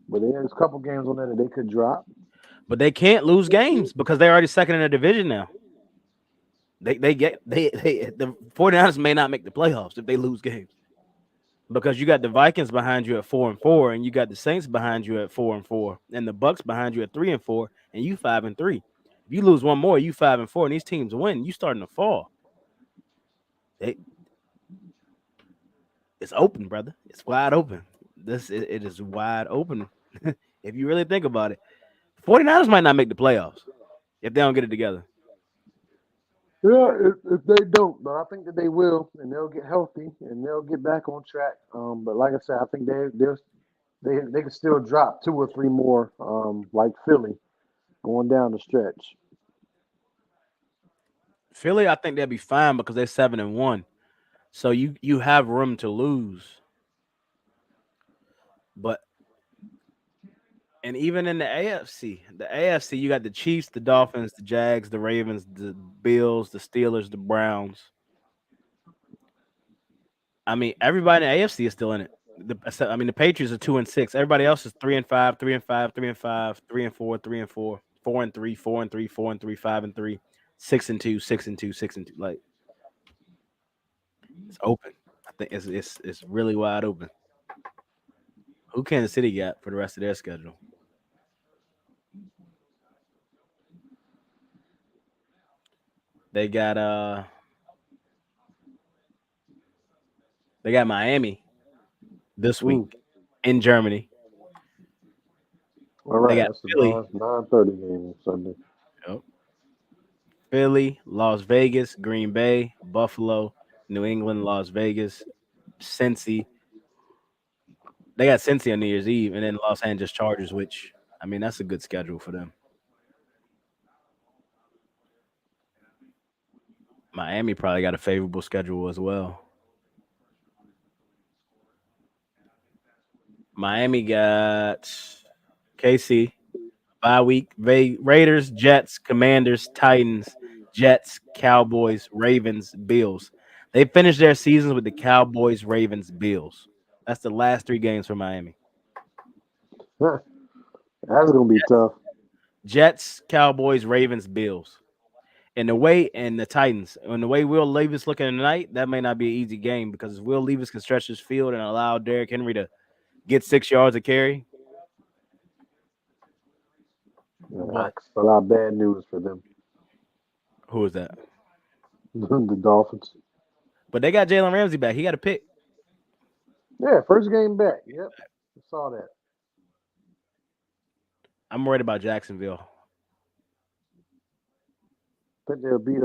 But there's a couple games on there that they could drop. But they can't lose games because they're already second in the division now. The 49ers may not make the playoffs if they lose games. Because you got the Vikings behind you at 4-4, and you got the Saints behind you at 4-4, and the Bucks behind you at 3-4, and you 5-3. If you lose one more, you 5-4, and these teams win, you starting to fall. It's open, brother. It's wide open. It is wide open. If you really think about it, 49ers might not make the playoffs if they don't get it together. Yeah, if they don't, but I think that they will, and they'll get healthy and they'll get back on track. But like I said, I think they can still drop 2 or 3 more, like Philly, going down the stretch. Philly, I think they'll be fine because they're 7-1. So you have room to lose. But and even in the AFC, you got the Chiefs, the Dolphins, the Jags, the Ravens, the Bills, the Steelers, the Browns. I mean, everybody in the AFC is still in it. The Patriots are 2-6. Everybody else is 3-5, 3-5, 3-5, 3-4, 3-4, 4-3, 4-3, 4-3, 5-3, 6-2, 6-2, 6-2. Like it's open. I think it's really wide open. Who Kansas City got for the rest of their schedule? They got Miami this Mm. week in Germany. All They right, got that's the Philly. 9:30 game on Sunday. Yep. Philly, Las Vegas, Green Bay, Buffalo, New England, Las Vegas, Cincy. They got Cincy on New Year's Eve, and then Los Angeles Chargers, which I mean that's a good schedule for them. Miami probably got a favorable schedule as well. Miami got KC, bye week, Raiders, Jets, Commanders, Titans, Jets, Cowboys, Ravens, Bills. They finished their seasons with the Cowboys, Ravens, Bills. That's the last three games for Miami. That's gonna be tough. Jets, Cowboys, Ravens, Bills. And the Titans. And the way Will Levis looking tonight, that may not be an easy game because Will Levis can stretch his field and allow Derrick Henry to get 6 yards of carry. But That's a lot of bad news for them. who is that? The Dolphins. But they got Jalen Ramsey back. He got a pick. Yeah, first game back. Yep, I saw that. I'm worried about Jacksonville. Think they'll beat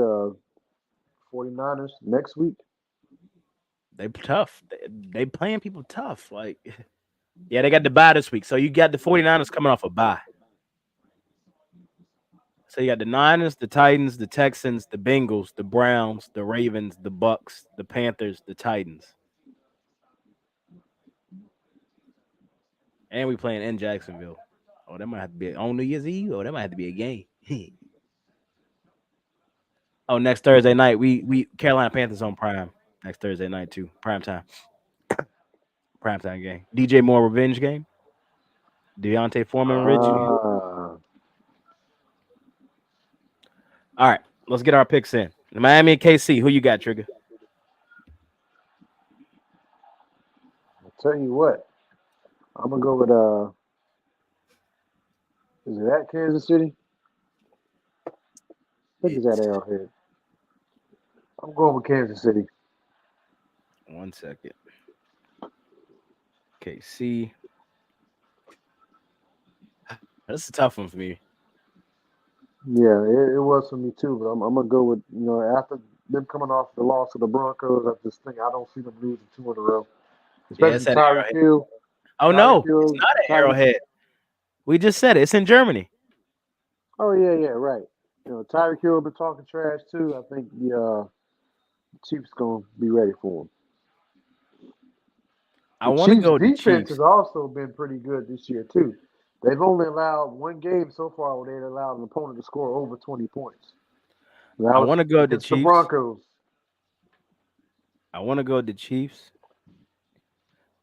49ers next week. They tough. They playing people tough. Like, yeah, they got the bye this week. So you got the 49ers coming off a bye. So you got the Niners, the Titans, the Texans, the Bengals, the Browns, the Ravens, the Bucks, the Panthers, the Titans. And we playing in Jacksonville. Oh, that might have to be on New Year's Eve. Oh, that might have to be a game. Oh, next Thursday night, we Carolina Panthers on Prime. Next Thursday night too. Prime time. Prime time game. DJ Moore revenge game. Deontay Foreman revenge game. Ah, All right, let's get our picks in. Miami and KC. Who you got, Trigger? I'll tell you what. I'm gonna go with Is it at Kansas City? I think it's at It's Arrowhead. I'm going with Kansas City. 1 second. KC. That's a tough one for me. Yeah, it was for me too. But I'm gonna go with after them coming off the loss of the Broncos. I don't see them losing two in a row. Yeah, Especially it's at Tyreek Arrowhead. Hill. Oh Tyreek no, it's Hill. not at Tyreek. Arrowhead. We just said it. It's in Germany. Oh yeah, right. Tyreek Hill been talking trash too. I think the Chiefs gonna be ready for him. I The want to Chiefs' go with the defense has Chiefs. also been pretty good this year too. They've only allowed one game so far where they allowed an opponent to score over 20 points. And that I was want to go with the against the Chiefs. Broncos. I want to go with the Chiefs.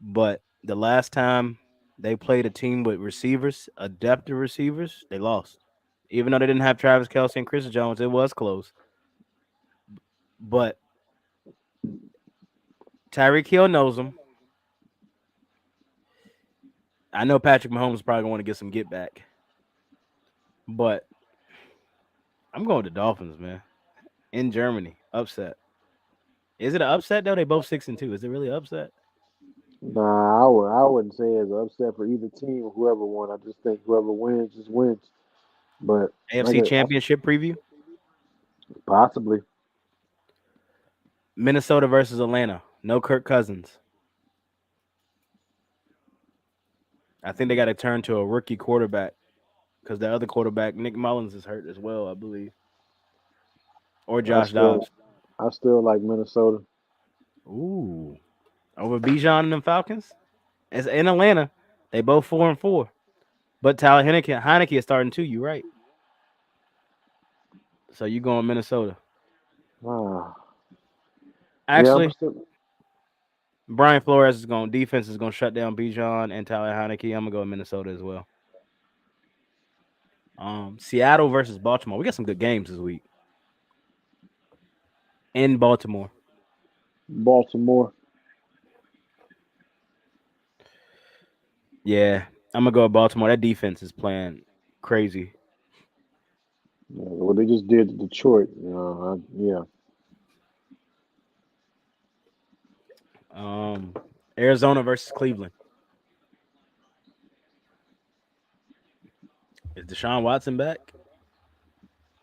But the last time they played a team with receivers, adaptive receivers, they lost. Even though they didn't have Travis Kelsey and Chris Jones, it was close. But Tyreek Hill knows them. I know Patrick Mahomes is probably going to get some get back. But I'm going with the Dolphins, man. In Germany. Upset. Is it an upset though? They both 6-2. Is it really an upset? Nah, I wouldn't say it's an upset for either team or whoever won. I just think whoever wins just wins. But AFC Championship preview. possibly. Minnesota versus Atlanta. No Kirk Cousins. I think they got to turn to a rookie quarterback because the other quarterback, Nick Mullins, is hurt as well, I believe. Or I Josh still Dobbs. I still like Minnesota. Ooh. Over Bijan and the Falcons? It's in Atlanta. They both 4-4. But Tyler Heineke is starting too. You right. So you going Minnesota. Ah, yeah, I'm Actually, still. Brian Flores is going defense is going to shut down Bijan and Tyler Heineke. I'm going to go with Minnesota as well. Seattle versus Baltimore. We got some good games this week in Baltimore. Baltimore. Yeah, I'm gonna go with Baltimore. That defense is playing crazy. Yeah, what they just did to Detroit. Yeah. Um, Arizona versus Cleveland. Is Deshaun Watson back?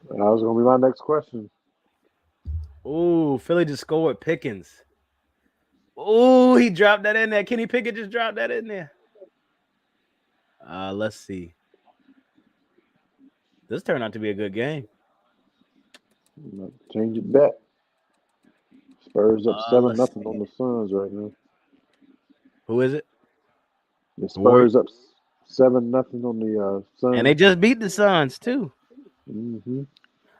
That was gonna be my next question. Ooh, Philly just scored Pickens. Ooh, he dropped that in there. Kenny Pickett just dropped that in there. Let's see. This turned out to be a good game. Change it back. Spurs up seven Let's nothing on see. the Suns right now. Who is it? The The Warriors. Spurs up 7-0 on the And they Suns. just beat the Suns too. Mm-hmm.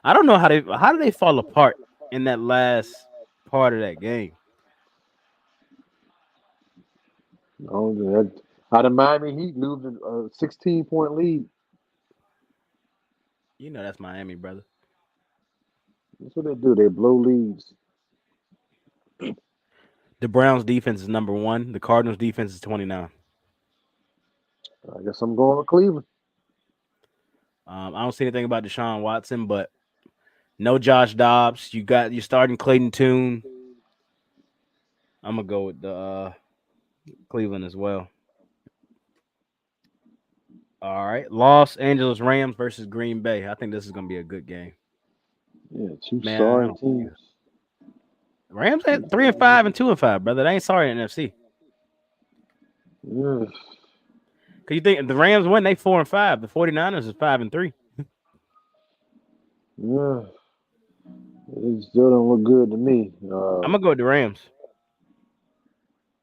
I don't know how did they fall apart in that last part of that game. How the Miami Heat losing a 16-point lead. You know that's Miami, brother. That's what they do. They blow leads. The Browns defense is number 1. The Cardinals defense is 29. I guess I'm going with Cleveland. I don't see anything about Deshaun Watson, but no Josh Dobbs. You're starting Clayton Tune. I'm gonna go with the Cleveland as well. All right, Los Angeles Rams versus Green Bay. I think this is gonna be a good game. Yeah, two Man, I sorry don't care. teams. Rams at 3-5 and 2-5, brother. They ain't sorry in NFC. Yeah, Cause you think if the Rams win, they 4-5. The 49ers is 5-3. yeah. It still don't look good to me. I'm gonna go with the Rams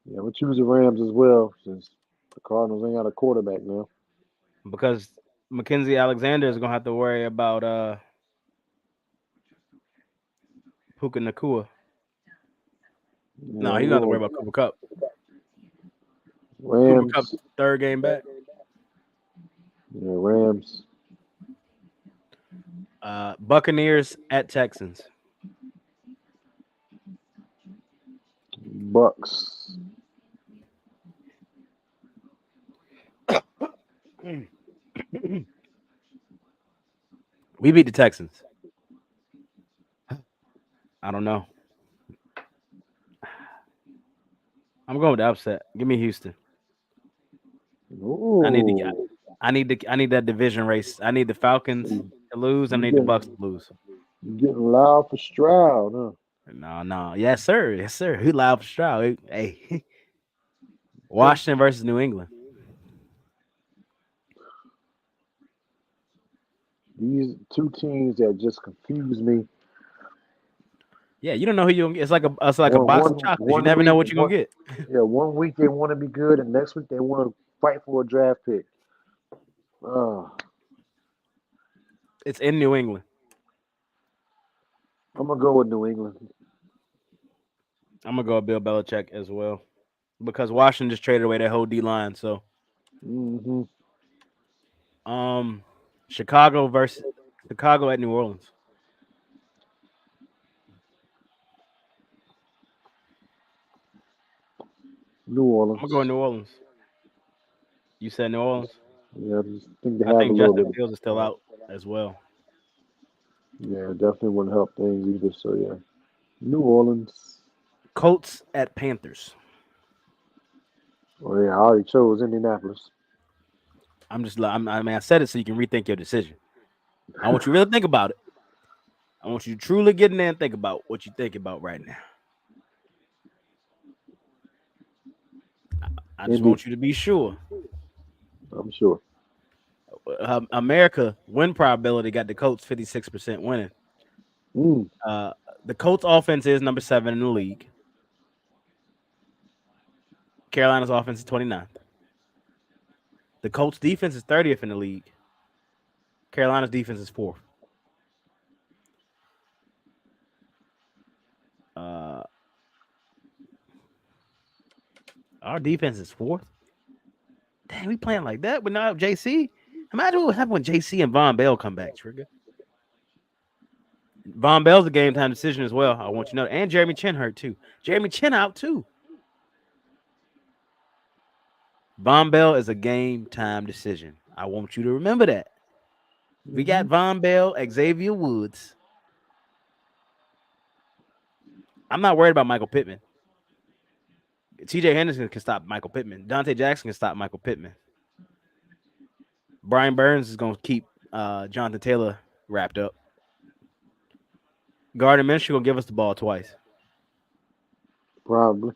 Yeah, I'm gonna choose the Rams as well since the Cardinals ain't got a quarterback now. because Mackenzie Alexander is gonna have to worry about Puka Nakua. Yeah, No, I'm he's gonna have to worry going about Cooper Cup. Cooper Cup Rams. third game back. Yeah, Rams. Buccaneers at Texans. Bucks. We beat the Texans. I don't know. I'm going with the upset. Give me Houston. I need to get. Ooh, I need that division race. I need the Falcons you, to lose. I you need the Bucks to getting lose. you getting loud for Stroud, huh? No, no. Yes, sir. Yes, sir. Who loud for Stroud? Hey, Washington versus New England. These two teams that just confuse me. Yeah, you don't know who you gonna get. It's like a One box one of chocolates. You one never know week, what you're gonna one get. yeah, one week they want to be good, and next week they want to fight for a draft pick. Uh, It's in New England. I'm gonna go with New England. I'm gonna go with Bill Belichick as well because Washington just traded away their whole D line. So, Hmm. um, Chicago versus Chicago at New Orleans. New I'm gonna go with Orleans. New Orleans. You said New Orleans. Yeah, I just think they I have a think little Justin bit. Fields is still out as well. Yeah, definitely wouldn't help things either. So yeah, New Orleans. Colts at Panthers. Oh yeah, I already chose Indianapolis. I mean, I said it so you can rethink your decision. I want you to really think about it. I want you to truly get in there and think about what you think about right now. I just Indy, want you to be sure. I'm sure. America win probability got the Colts 56% winning. Mm, Uh, the Colts offense is number 7 in the league. Carolina's offense is 29th. The Colts defense is 30th in the league. Carolina's defense is 4th. Uh, our defense is 4th. Damn, we playing like that but not JC. Imagine what would happen when JC and Von Bell come back, Trigger. Von Bell's a game time decision as well. I want you to know. And Jeremy Chin hurt too. Jeremy Chin out too. Von Bell is a game time decision. I want you to remember that. We got hmm. Von Bell, Xavier Woods. I'm not worried about Michael Pittman. TJ Henderson can stop Michael Pittman. Dante Jackson can stop Michael Pittman. Brian Burns is going to keep Jonathan Taylor wrapped up. Gardner Minshew will give us the ball twice. Probably.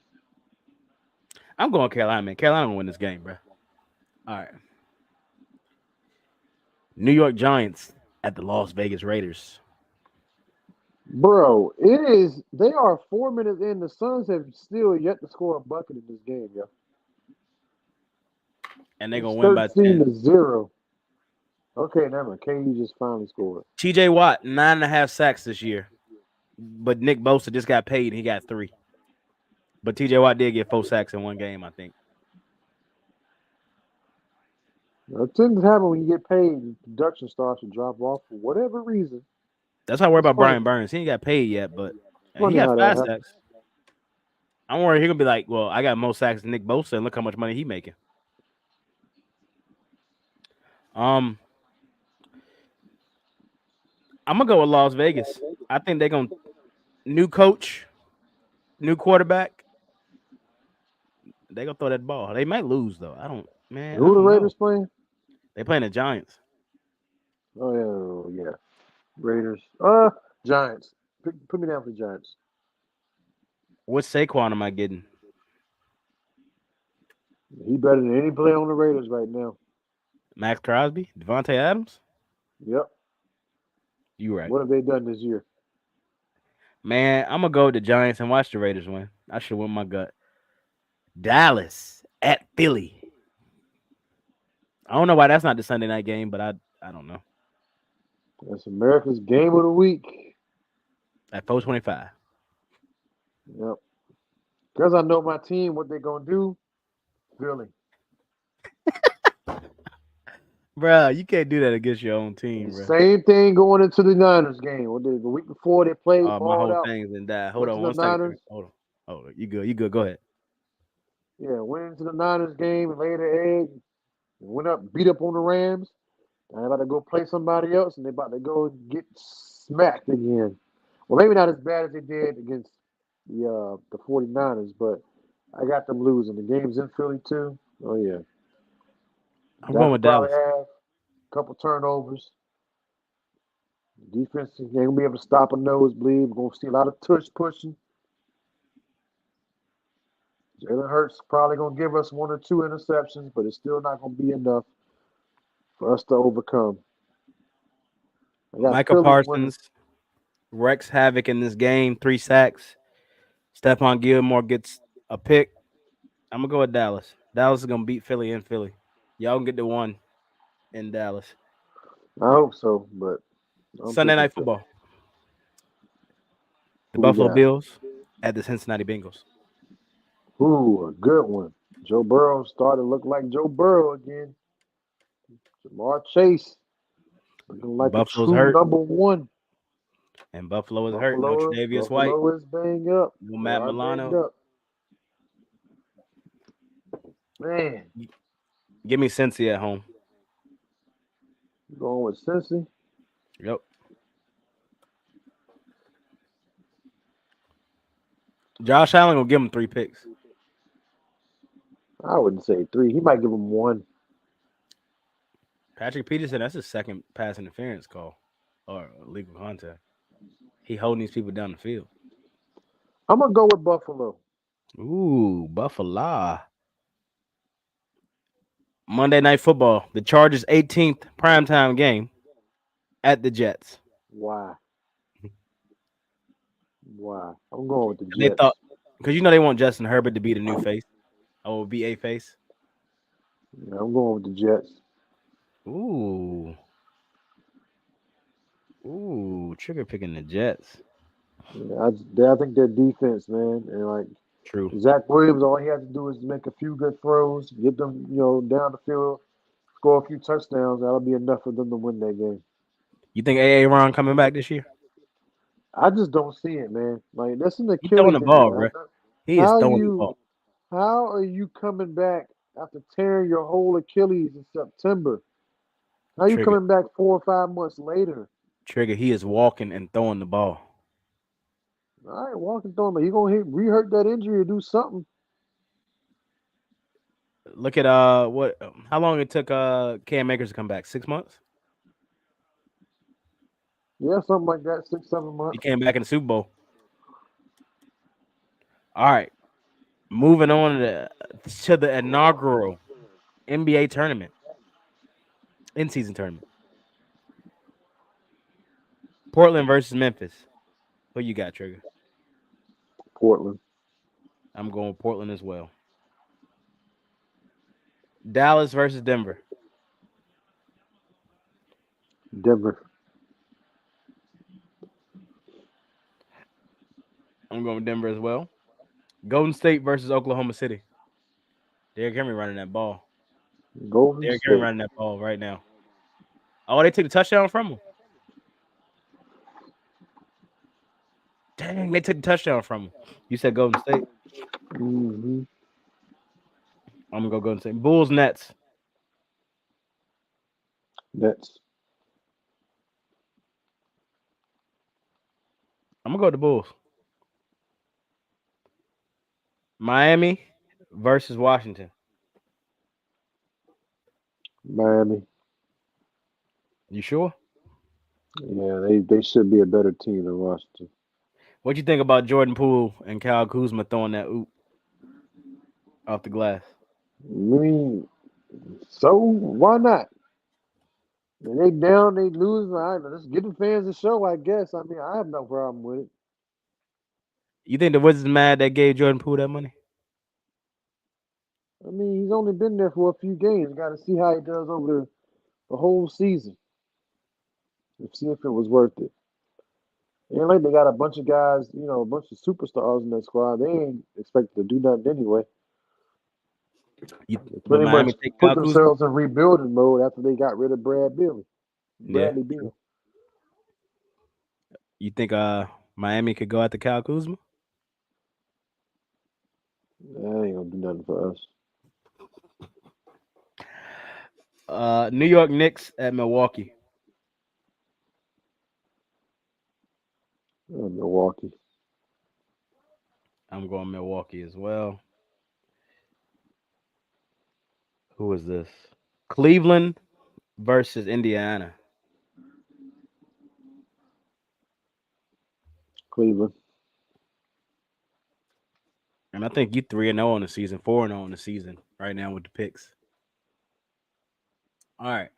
I'm going Carolina, man. Carolina will win this game, bro. All right. New York Giants at the Las Vegas Raiders. Bro, it is. They are 4 minutes in. The Suns have still yet to score a bucket in this game, yo. And they're It's going to win by 10. 13-0. Okay, never mind. KD just finally scored. TJ Watt, 9.5 sacks this year. But Nick Bosa just got paid and he got 3. But TJ Watt did get 4 sacks in one game, I think. It tends to happen when you get paid and production starts to drop off for whatever reason. That's how I worry It's about funny. Brian Burns. He ain't got paid yet, but he Funny got how that 5 happens. sacks. I'm worried he's going to be like, well, I got more sacks than Nick Bosa and look how much money he making. I'm going to go with Las Vegas. I think they're going to new coach, new quarterback. They going to throw that ball. They might lose though. I don't Who the know. Raiders playing? They playing the Giants. Oh yeah. Raiders. Giants. Put me down for the Giants. What Saquon am I getting? He better than any player on the Raiders right now. Max Crosby? Devontae Adams? Yep. You right. What have they done this year? Man, I'm going to go with the Giants and watch the Raiders win. I should win my gut. Dallas at Philly. I don't know why that's not the Sunday night game, but I don't know. That's America's game of the week. At 425. Yep. Because I know my team, what they're going to do, Philly. Bruh, you can't do that against your own team, bro. Same thing going into the Niners game. The week before they played My balled whole out. thing's in that. Hold Went on to the 1 second. Niners. Hold on. You good. You good. Go ahead. Yeah, went into the Niners game and laid an egg. Went up, beat up on the Rams. And they're about to go play somebody else, and they're about to go get smacked again. Well, maybe not as bad as they did against the 49ers, but I got them losing. The game's in Philly, too. Oh, yeah. I'm Dak going will with probably Dallas. have a couple turnovers. Defense ain't going to be able to stop a nosebleed. We're going to see a lot of tush pushing. Jalen Hurts probably going to give us 1 or 2 interceptions, but it's still not going to be enough for us to overcome. I got Micah Philly winning. Parsons wrecks havoc in this game. 3 sacks. Stephon Gilmore gets a pick. I'm going to go with Dallas. Dallas is going to beat Philly in Philly. Y'all can get the 1 in Dallas. I hope so, but I'm Sunday picking Night Philly. Football. The Who we Buffalo got? Bills at the Cincinnati Bengals. Ooh, a good one. Joe Burrow started to look like Joe Burrow again. Jamar Chase looking like a Buffalo's true hurt, number 1. and Buffalo is hurt. No Buffalo, Tre'Davious White. Buffalo is banged up. No They Matt are banged Milano. up. Man, Give me Cincy at home. you going with Cincy? Yep. Josh Allen will give him 3 picks. I wouldn't say 3. He might give him 1. Patrick Peterson, that's his second pass interference call or illegal contact. He holding these people down the field. I'm going to go with Buffalo. Ooh, Buffalo. Monday Night Football. The Chargers' 18th primetime game at the Jets. Why? Why? I'm going with the They Jets. thought, because they want Justin Herbert to be the new face. Oh, be a face. Yeah, I'm going with the Jets. Ooh. Trigger picking the Jets. Yeah, I think their defense, man, and like True. Zach Williams, all he has to do is make a few good throws, get them, down the field, score a few touchdowns. That'll be enough for them to win that game. You think A.A. Ron coming back this year? I just don't see it, man. Like that's an He throwing Achilles the ball, injury. bro. He is How throwing the you ball. how are you coming back after tearing your whole Achilles in September? How are you Trigger. coming back 4 or 5 months later? Trigger. He is walking and throwing the ball. All right, walking through him, but he gonna re-hurt that injury or do something. Look at what? How long it took Cam Akers to come back? 6 months. Yeah, something like that. 6, 7 He months. came back in the Super Bowl. All right, moving on to the inaugural NBA tournament, in-season tournament. Portland versus Memphis. Who you got, Trigger? Portland, I'm going with Portland as well. Dallas versus Denver. Denver, I'm going with Denver as well. Golden State versus Oklahoma City. Derrick Henry running that ball. Golden Derrick Henry State. running that ball right now. Oh, they took the touchdown from him. Dang, they took the touchdown from him. You said Golden State. Mm-hmm. I'm gonna go Golden State. Bulls Nets. Nets, I'm gonna go with the Bulls. Miami versus Washington. Miami. You sure? Yeah, they should be a better team than Washington. What you think about Jordan Poole and Kyle Kuzma throwing that oop off the glass? I mean, so why not? When they down, they lose. All right, let's give the fans a show. I guess. I mean, I have no problem with it. You think the Wizards mad they gave Jordan Poole that money? I mean, he's only been there for a few games. Got to see how he does over the whole season and see if it was worth it. It ain't like they got a bunch of guys, a bunch of superstars in that squad. They ain't expected to do nothing anyway. They But pretty much Miami take put Kyle Kuzma? themselves in rebuilding mode after they got rid of Yeah. Bradley Beal. You think Miami could go after Kyle Kuzma? That ain't gonna do nothing for us. New York Knicks at Milwaukee. Milwaukee. I'm going Milwaukee as well. Who is this? Cleveland versus Indiana. Cleveland. And I think you 3-0 on the season, 4-0 on the season right now with the picks. All right.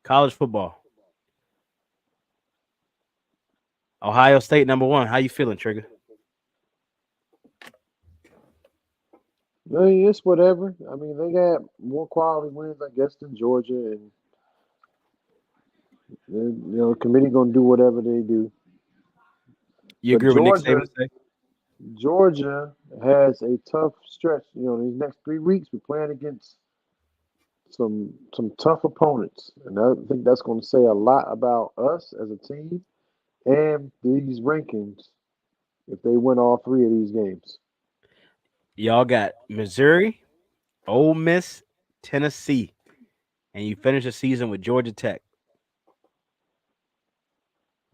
College football. Ohio State #1. How you feeling, Trigger? I mean, it's whatever. I mean, they got more quality wins, I guess, than Georgia, and the committee gonna do whatever they do. You But agree with Nick Saban say? Georgia has a tough stretch. These next 3 weeks we're playing against some tough opponents, and I think that's going to say a lot about us as a team and these rankings if they win all 3 of these games. Y'all got Missouri, Ole Miss, Tennessee, and you finish the season with Georgia Tech.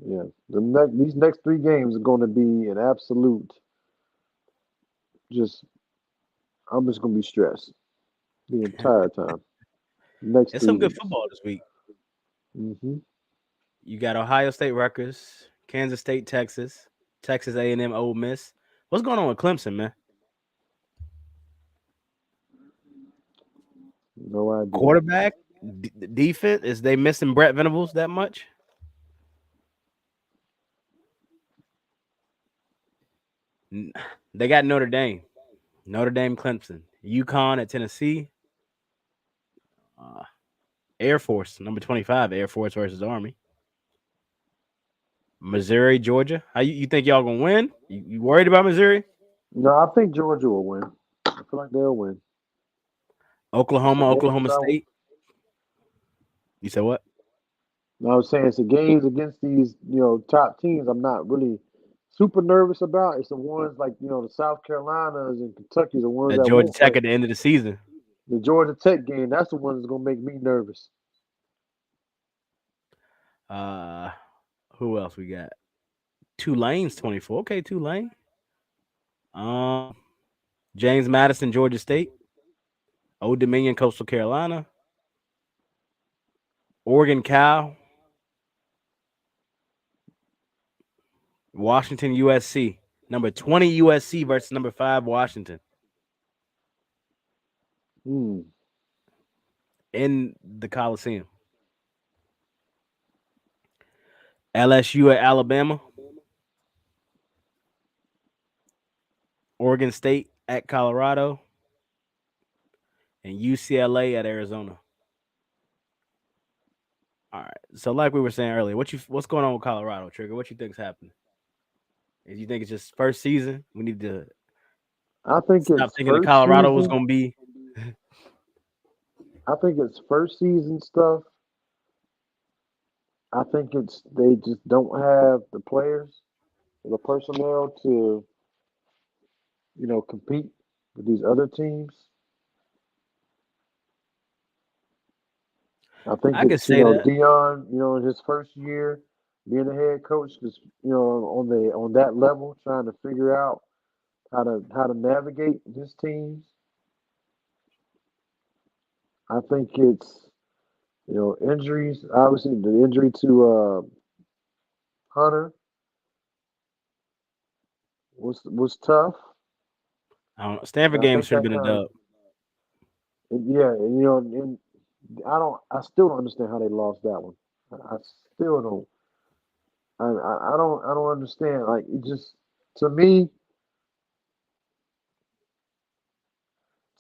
Yeah, these next 3 games are going to be an absolute. Just I'm just going to be stressed the entire time. Next It's three some good weeks. football this week. Mm-hmm. You got Ohio State, Rutgers, Kansas State, Texas, Texas A&M, Ole Miss. What's going on with Clemson, man? No idea. Quarterback, defense, is they missing Brett Venables that much? They got Notre Dame, Clemson, UConn at Tennessee, uh, Air Force, #25, Air Force versus Army, Missouri, Georgia. How you think y'all gonna win? You worried about Missouri? No, I think Georgia will win. I feel like they'll win. It's a Oklahoma games. State. You said what? I was saying it's the games against these, top teams. I'm not really super nervous about. It's the ones like the South Carolinas and Kentucky, the ones That that Georgia won't Tech play. at the end of the season. The Georgia Tech game. That's the one that's gonna make me nervous. Uh, who else we got? Tulane's 24. Okay, Tulane. Um, James Madison, Georgia State. Old Dominion, Coastal Carolina. Oregon, Cal. Washington, USC. Number 20 USC versus number 5 Washington Hmm. in the Coliseum. LSU at Alabama. Oregon State at Colorado, and UCLA at Arizona. All right. So, like we were saying earlier, what's going on with Colorado, Trigger? What you think's happening? Is you think it's just first season? We need to I think stop it's thinking that first Colorado was season. going to be. I think it's first season stuff. I think it's they just don't have the players, the personnel to compete with these other teams. I think I could it's say that, Dion, in his first year being a head coach, just on that level, trying to figure out how to navigate his teams. I think it's injuries. Obviously, the injury to Hunter was tough. I don't know. Stanford And I game think should have that been a kind of dub. yeah, and I still don't understand how they lost that one. I still don't. I don't understand. Like it just to me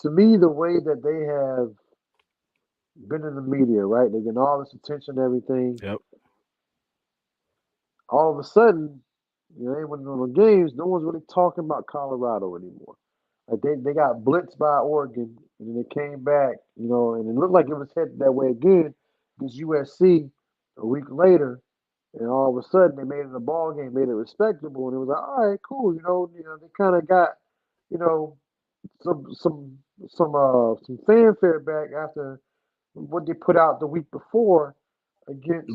to me the way that they have been in the media, right? They get all this attention and everything. Yep. All of a sudden, they went on the games. No one's really talking about Colorado anymore. Like they got blitzed by Oregon, and then they came back, and it looked like it was headed that way again against USC a week later. And all of a sudden, they made it a ball game, made it respectable, and it was like, all right, cool. They kind of got, you know, some some some fanfare back after what they put out the week before But against.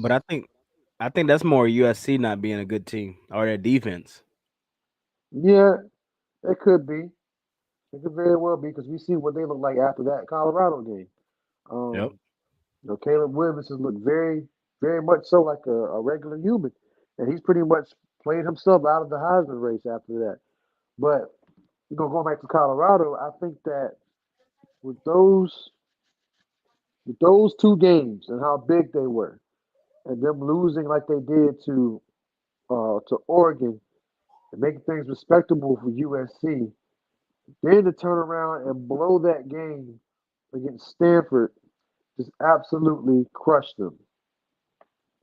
I think that's more USC not being a good team or their defense. Yeah, it could be. It could very well be because we see what they look like after that Colorado game. Yep. Um, Caleb Williams has looked very, very much so like a regular human, and he's pretty much played himself out of the Heisman race after that. But going back to Colorado, I think that with those with those two games and how big they were, and them losing like they did to Oregon and making things respectable for USC, then to turn around and blow that game against Stanford just absolutely crushed them.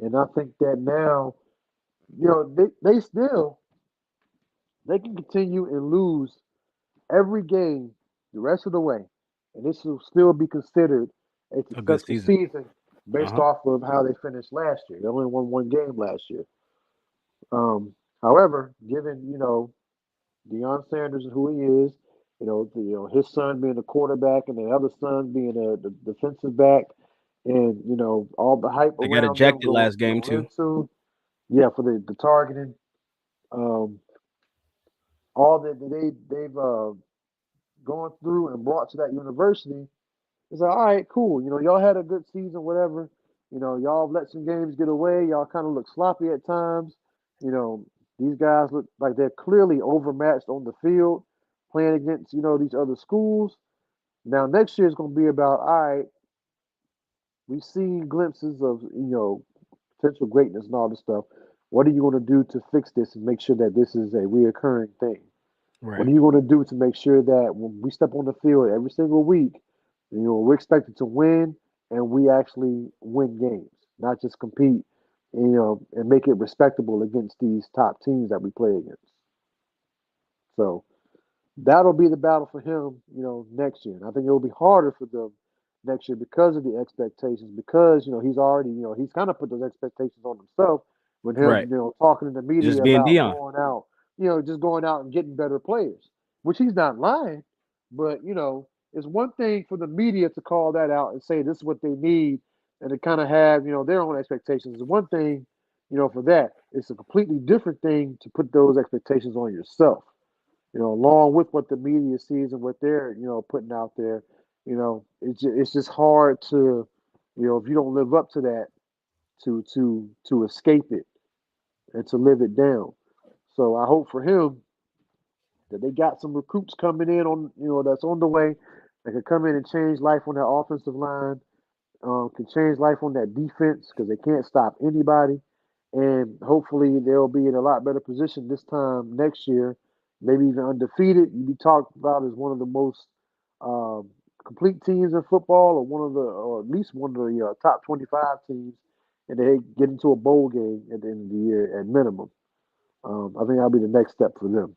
And I think that now, they can continue and lose every game the rest of the way, and this will still be considered a A good successful season. season Uh based huh. off of how they finished last year. They only won one game last year. However, given Deion Sanders and who he is, his son being the quarterback and the other son being the defensive back, and all the hype They got around them ejected going last game going too. into yeah for the targeting, um, all that they've gone through and brought to that university. It's like, all right, cool. Y'all had a good season, whatever. Y'all let some games get away. Y'all kind of look sloppy at times. You know, these guys look like they're clearly overmatched on the field, playing against these other schools. Now next year is going to be about all right. We've seen glimpses of potential greatness and all this stuff. What are you going to do to fix this and make sure that this is a reoccurring thing? What Right. are you going to do to make sure that when we step on the field every single week, we're expected to win and we actually win games, not just compete, and make it respectable against these top teams that we play against. So that'll be the battle for him, next year. And I think it'll be harder for them next year because of the expectations, because, he's kind of put those expectations on himself with him, Right. talking in the Just media being about Dion. just going out and getting better players, which he's not lying. But, it's one thing for the media to call that out and say this is what they need and to kind of have, their own expectations. It's one thing, for that. It's a completely different thing to put those expectations on yourself, along with what the media sees and what they're, putting out there. It's just hard to, if you don't live up to that, to escape it and to live it down. So I hope for him that they got some recruits coming in on that's on the way that could come in and change life on that offensive line, can change life on that defense because they can't stop anybody. And hopefully they'll be in a lot better position this time next year, maybe even undefeated. You be talked about as one of the most um, complete teams in football, or at least one of the top 25 teams, and they get into a bowl game at the end of the year at minimum. I think that'll be the next step for them.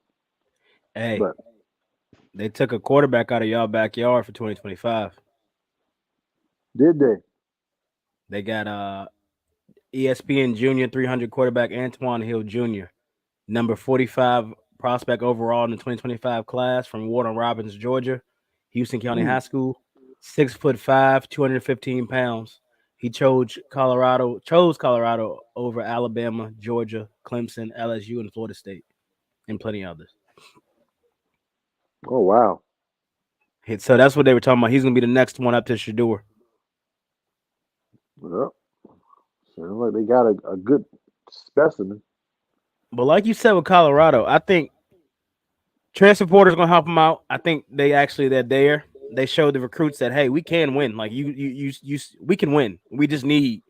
Hey, But they took a quarterback out of y'all backyard for 2025. did they? They got ESPN Junior 300 quarterback Antoine Hill Jr., number 45 prospect overall in the 2025 class from Warden Robins, Georgia, Houston County Mm. High School. 6'5", 215 pounds. He chose Colorado over Alabama, Georgia, Clemson, LSU, and Florida State, and plenty others. Oh wow. So that's what they were talking about. He's gonna be the next one up to Shador. Well, sounds like they got a good specimen. But like you said with Colorado, I think transfer portal is gonna help them out. I think they're there. They showed the recruits that hey, we can win. Like we can win. We just need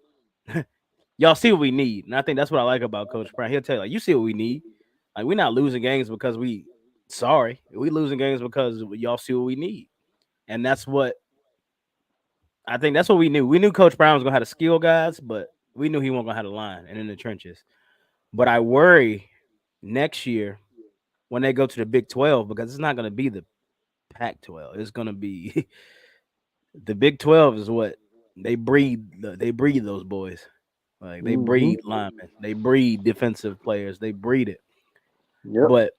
y'all see what we need, and I think that's what I like about Coach Brown. He'll tell you like you see what we need. Like we're not losing games because we losing games because y'all see what we need, and I think that's what we knew. We knew Coach Brown was gonna have to skill guys, but we knew he wasn't gonna have the line and in the trenches. But I worry next year when they go to the Big 12 because it's not gonna be the Pac-12. It's gonna be the Big 12 is what they breed those boys. Like they Hmm. breed linemen, they breed defensive players, they breed it. Yep. But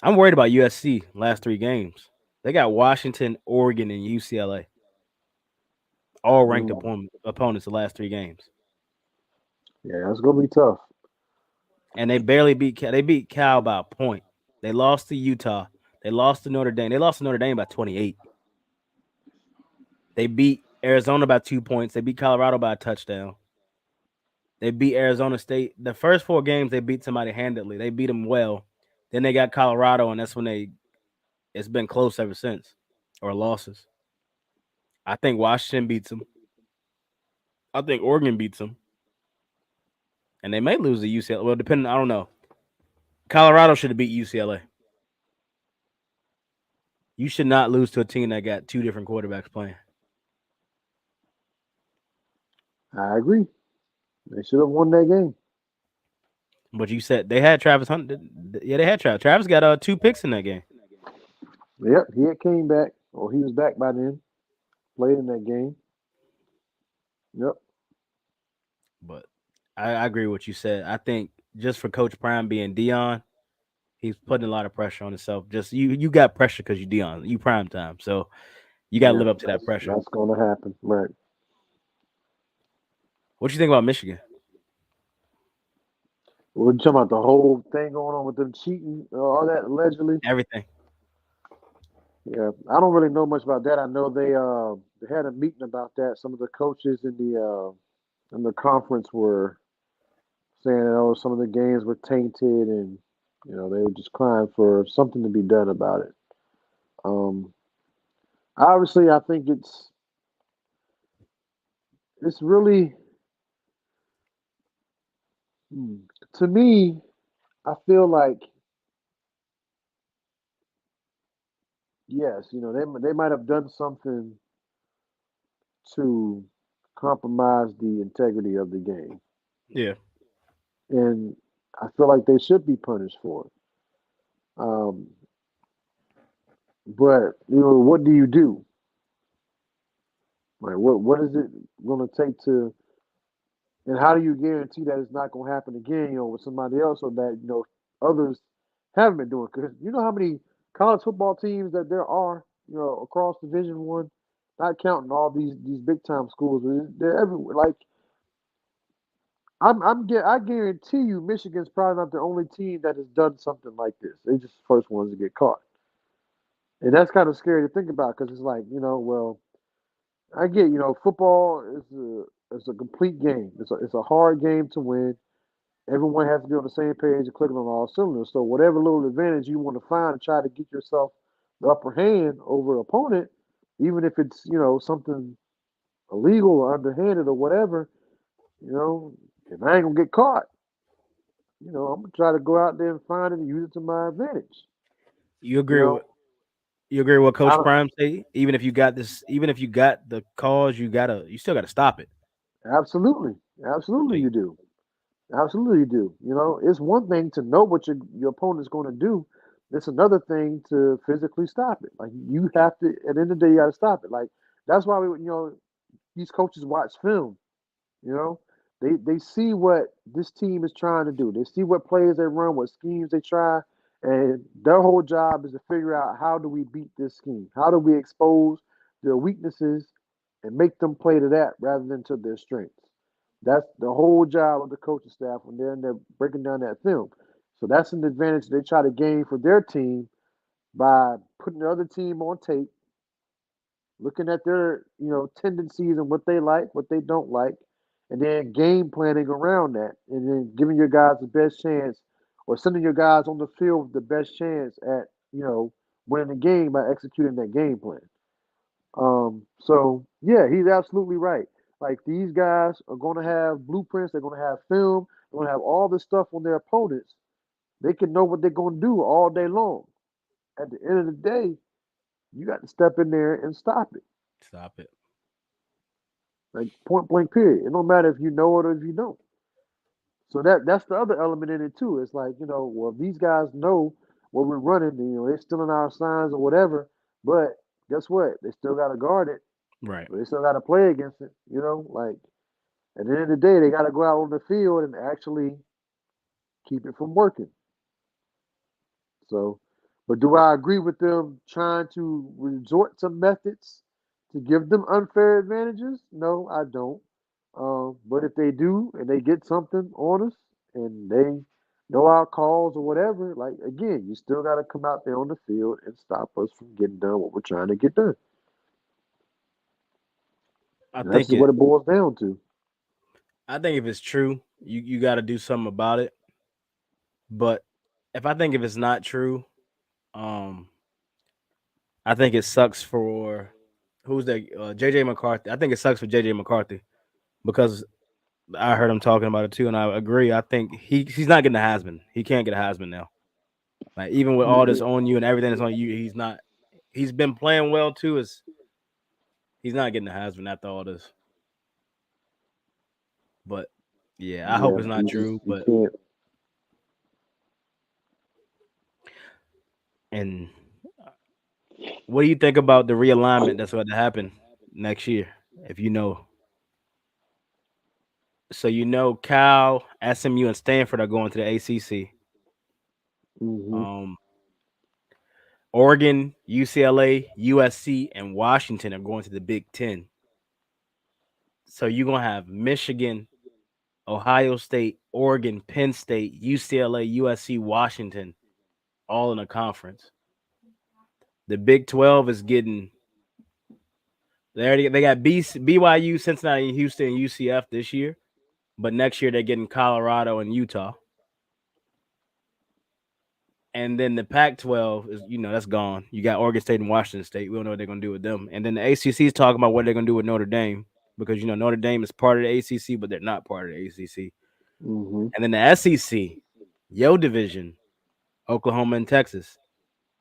I'm worried about USC last three games. They got Washington, Oregon, and UCLA all ranked Mm. opponents the last three games, Yeah, that's gonna be tough. and they barely beat They beat Cal by a point. They lost to Utah. They lost to Notre Dame. They lost to Notre Dame by 28. They beat Arizona by 2 points. They beat Colorado by a touchdown. They beat Arizona State. The first four games they beat somebody handedly. They beat them well. Then they got Colorado, and that's when it's been close ever since, or losses. I think Washington beats them. I think Oregon beats them, and they may lose to UCLA. Well, depending, I don't know. Colorado should have beat UCLA. You should not lose to a team that got two different quarterbacks playing. I agree. They should have won that game. But you said they had Travis Hunt. Yeah, they had Travis. Travis got two picks in that game. Yep, he had came back, or he was back by then. Played in that game. Yep. But I agree with what you said. I think just for Coach Prime being Dion, he's putting a lot of pressure on himself. Just you got pressure because you Dion, you prime time, so you got to Yeah, live up to that that's pressure. that's gonna happen. Right. What you think about Michigan? We're talking about the whole thing going on with them cheating, all that allegedly. Everything. Yeah, I don't really know much about that. I know they had a meeting about that. Some of the coaches in the conference were saying that some of the games were tainted, and they were just crying for something to be done about it. Um, Obviously, I think it's really hmm, to me. I feel like yes, they might have done something to compromise the integrity of the game, Yeah. and I feel like they should be punished for it. Um, but what do you do? Like, what is it going to take to, and how do you guarantee that it's not going to happen again? With somebody else, or that others haven't been doing? Because you know how many college football teams that there are, across Division One, not counting all these big time schools. They're everywhere. Like I guarantee you, Michigan's probably not the only team that has done something like this. They just the first ones to get caught, and that's kind of scary to think about because it's like well, I get football is a complete game. It's a hard game to win. everyone has to be on the same page and clicking on all cylinders. So whatever little advantage you want to find and try to get yourself the upper hand over an opponent, even if it's something illegal or underhanded or whatever, if I ain't gonna get caught, I'm gonna try to go out there and find it and use it to my advantage. You You agree with know, you agree with what I Coach don't, Prime say? Even if you got the cause, you still gotta stop it. absolutely, absolutely, Like, you do. Absolutely, you do. It's one thing to know what your opponent's going to do. It's another thing to physically stop it. Like you yeah, have to. At the end of the day, you got to stop it. Like that's why these coaches watch film. You know, they see what this team is trying to do. They see what plays they run, what schemes they try, and their whole job is to figure out how do we beat this scheme? How do we expose their weaknesses and make them play to that rather than to their strengths? That's the whole job of the coaching staff when they're in there breaking down that film. So that's an advantage they try to gain for their team by putting the other team on tape, looking at their tendencies and what they like, what they don't like, and then game planning around that, and then giving your guys the best chance, or sending your guys on the field with the best chance at winning the game by executing that game plan. So yeah, he's absolutely right. Like these guys are going to have blueprints, they're going to have film, they're going to have all this stuff on their opponents. They can know what they're going to do all day long. At the end of the day, you got to step in there and stop it. stop it. Like point blank period. It don't matter if you know it or if you don't. So that's the other element in it too. It's like, well, if these guys know what we're running, they're stealing our signs or whatever, but guess what? They still gotta guard it. Right. They still gotta play against it. Like at the end of the day, they gotta go out on the field and actually keep it from working. So, but do I agree with them trying to resort to methods to give them unfair advantages? No, I don't. But if they do and they get something on us and they know our calls or whatever, like again, you still got to come out there on the field and stop us from getting done what we're trying to get done. I And that's think just what it. it boils down to. I think if it's true, you got to do something about it. But if it's not true, um, I think it sucks for who's that? JJ McCarthy. I think it sucks for JJ McCarthy because I heard him talking about it too, and I agree. I think he's not getting a Heisman. He can't get a Heisman now. Like even with all this on you and everything that's on you, he's not. He's been playing well too. Is he's not getting a Heisman after all this? But yeah, I hope Yeah, it's not you just true. you But can't. and what do you think about the realignment that's going to happen next year? If you know, so Cal, SMU, and Stanford are going to the ACC. Hmm. Um, Oregon, UCLA, USC, and Washington are going to the Big Ten. So you're gonna have Michigan, Ohio State, Oregon, Penn State, UCLA, USC, Washington, all in a conference. The Big 12 is getting they got BYU, Cincinnati, Houston, and UCF this year, but next year they're getting Colorado and Utah. And then the Pac-12 is, that's gone. You got Oregon State and Washington State. We don't know what they're gonna do with them. And then the ACC is talking about what they're gonna do with Notre Dame because Notre Dame is part of the ACC, but they're not part of the ACC. Hmm. And then the SEC, Yo division, Oklahoma and Texas,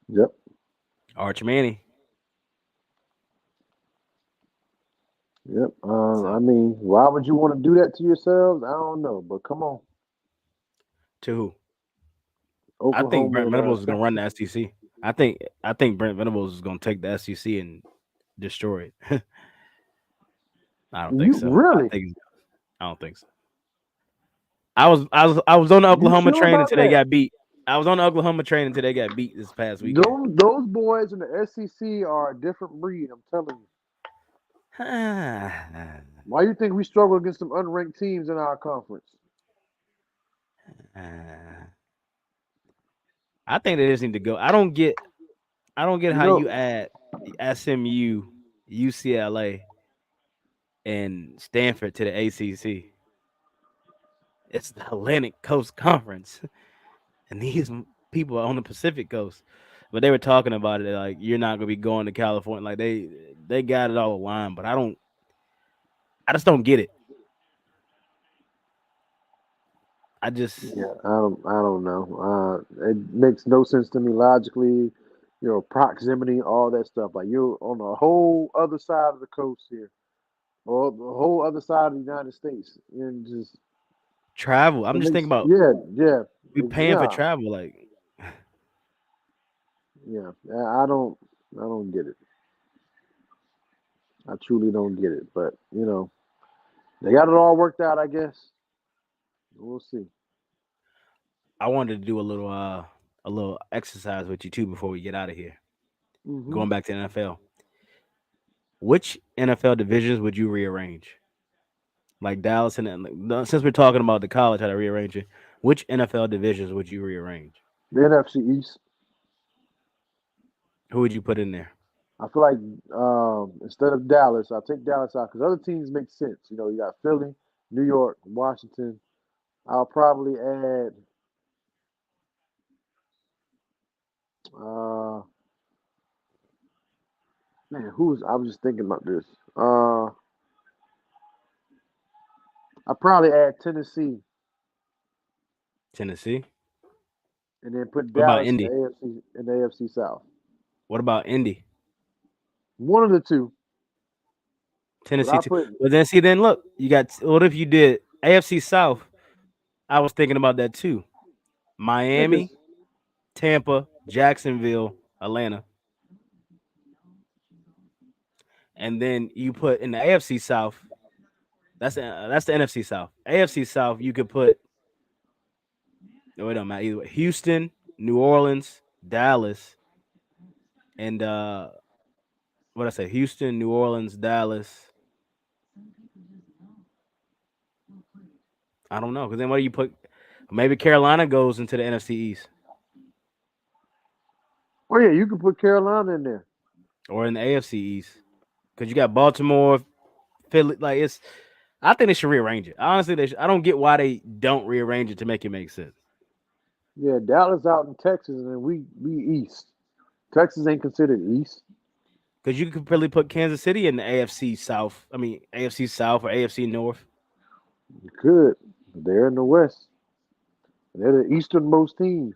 Yep. Arch Manning. Yep. I So mean, why would you want to do that to yourselves? I don't know, but come on, to who? I think Oklahoma Brent and Venables is gonna run Texas. the SEC. I think Brent Venables is gonna take the SEC and destroy it. I don't think You so. really? I don't think so. I was on the You Oklahoma sure train about until they that? got beat. I was on the Oklahoma train until they got beat this past weekend. Those boys in the SEC are a different breed. I'm telling you. Why you think we struggle against some unranked teams in our conference? I think they just need to go. I don't get You how you know, add SMU, UCLA, and Stanford to the ACC. It's the Atlantic Coast Conference, and these people are on the Pacific Coast. But they were talking about it like you're not gonna be going to California. Like they got it all aligned, but I just don't get it. I just Yeah, I don't know. It makes no sense to me logically. Proximity, all that stuff. Like you're on the whole other side of the coast here, or the whole other side of the United States, and just travel. I'm it just thinking makes about we paying for yeah, travel. Like yeah. I don't get it. I truly don't get it. But they got it all worked out. I guess we'll see. I wanted to do a little exercise with you too before we get out of here. Hmm. Going back to the NFL. Which NFL divisions would you rearrange? Like Dallas since we're talking about the college, how to rearrange it. Which NFL divisions would you rearrange? The NFC East. Who would you put in there? I feel like instead of Dallas, I'll take Dallas out because other teams make sense. You got Philly, New York, Washington. I'll probably add. Uh, man, who's? I was just thinking about this. I'll probably add Tennessee Tennessee. and then put What about Dallas in the Indy? AFC South. What about Indy? One of the two, but Tennessee I too. put But then see, then look, you got what if you did AFC South? I was thinking about that too. because Miami, Tampa, Jacksonville, Atlanta, and then you put in the AFC South. That's the NFC South. AFC South, you could put. No, it don't matter either way. Houston, New Orleans, Dallas, and what I say? Houston, New Orleans, Dallas. I don't know because then what do you put? Maybe Carolina goes into the NFC East oh yeah, you can put Carolina in there. or in the AFC East because you got Baltimore, Philly. Like it's. I think they should rearrange it. Honestly, I don't get why they don't rearrange it to make it make sense. Yeah, Dallas out in Texas, and then we East. Texas ain't considered East. Because you could really put Kansas City in the AFC South. I mean, AFC South or AFC North. You could. But they're in the West. They're the easternmost team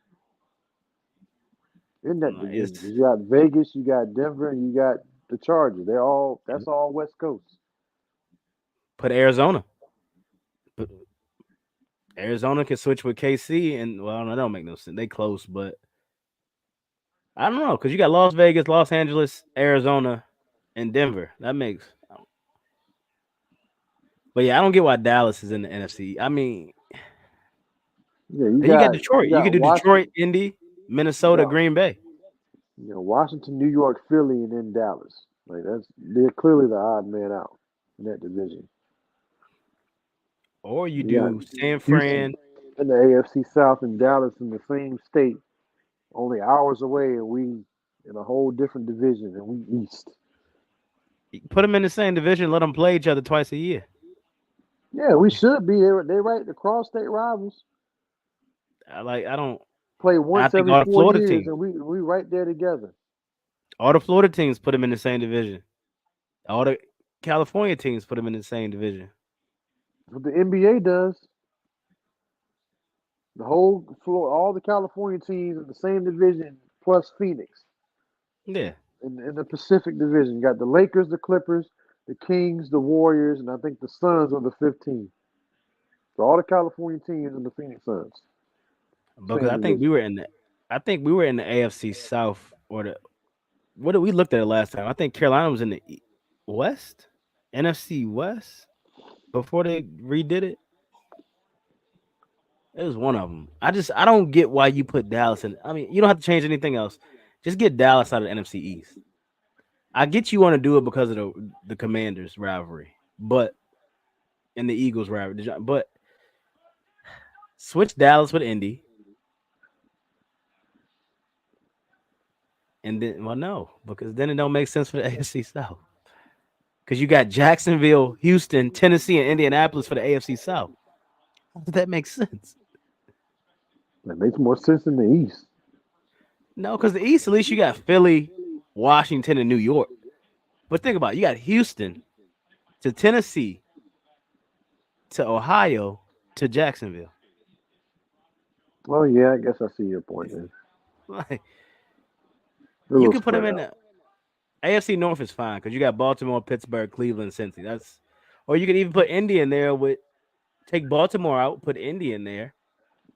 in that division. It's 'Cause you got Vegas, you got Denver, and you got the Chargers. That's all West Coast. put Arizona. But Arizona can switch with KC, and well, no, that don't make no sense. They close, but I don't know because you got Las Vegas, Los Angeles, Arizona, and Denver. That makes. But yeah, I don't get why Dallas is in the NFC. I mean, Yeah, you and you got got Detroit. you You got could do Washington, Detroit, Indy, you Minnesota, got Green Bay, Washington, New York, Philly, and then Dallas. Like they're clearly the odd man out in that division. or you You got do San Houston Fran. in the AFC South and Dallas in the same state, only hours away, and we in a whole different division, and we East. Put them in the same division. Let them play each other twice a year. Yeah, we should be. They right. The cross state rivals I don't. play I once think every all the 4 Florida years, teams, and we right there together. all the Florida teams, put them in the same division. All the California teams put them in the same division. What the NBA does, the whole floor, all the California teams in the same division plus Phoenix Yeah, in the Pacific Division. You got the Lakers, the Clippers, the Kings, the Warriors, and I think the Suns are the 15. So all the California teams and the Phoenix Suns, because same division. I think we were in the AFC South or the what did we looked at it last time? I think Carolina was in the West, NFC West before they redid it. It was one of them. I don't get why you put Dallas in. I mean, you don't have to change anything else. Just get Dallas out of the NFC East. I get you want to do it because of the Commanders rivalry, but and the Eagles rivalry. But switch Dallas with Indy, and then well, no, because then it don't make sense for the AFC South. Because you got Jacksonville, Houston, Tennessee, and Indianapolis for the AFC South. Does that make sense? That makes more sense in the East. No, because the East, at least you got Philly, Washington, and New York. But think about it, you got Houston to Tennessee to Ohio to Jacksonville. Oh yeah, I guess I see your point there. Like A you little can put them spread in out. the AFC North is fine because you got Baltimore, Pittsburgh, Cleveland, Cincy. That's or you could even put Indy in there with take Baltimore out, put Indy in there,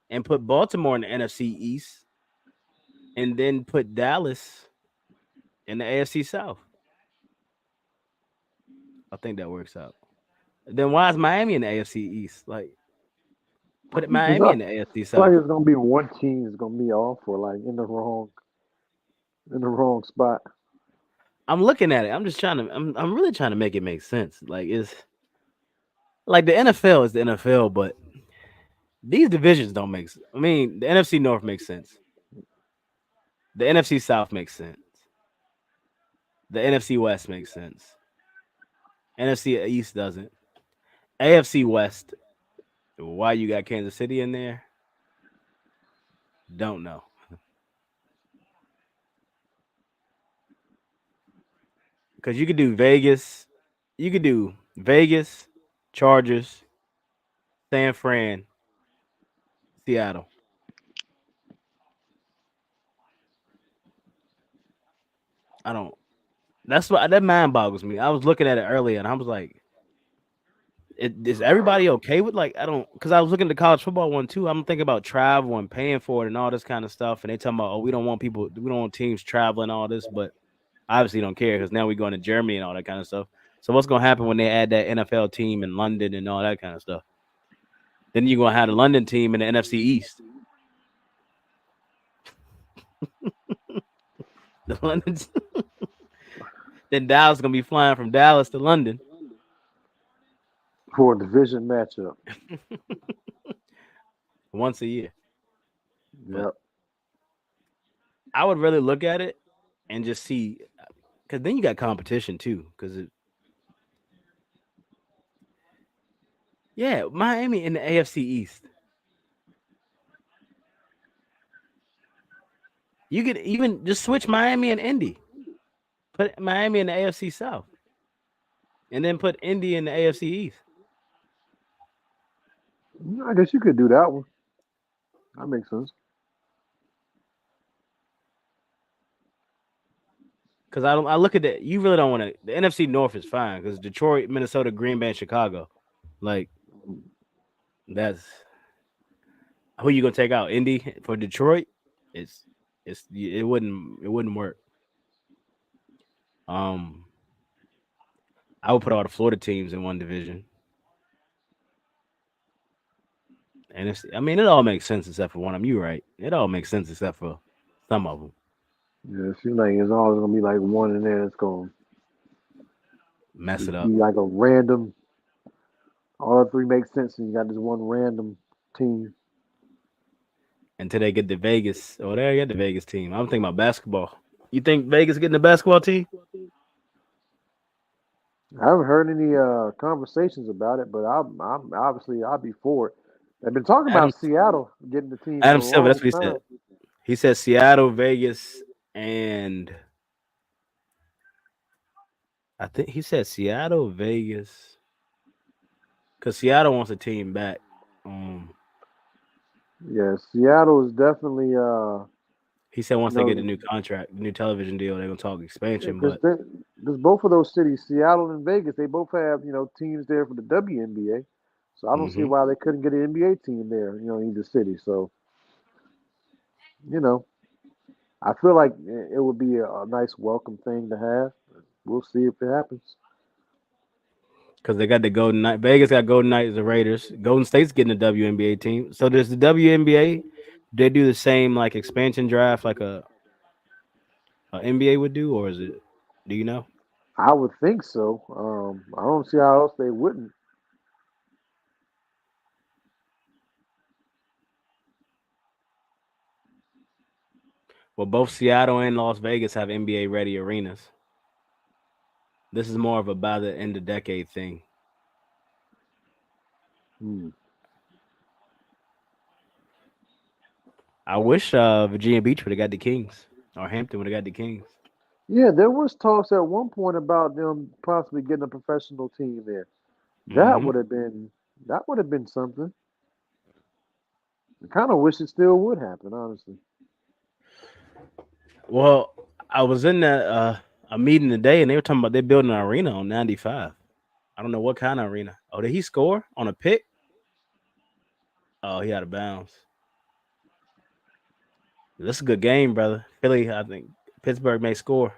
and put Baltimore in the NFC East, and then put Dallas in the AFC South. I think that works out. Then why is Miami in the AFC East? Like put Because Miami I in the AFC feel like South. it's gonna be one team that's gonna be off or like in the wrong spot. I'm looking at it. I'm just trying to. I'm really trying to make it make sense. Like it's like the NFL is the NFL, but these divisions don't make sense. I mean, the NFC North makes sense. The NFC South makes sense. The NFC West makes sense. NFC East doesn't. AFC West. Why you got Kansas City in there? Don't know. Because you could do Vegas. You could do Vegas, Chargers, San Fran, Seattle. I don't. That's what that mind boggles me. I was looking at it earlier and I was like, is everybody okay with like I don't because I was looking at the college football one too. I'm thinking about travel and paying for it and all this kind of stuff. And they talking about we don't want teams traveling all this, but obviously don't care because now we're going to Germany and all that kind of stuff. So what's gonna happen when they add that NFL team in London and all that kind of stuff? Then you're gonna have the London team in the NFC East. The London then Dallas gonna be flying from Dallas to London For a division matchup. once a year. But Yep. I would really look at it and just see because then you got competition too. Because yeah, Miami in the AFC East. You could even just switch Miami and Indy. Put Miami in the AFC South, and then put Indy in the AFC East. I guess you could do that one. That makes sense. Because I don't. I look at that. You really don't want to. The NFC North is fine because Detroit, Minnesota, Green Bay, and Chicago. Like that's who you gonna take out? Indy for Detroit? It's it wouldn't work. Um, I would put all the Florida teams in one division. And I mean, it all makes sense except for one of them. You right. It all makes sense except for some of them. Yeah, it seems like it's always gonna be like one in there that's gonna Mess it be up like a random. All the three make sense, and you got this one random team. until they get to Vegas. Oh, they get the Vegas team. I'm thinking about basketball. You think Vegas getting the basketball team? I haven't heard any conversations about it, but I'm obviously I'll be for it. They've been talking Adam about Seattle getting the team Adam for a Silver. That's long what he said. time. He said Seattle, Vegas, and I think he said Seattle, Vegas, because Seattle wants a team back. Um, Yeah, Seattle is definitely he said you once they get a know new contract, new television deal, they're gonna talk expansion. because But there's both of those cities, Seattle and Vegas, they both have teams there for the WNBA. So I don't see hmm why they couldn't get an NBA team there, in either city. So you know, I feel like it would be a nice welcome thing to have. We'll see if it happens. because they got the Golden Knight, Vegas got Golden Knights, the Raiders. Golden State's getting a WNBA team. So does the WNBA? They do the same like expansion draft like a NBA would do, or is it? Do you know? I would think so. I don't see how else they wouldn't. Well, both Seattle and Las Vegas have NBA ready arenas. This is more of a by the end of decade thing. Hmm. I wish Virginia Beach would have got the Kings or Hampton would have got the Kings. Yeah, there was talks at one point about them possibly getting a professional team there. That Hmm. would have been that would have been something. I kind of wish it still would happen, honestly. Well, I was in a meeting today, and they were talking about they building an arena on 95. I don't know what kind of arena. Oh, did he score on a pick? Oh, he out of bounds. This is a good game, brother. Philly, I think Pittsburgh may score.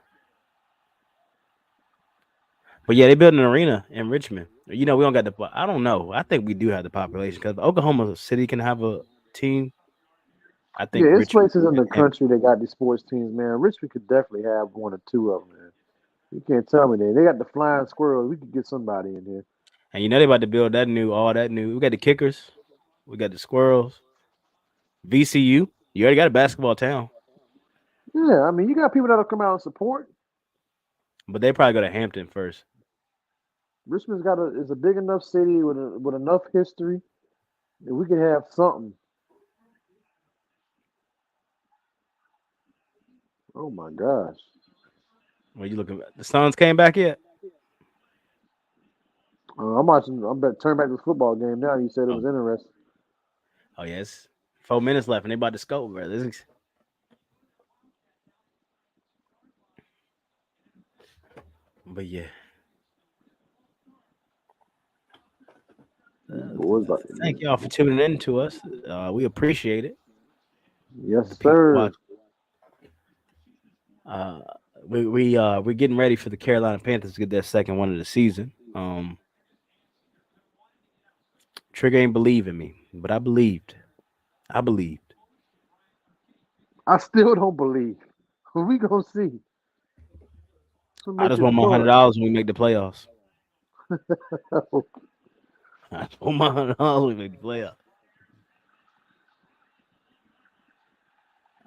But yeah, they building an arena in Richmond. We don't got the. I don't know. I think we do have the population because Oklahoma City can have a team. I think Yeah, it's Richmond places in the and country that got these sports teams, man. Richmond could definitely have one or two of them, man. You can't tell me that. They got the flying squirrels. We could get somebody in here. they about to build all that new. We got the kickers, we got the squirrels. VCU, you already got a basketball town, Yeah, I mean, you got people that'll come out and support. but they probably go to Hampton first. Richmond's got is a big enough city with enough history that we could have something. Oh my gosh. When you looking, the Suns came back yet? I'm watching. I'm about to turn back to the football game now. You said it Oh, was interesting. oh yes. 4 minutes left, and they about to score, bro. But yeah, Boys, about thank y'all for tuning in to us. We appreciate it. yes, The people sir. watch. Uh, we're getting ready for the Carolina Panthers to get their second one of the season. Trigger ain't believe in me, but I believed. I believed. I still don't believe. We gonna see. To I make just it want my fun. $100 when we make the playoffs. I just want my $100 when we make the playoffs.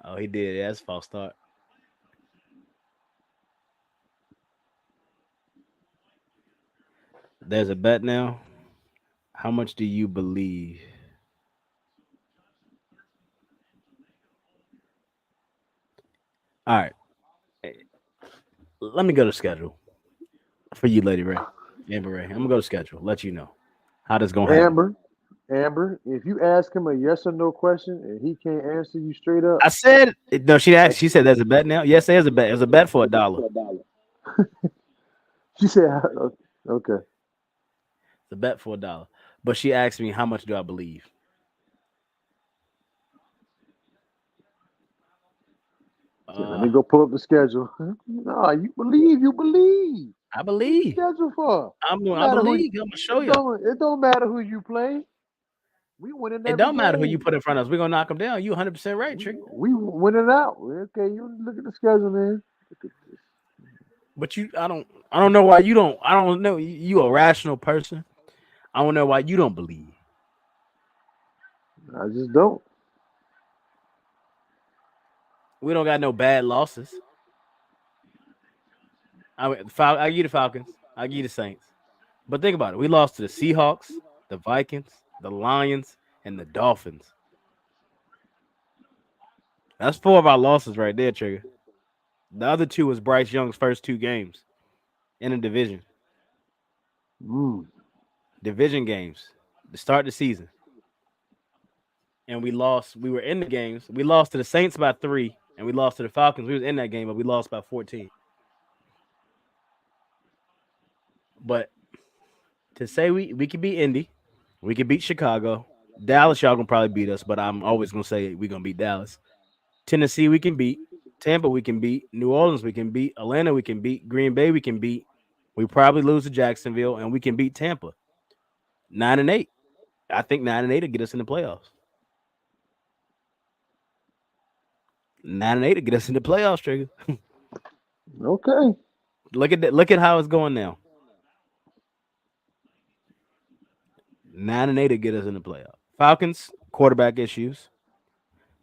Oh, he did. Yeah, that's a false start. There's a bet now. How much do you believe? All right. eh, Let me go to schedule for you, Lady Ray. Amber Ray. I'm gonna go to schedule. Let you know how this gonna happen. Amber, Amber, if you ask him a yes or no question and he can't answer you straight up, I said no. She asked. that's She said there's a bet now. Yes, there's a bet. There's a bet for $1. she said okay. The bet for $1. But she asked me how much do I believe? Said, let Uh, me go pull up the schedule. No, you believe. I What's the believe. schedule for? No I matter who believe. I'm gonna show you. it don't matter who you play. We winning It every don't matter who you game. put in front of us. We're gonna knock them down. You 100% right, We Trick. we winning out. Okay, you look at the schedule, man. Look at this. But I don't know why you don't. I don't know. You a rational person. I don't know why you don't believe. I just don't. We don't got no bad losses. I give you the Falcons. I give you the Saints. But think about it. We lost to the Seahawks, the Vikings, the Lions, and the Dolphins. That's four of our losses right there, Trigger. The other two was Bryce Young's first two games in the Mm. division games to start the season. And we lost. We were in the games. We lost to the Saints by 3, and we lost to the Falcons. We was in that game, but we lost by 14. But to say we could beat Indy, we could beat Chicago, Dallas. Y'all gonna probably beat us, but I'm always gonna say we gonna beat Dallas. Tennessee we can beat. Tampa we can beat. New Orleans we can beat. Atlanta we can beat. Green Bay we can beat. We probably lose to Jacksonville, and we can beat Tampa. 9-8. I think 9-8 will get us in the playoffs. 9-8 will get us in the playoffs, Trigger. Okay. Look at that. Look at how it's going now. 9-8 will get us in the playoff. Falcons quarterback issues.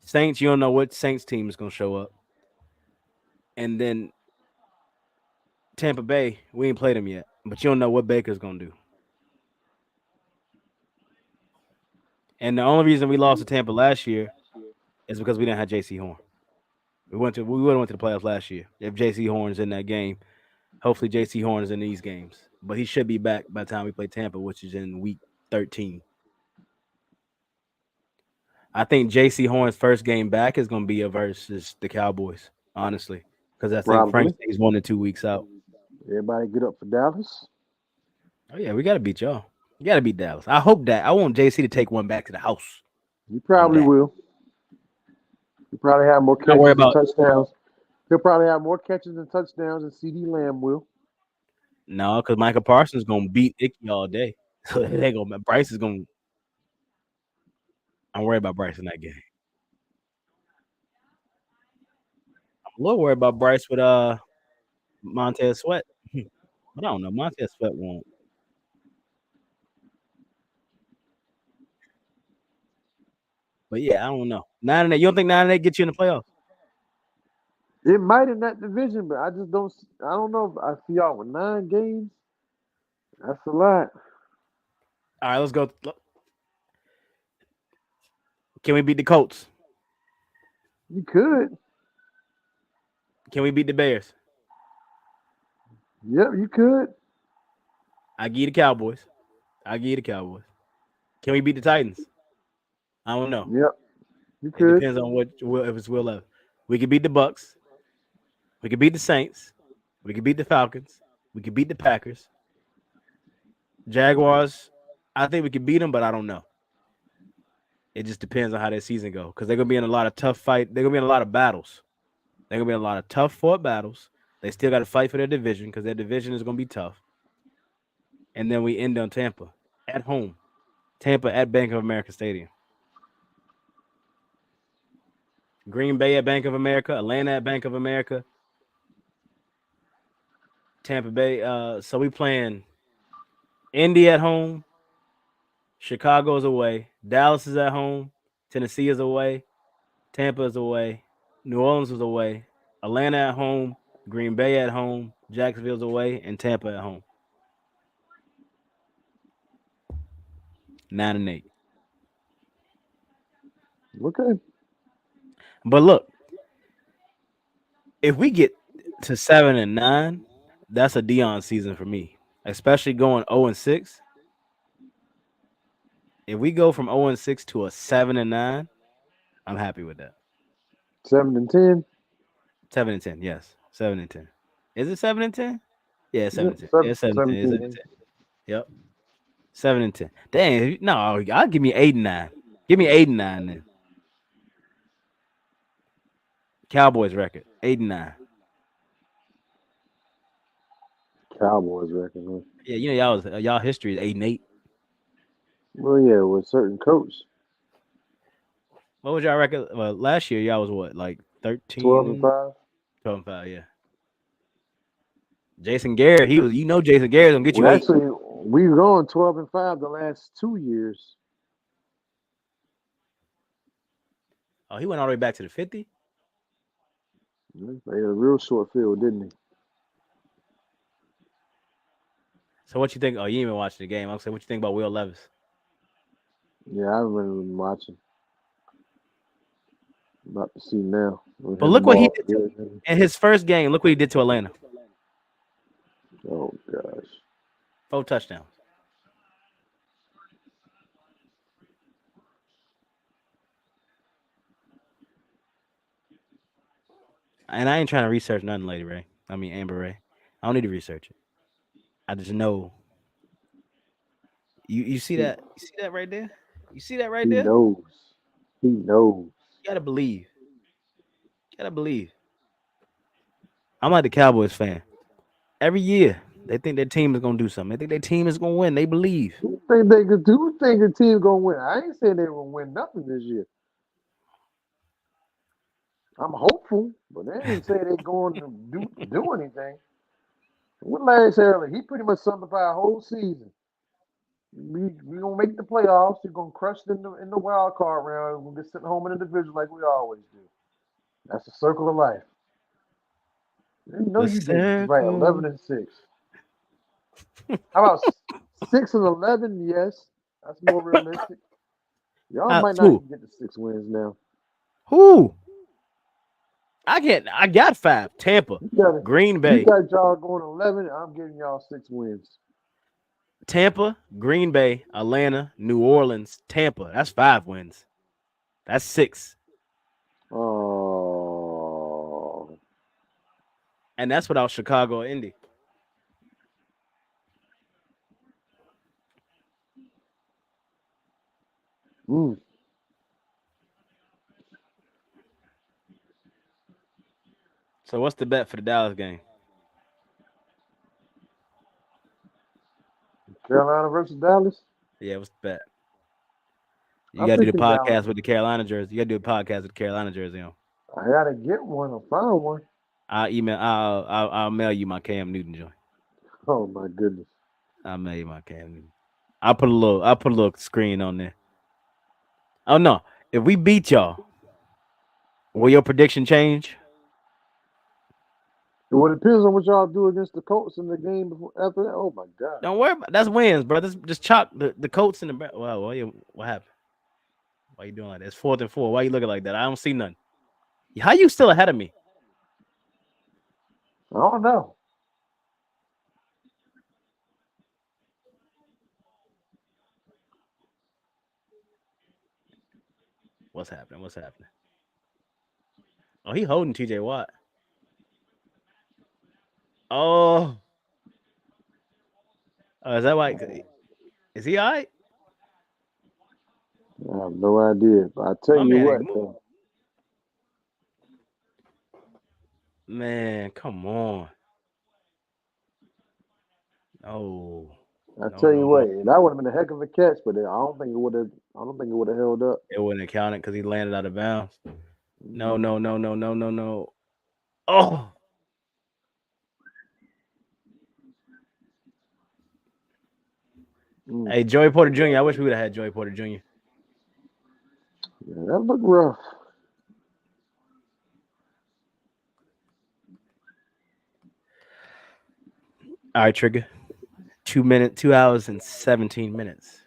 Saints, you don't know what Saints team is gonna show up. And then Tampa Bay, we ain't played them yet, but you don't know what Baker's gonna do. And the only reason we lost to Tampa last year It's because we didn't have J.C. Horn. We would have went to the playoffs last year if J.C. Horn's in that game. Hopefully, J.C. Horn is in these games, but he should be back by the time we play Tampa, which is in week 13. I think J.C. Horn's first game back is going to be a versus the Cowboys, honestly, because I think Frank Probably. stays 1 to 2 weeks out. Everybody get up for Dallas. Oh yeah, we got to beat y'all. You got to beat Dallas. I hope that. I want J.C. to take one back to the house You on probably that. will. You probably have more Not worry catches and about touchdowns. He'll probably have more catches and touchdowns than CD Lamb will. no, because Michael Parsons going to beat Icky all day. So they going Bryce is going. I'm worried about Bryce in that game. I'm a little worried about Bryce with Montez Sweat. But I don't know. Montez Sweat won't. But yeah, I don't know. 9-8. You don't think 9-8 get you in the playoffs? It might in that division, but I just don't. I don't know. If I see y'all with 9 games. That's a lot. All right, let's go. Can we beat the Colts? You could. Can we beat the Bears? Yep, you could. I give you the Cowboys. I give you the Cowboys. Can we beat the Titans? I don't know. Yep, you It could. depends on if it's Will Levis. We could beat the Bucks. We could beat the Saints. We could beat the Falcons. We could beat the Packers. Jaguars. I think we could beat them, but I don't know. It just depends on how their season goes because they're gonna be in a lot of tough fight. They're gonna be in a lot of battles. They're gonna be in a lot of tough fought battles. They still got to fight for their division because their division is gonna be tough. And then we end on Tampa at home. Tampa at Bank of America Stadium. Green Bay at Bank of America. Atlanta at Bank of America. Tampa Bay. So we playing Indy at home. Chicago's away. Dallas is at home. Tennessee is away. Tampa is away. New Orleans is away. Atlanta at home. Green Bay at home. Jacksonville's away. And Tampa at home. 9-8. Okay. But look, if we get to 7-9, that's a Dion season for me. Especially going 0-6. If we go from 0-6 to a 7-9, I'm happy with that. 7-10. 7-10, yes. 7-10. Is it 7-10? Yeah, Yep. 7-10. Yeah, Seven, 7-10. It's 17 games. 7-10. Yep. 7-10. Dang, no, I'll give me 8-9. Give me 8-9 then. Cowboys record 8-9. Cowboys record. Huh? Yeah, y'all history is 8-8. Well, yeah, with certain coach. What was y'all record? Well, last year y'all was what, like 12 13 and and 5. 12 and 5, yeah. Jason Garrett, Jason Garrett's gonna get you Well, 8. actually, we've gone 12 and 5 the last 2 years. Oh, he went all the way back to the 50. They had a real short field, didn't he? So what you think? Oh, you ain't even watching the game. I'm saying, what you think about Will Levis? Yeah, I remember been watching. About to see now. We But had the look what he ball. did in his first game. Look what he did to Atlanta. Oh gosh. 4 touchdowns. And I ain't trying to research nothing, Lady Ray. I mean Amber Ray. I don't need to research it. I just know. You see He, that? You see that right there? You see that right he there? knows. He knows. You gotta believe. You gotta believe. I'm like the Cowboys fan. Every year they think their team is gonna do something. They think their team is gonna win. They believe. Who think they could do? Who think the team gonna win? I ain't saying they gonna win nothing this year. I'm hopeful, but they ain't say they going to do anything. What Larry said earlier, he pretty much summed up our whole season. We gonna make the playoffs. We're gonna crush it in the wild card round. We're gonna be sitting home in the division like we always do. That's the circle of life. You know The you did right. circle. 11-6. How about 6-11? Yes, that's more realistic. Y'all might not Who? even get the 6 wins now. Who? I got 5. Tampa, Green You Bay. got y'all going 11. I'm giving y'all 6 wins. Tampa, Green Bay, Atlanta, New Orleans, Tampa. That's 5 wins. That's 6. Oh. And that's without Chicago or Indy. Mm. So what's the bet for the Dallas game? Carolina versus Dallas. Yeah, what's the bet? You I'm gotta do the thinking Dallas. podcast with the Carolina jersey. You gotta do a podcast with the Carolina jersey on. I gotta get one. I found one. I'll mail you my Cam Newton joint. Oh my goodness. I'll mail you my Cam Newton. I'll put a little screen on there. Oh no. If we beat y'all, will your prediction change? Well, it depends on what y'all do against the Colts in the game before, after that. Oh my God. Don't worry about that's wins, bro. Just chalk the Colts in the back. Wow, what happened? Why you doing like that? It's 4th and 4. Why you looking like that? I don't see nothing. How you still ahead of me? I don't know. What's happening? What's happening? Oh, he holding TJ Watt. Oh, is that why? Is he all right? I have no idea. But I tell My you man, what, though. man, come on. No, I no, tell no, you no. what, that would have been a heck of a catch, but I don't think it would have. I don't think it would have held up. It wouldn't have counted because he landed out of bounds. No, Mm, no, no, no, no, no, no. Oh, mm. hey, Joey Porter Jr. I wish we would have had Joey Porter Jr. Yeah, that looked rough. All right, Trigger. 2 hours and 17 minutes.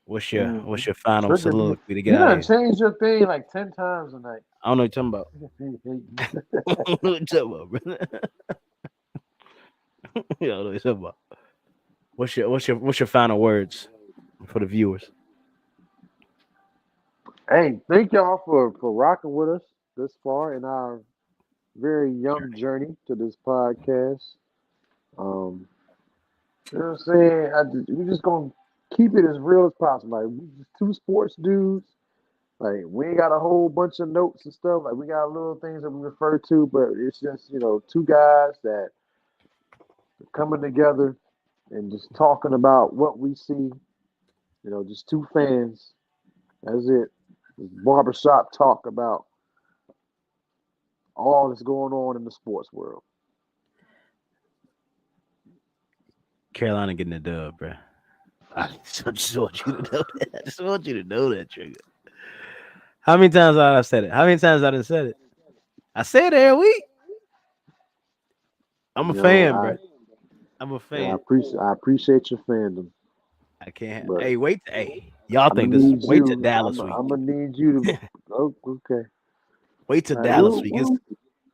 What's Mm. your final Trigger, soliloquy to get you out of done here? changed your thing like 10 times tonight. I don't know what you're talking about. I don't know what you're talking about, brother. I don't know what you're talking about. What's your final words for the viewers? Hey, thank y'all for rocking with us this far in our very young journey to this podcast. Um, you know what I'm saying? We just gonna keep it as real as possible. Like we just two sports dudes. Like we ain't got a whole bunch of notes and stuff. Like we got little things that we refer to, but it's just two guys that are coming together and just talking about what we see. Just two fans. That's it. Just barbershop talk about all that's going on in the sports world. Carolina getting the dub, bro. I just want you to know that. I just want you to know that, Trigger. How many times have I said it? How many times I done said it? I say it every week. I'm a You know, fan, I bro. I'm a I fan. appreciate your fandom, I can't. but Hey, wait. Hey, y'all I'm think gonna this? need Wait till you. Dallas week. I'm gonna need you to. Oh, okay. Wait till All right. Dallas week.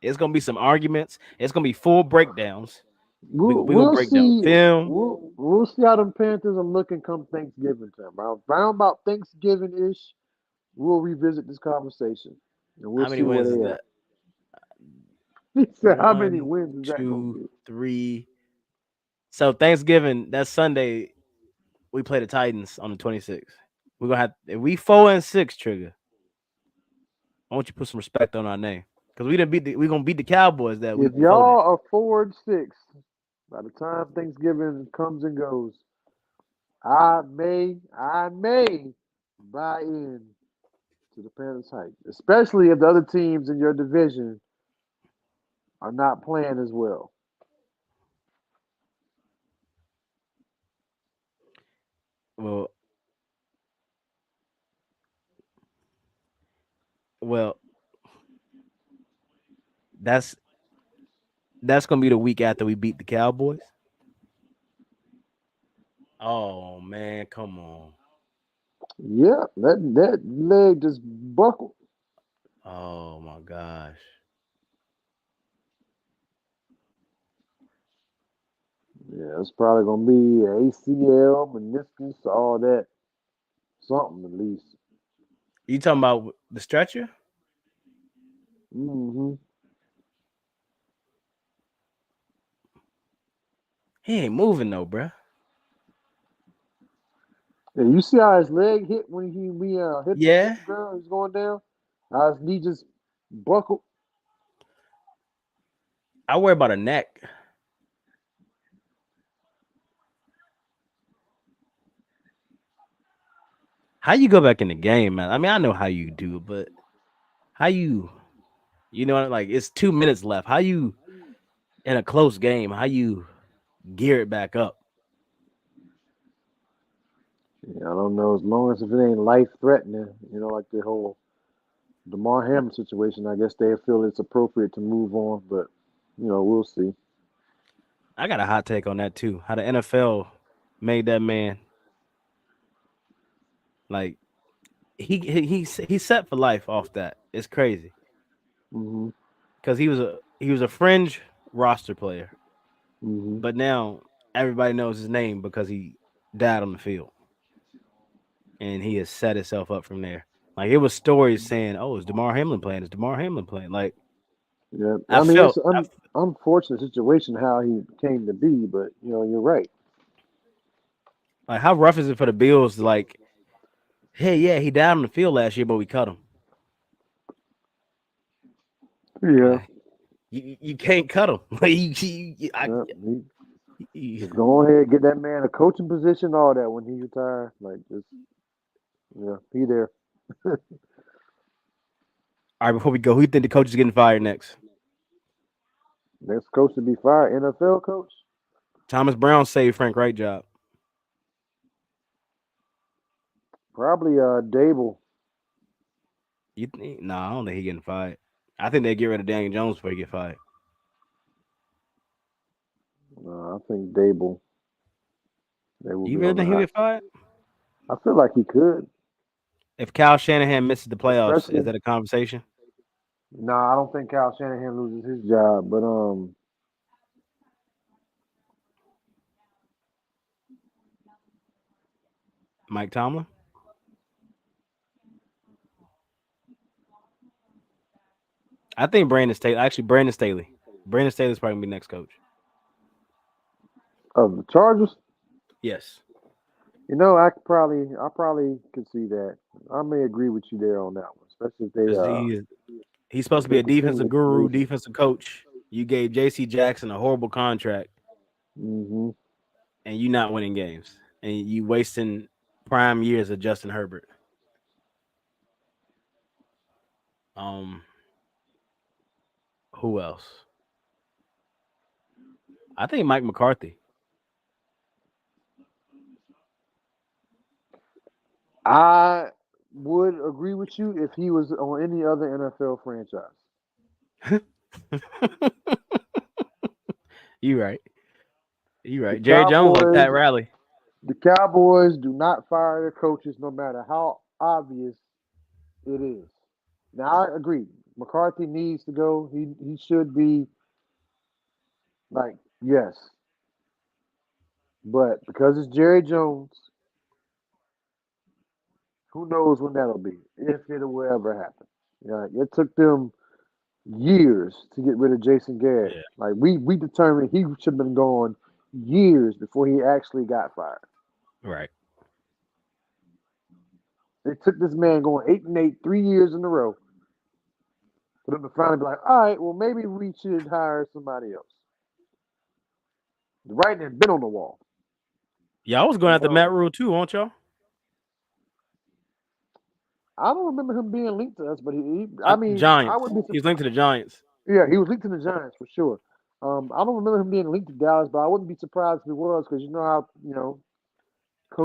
It's gonna be some arguments. It's gonna be full breakdowns. We gonna We'll break down see. film. We'll see how them Panthers are looking come Thanksgiving time. Around about Thanksgiving ish, we'll revisit this conversation and we'll How many see where wins is they at. that? He said, "How many 1, wins is that gonna 2, be?" 3. So Thanksgiving, that's Sunday. We play the Titans on the 26th. We're gonna have if we 4-6, Trigger. I want you to put some respect on our name. Because we gonna beat the Cowboys that If week before that. y'all are 4-6, by the time Thanksgiving comes and goes, I may buy in to the Panthers hype, especially if the other teams in your division are not playing as well. Well, well, that's that's gonna be the week after we beat the Cowboys. Oh man, come on. Yeah, that leg just buckled. Oh my gosh. Yeah, it's probably gonna be ACL, meniscus, all that, something at least. You talking about the stretcher? Hmm. He ain't moving though, bruh. Yeah, you see how his leg hit when we hit Yeah. the ground? He's going down. How his knee just buckled. I worry about a neck. How you go back in the game, man? I mean, I know how you do, but how you know, like it's 2 minutes left. How you in a close game? How you gear it back up? Yeah, I don't know. As long as if it ain't life threatening, like the whole DeMar Hamlin situation, I guess they feel it's appropriate to move on. But we'll see. I got a hot take on that too. How the NFL made that man like he's set for life off that. It's crazy Hmm. because he was a fringe roster player, Hmm. but now everybody knows his name because he died on the field, and he has set himself up from there. Like it was stories saying, "Oh, is Damar Hamlin playing? Is Damar Hamlin playing?" Like Yeah, I I mean it's felt, an unfortunate situation how he came to be, but you're right. like how rough is it for the Bills? To like, hey, yeah, he died on the field last year, but we cut him. Yeah, Like you can't cut him. Like yeah. you- Just go ahead, get that man a coaching position, all that when he retire. Like just he there. all right, before we go, who you think the coach is getting fired next? Next coach to be fired, NFL coach. Thomas Brown saved Frank Wright job. Probably Dable. You think? No, I don't think he getting fired. I think they get rid of Daniel Jones before he get fired. I think Dable. They will You be really on the think he'll hot. get fired? I feel like he could, If Kyle Shanahan misses the playoffs, is especially. that a conversation? Nah, I don't think Kyle Shanahan loses his job, but Mike Tomlin? I think Brandon Staley. Actually, Brandon Staley. Brandon Staley's probably gonna be next coach. of the Chargers. Yes, I probably could see that. I may agree with you there on that one, especially if they because he's supposed if to be they a continue defensive with guru, Jason. defensive coach. You gave J.C. Jackson a horrible contract, Hmm. and you not winning games, and you wasting prime years of Justin Herbert. Um, who else? I think Mike McCarthy. I would agree with you if he was on any other NFL franchise. You right. You The right. Jerry Jones like Cowboys, Pat Riley. the Cowboys do not fire their coaches, no matter how obvious it is. Now I agree. McCarthy needs to go. He should be like yes, but because it's Jerry Jones, who knows when that'll be, if it will ever happen. It took them years to get rid of Jason Garrett. Yeah. Like we determined he should have been gone years before he actually got fired. Right. It took this man going 8-8 3 years in a row for them to finally be like, all right, well maybe we should hire somebody else. The writing had been on the wall. Y'all was going And after Matt Rule too, won't y'all? I don't remember him being linked to us, but I mean, I Giants. would be He's linked to the Giants yeah, he was linked to the Giants for sure. I don't remember him being linked to Dallas, but I wouldn't be surprised if he was because you know how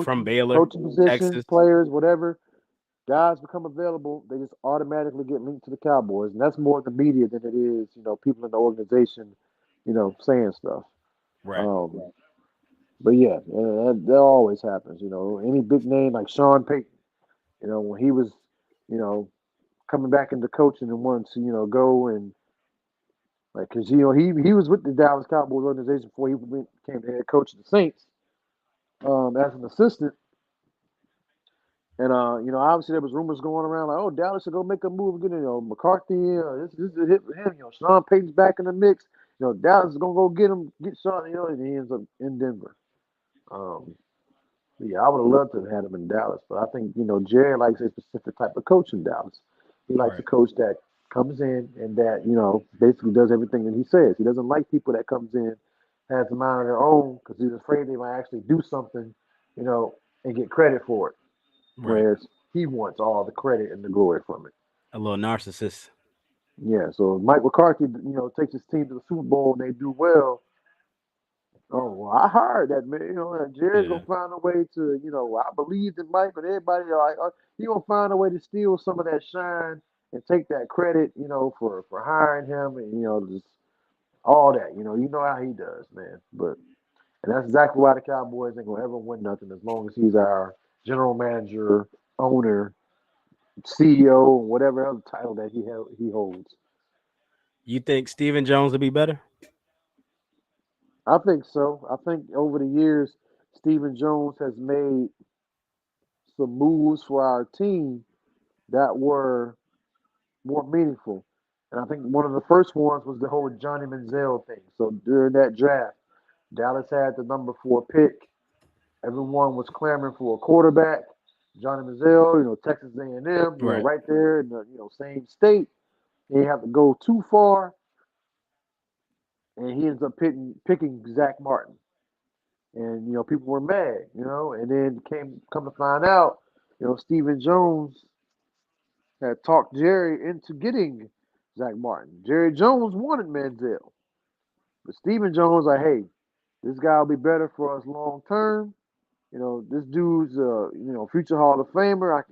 from coaching Baylor, coaching positions, Texas. players, whatever guys become available, they just automatically get linked to the Cowboys, and that's more the media than it is people in the organization, saying stuff. Right. Um, but yeah, that always happens. Any big name like Sean Payton, when he was, you know coming back into coaching and wanting to, go and like, cause he was with the Dallas Cowboys organization before he became the head coach of the Saints, as an assistant. And obviously there was rumors going around like, oh, Dallas should go make a move, get McCarthy. This is a hit for him. Sean Payton's back in the mix. Dallas is gonna go get Sean. And he ends up in Denver. Um, yeah, I would have loved to have had him in Dallas, but I think Jerry likes a specific type of coach in Dallas. He likes a Right. coach that comes in and that basically does everything that he says. He doesn't like people that comes in, has a mind of their own because he's afraid they might actually do something, and get credit for it. Right. Whereas he wants all the credit and the glory from it. A little narcissist. Yeah, so if Mike McCarthy, takes his team to the Super Bowl and they do well. Oh, well, I heard that, man. That Jerry's Yeah. gonna find a way to, I believed in Mike, but everybody like, he gonna find a way to steal some of that shine and take that credit, for hiring him and just all that. You know how he does, man. And that's exactly why the Cowboys ain't gonna ever win nothing as long as he's our general manager, owner, CEO, and whatever other title that he holds. You think Steven Jones will be better? I think so. I think over the years, Stephen Jones has made some moves for our team that were more meaningful. And I think one of the first ones was the whole Johnny Manziel thing. So during that draft, Dallas had the number 4 pick. Everyone was clamoring for a quarterback. Johnny Manziel, Texas A&M, Right. right there in the same state. He didn't have to go too far, and he ends up picking Zach Martin. And people were mad, and then come to find out, Stephen Jones had talked Jerry into getting Zach Martin. Jerry Jones wanted Manziel, but Stephen Jones like, hey, this guy will be better for us long term. This dude's future Hall of Famer.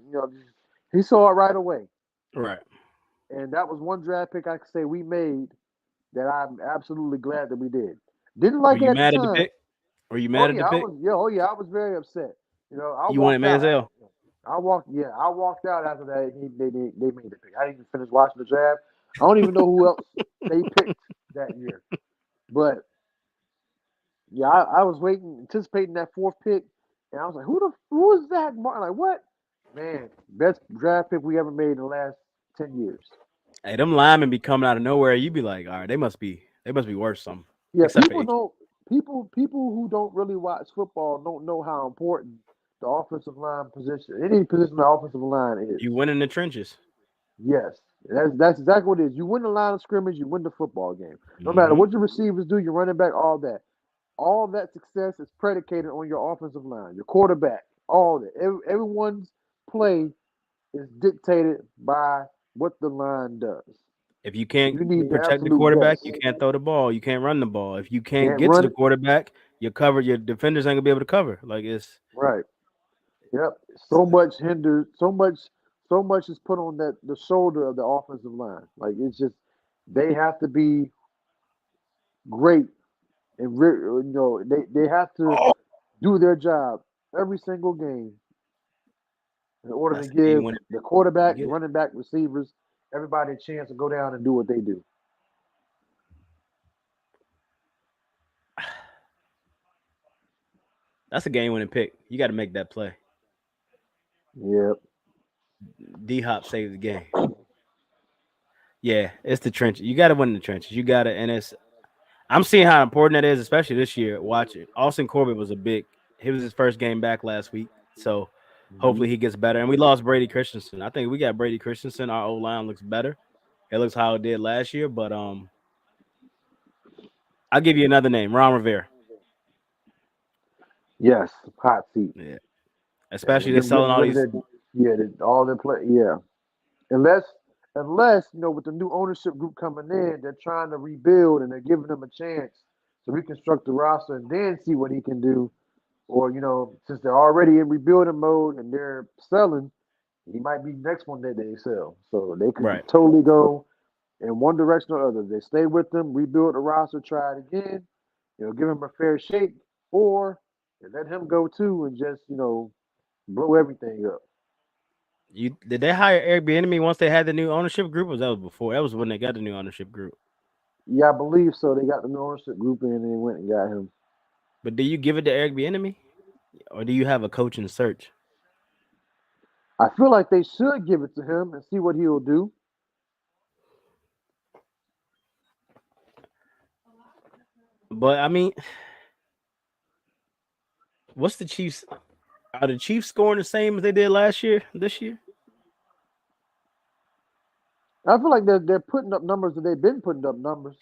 He saw it right away, Right. and that was one draft pick I could say we made that I'm absolutely glad that we did. Didn't Were like it you at the made at the time. pick? Were you Oh mad at yeah, the I pick? was. Yeah, oh yeah, I was very upset. I You wanted walked out Manziel. after. I walked out after that. They made the pick. I didn't even finish watching the draft. I don't even know who else they picked that year. But yeah, I was waiting, anticipating that 4th pick, and I was like, who is that? Martin? Like what? Man, best draft pick we ever made in the last 10 years. Hey, them linemen be coming out of nowhere. You be like, all right, they must be worth something. Yeah, Except for people AJ. don't. People who don't really watch football don't know how important the offensive line position, any position on the offensive line is. You win in the trenches. Yes, that's exactly what it is. You win the line of scrimmage, you win the football game. No matter Hmm. what your receivers do, your running back, all that. All that success is predicated on your offensive line, your quarterback, all that. Everyone's play is dictated by what the line does. If you So can't you need the protect the absolute quarterback, you best. can't throw the ball. You can't run the ball. If you can't Can't get to run the it. quarterback, your defenders ain't gonna be able to cover. Like it's Right. Yep. So much hindered. So much is put on the shoulder of the offensive line. Like it's just they have to be great and they have to do their job every single game in order to that's a game give winning. the You quarterback, the get it. running back, receivers, everybody a chance to go down and do what they do. That's a game winning pick. You got to make that play. Yep. D Hop saved the game. Yeah, it's the trenches. You got to win in the trenches. You got to, and it's. I'm seeing how important that is, especially this year. Watching Austin Corbett was a big. He was his first game back last week, so Hmm. hopefully he gets better. And we lost Brady Christensen. I think we got Brady Christensen. Our old line looks better. It looks how it did last year, but I'll give you another name, Ron Rivera. Yes. Hot seat. Yeah, Yeah. especially they're selling Getting all rid of these. that. Yeah. All the play. Yeah. Unless with the new ownership group coming in, they're trying to rebuild and they're giving him a chance to reconstruct the roster and then see what he can do. Or since they're already in rebuilding mode and they're selling, he might be the next one that they sell. So they could Right. totally go in one direction or other. They stay with them, rebuild the roster, try it again. Give him a fair shake, or they let him go too and just blow everything up. You did they hire Eric Bieniemy once they had the new ownership group? Or that was before? That was when they got the new ownership group. Yeah, I believe so. They got the new ownership group in and they went and got him. But do you give it to Eric Bieniemy, or do you have a coach in search? I feel like they should give it to him and see what he'll do. But I mean, what's the Chiefs? Are the Chiefs scoring the same as they did last year? This year? I feel like they're putting up numbers that they've been putting up numbers.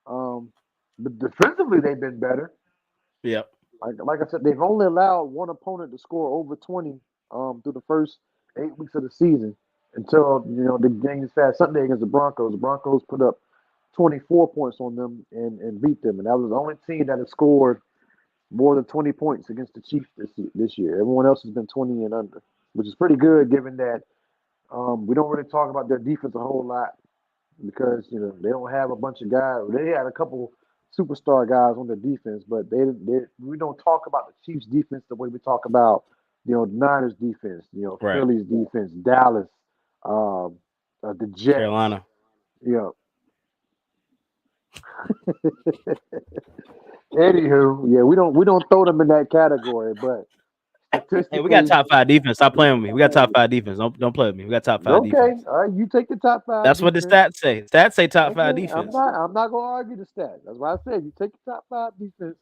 Um, but defensively, they've been better. Yep. Like I said, they've only allowed one opponent to score over 20 through the first 8 weeks of the season until the game is fast Sunday against the Broncos. The Broncos put up 24 points on them and beat them, and that was the only team that has scored more than 20 points against the Chiefs this year. Everyone else has been 20 and under, which is pretty good given that we don't really talk about their defense a whole lot because they don't have a bunch of guys. They had a couple superstar guys on their defense, but we don't talk about the Chiefs defense the way we talk about the Niners defense, Right. Phillies defense, Dallas, um, the Jets. Carolina. You Anywho, yeah, we don't throw them in that category, but Hey, we got statistically, top five defense. Stop playing with me. We got top five defense. Don't play with me. We got top five okay. defense. All right, you take the top five That's what the defense. stats say. Stats say top five Okay, I'm defense. not I'm not gonna argue the stats. That's why I said you take the top five defense.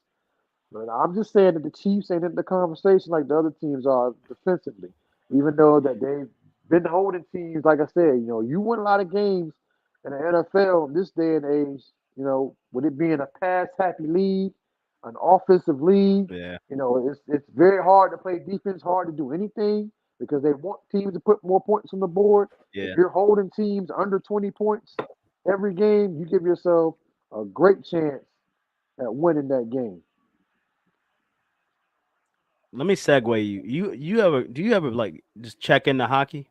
But I'm just saying that the Chiefs ain't in the conversation like the other teams are defensively. Even though that they've been holding teams, like I said, you win a lot of games in the NFL in this day and age, with it being a pass happy league, an offensive league, Yeah. it's very hard to play defense, hard to do anything because they want teams to put more points on the board. If Yeah. you're holding teams under 20 points every game, you give yourself a great chance at winning that game. Let me segue you. You ever do you ever like just check into hockey?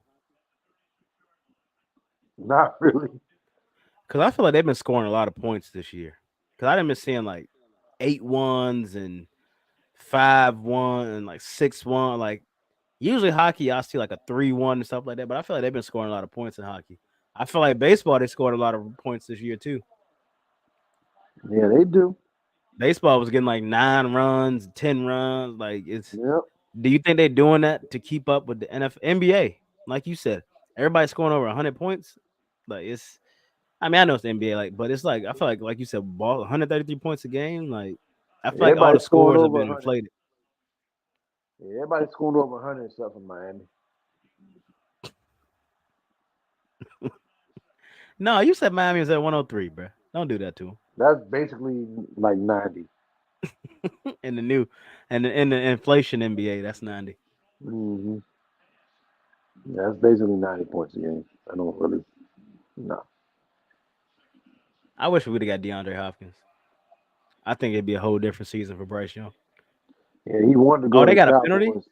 Not really. Because I feel like they've been scoring a lot of points this year. Because I didn't been seeing like 8-1s and 5-1 and like 6-1. Like usually hockey, I see like a 3-1 and stuff like that. But I feel like they've been scoring a lot of points in hockey. I feel like baseball they scored a lot of points this year too. Yeah, they do. Baseball was getting like 9 runs, 10 runs. Like it's. Yep. Do you think they're doing that to keep up with the NFL, NBA? Like you said, everybody's scoring over 100 points. Like it's. I mean, I know it's the NBA, like, but it's like I feel like you said, ball 133 points a game. Like I feel like all the Everybody's scoring scores have over been 100. inflated. Yeah, everybody's scoring over 100 except for Miami. No, you said Miami was at 103, bro. Don't do that to That's basically like 90. him. In the new and in the inflation NBA, that's 90. Hmm. Yeah, that's basically 90 points a game. I don't really. No. I wish we would have got DeAndre Hopkins. I think it'd be a whole different season for Bryce Young. Yeah, he wanted to Oh, go to they the got a penalty. Cowboys.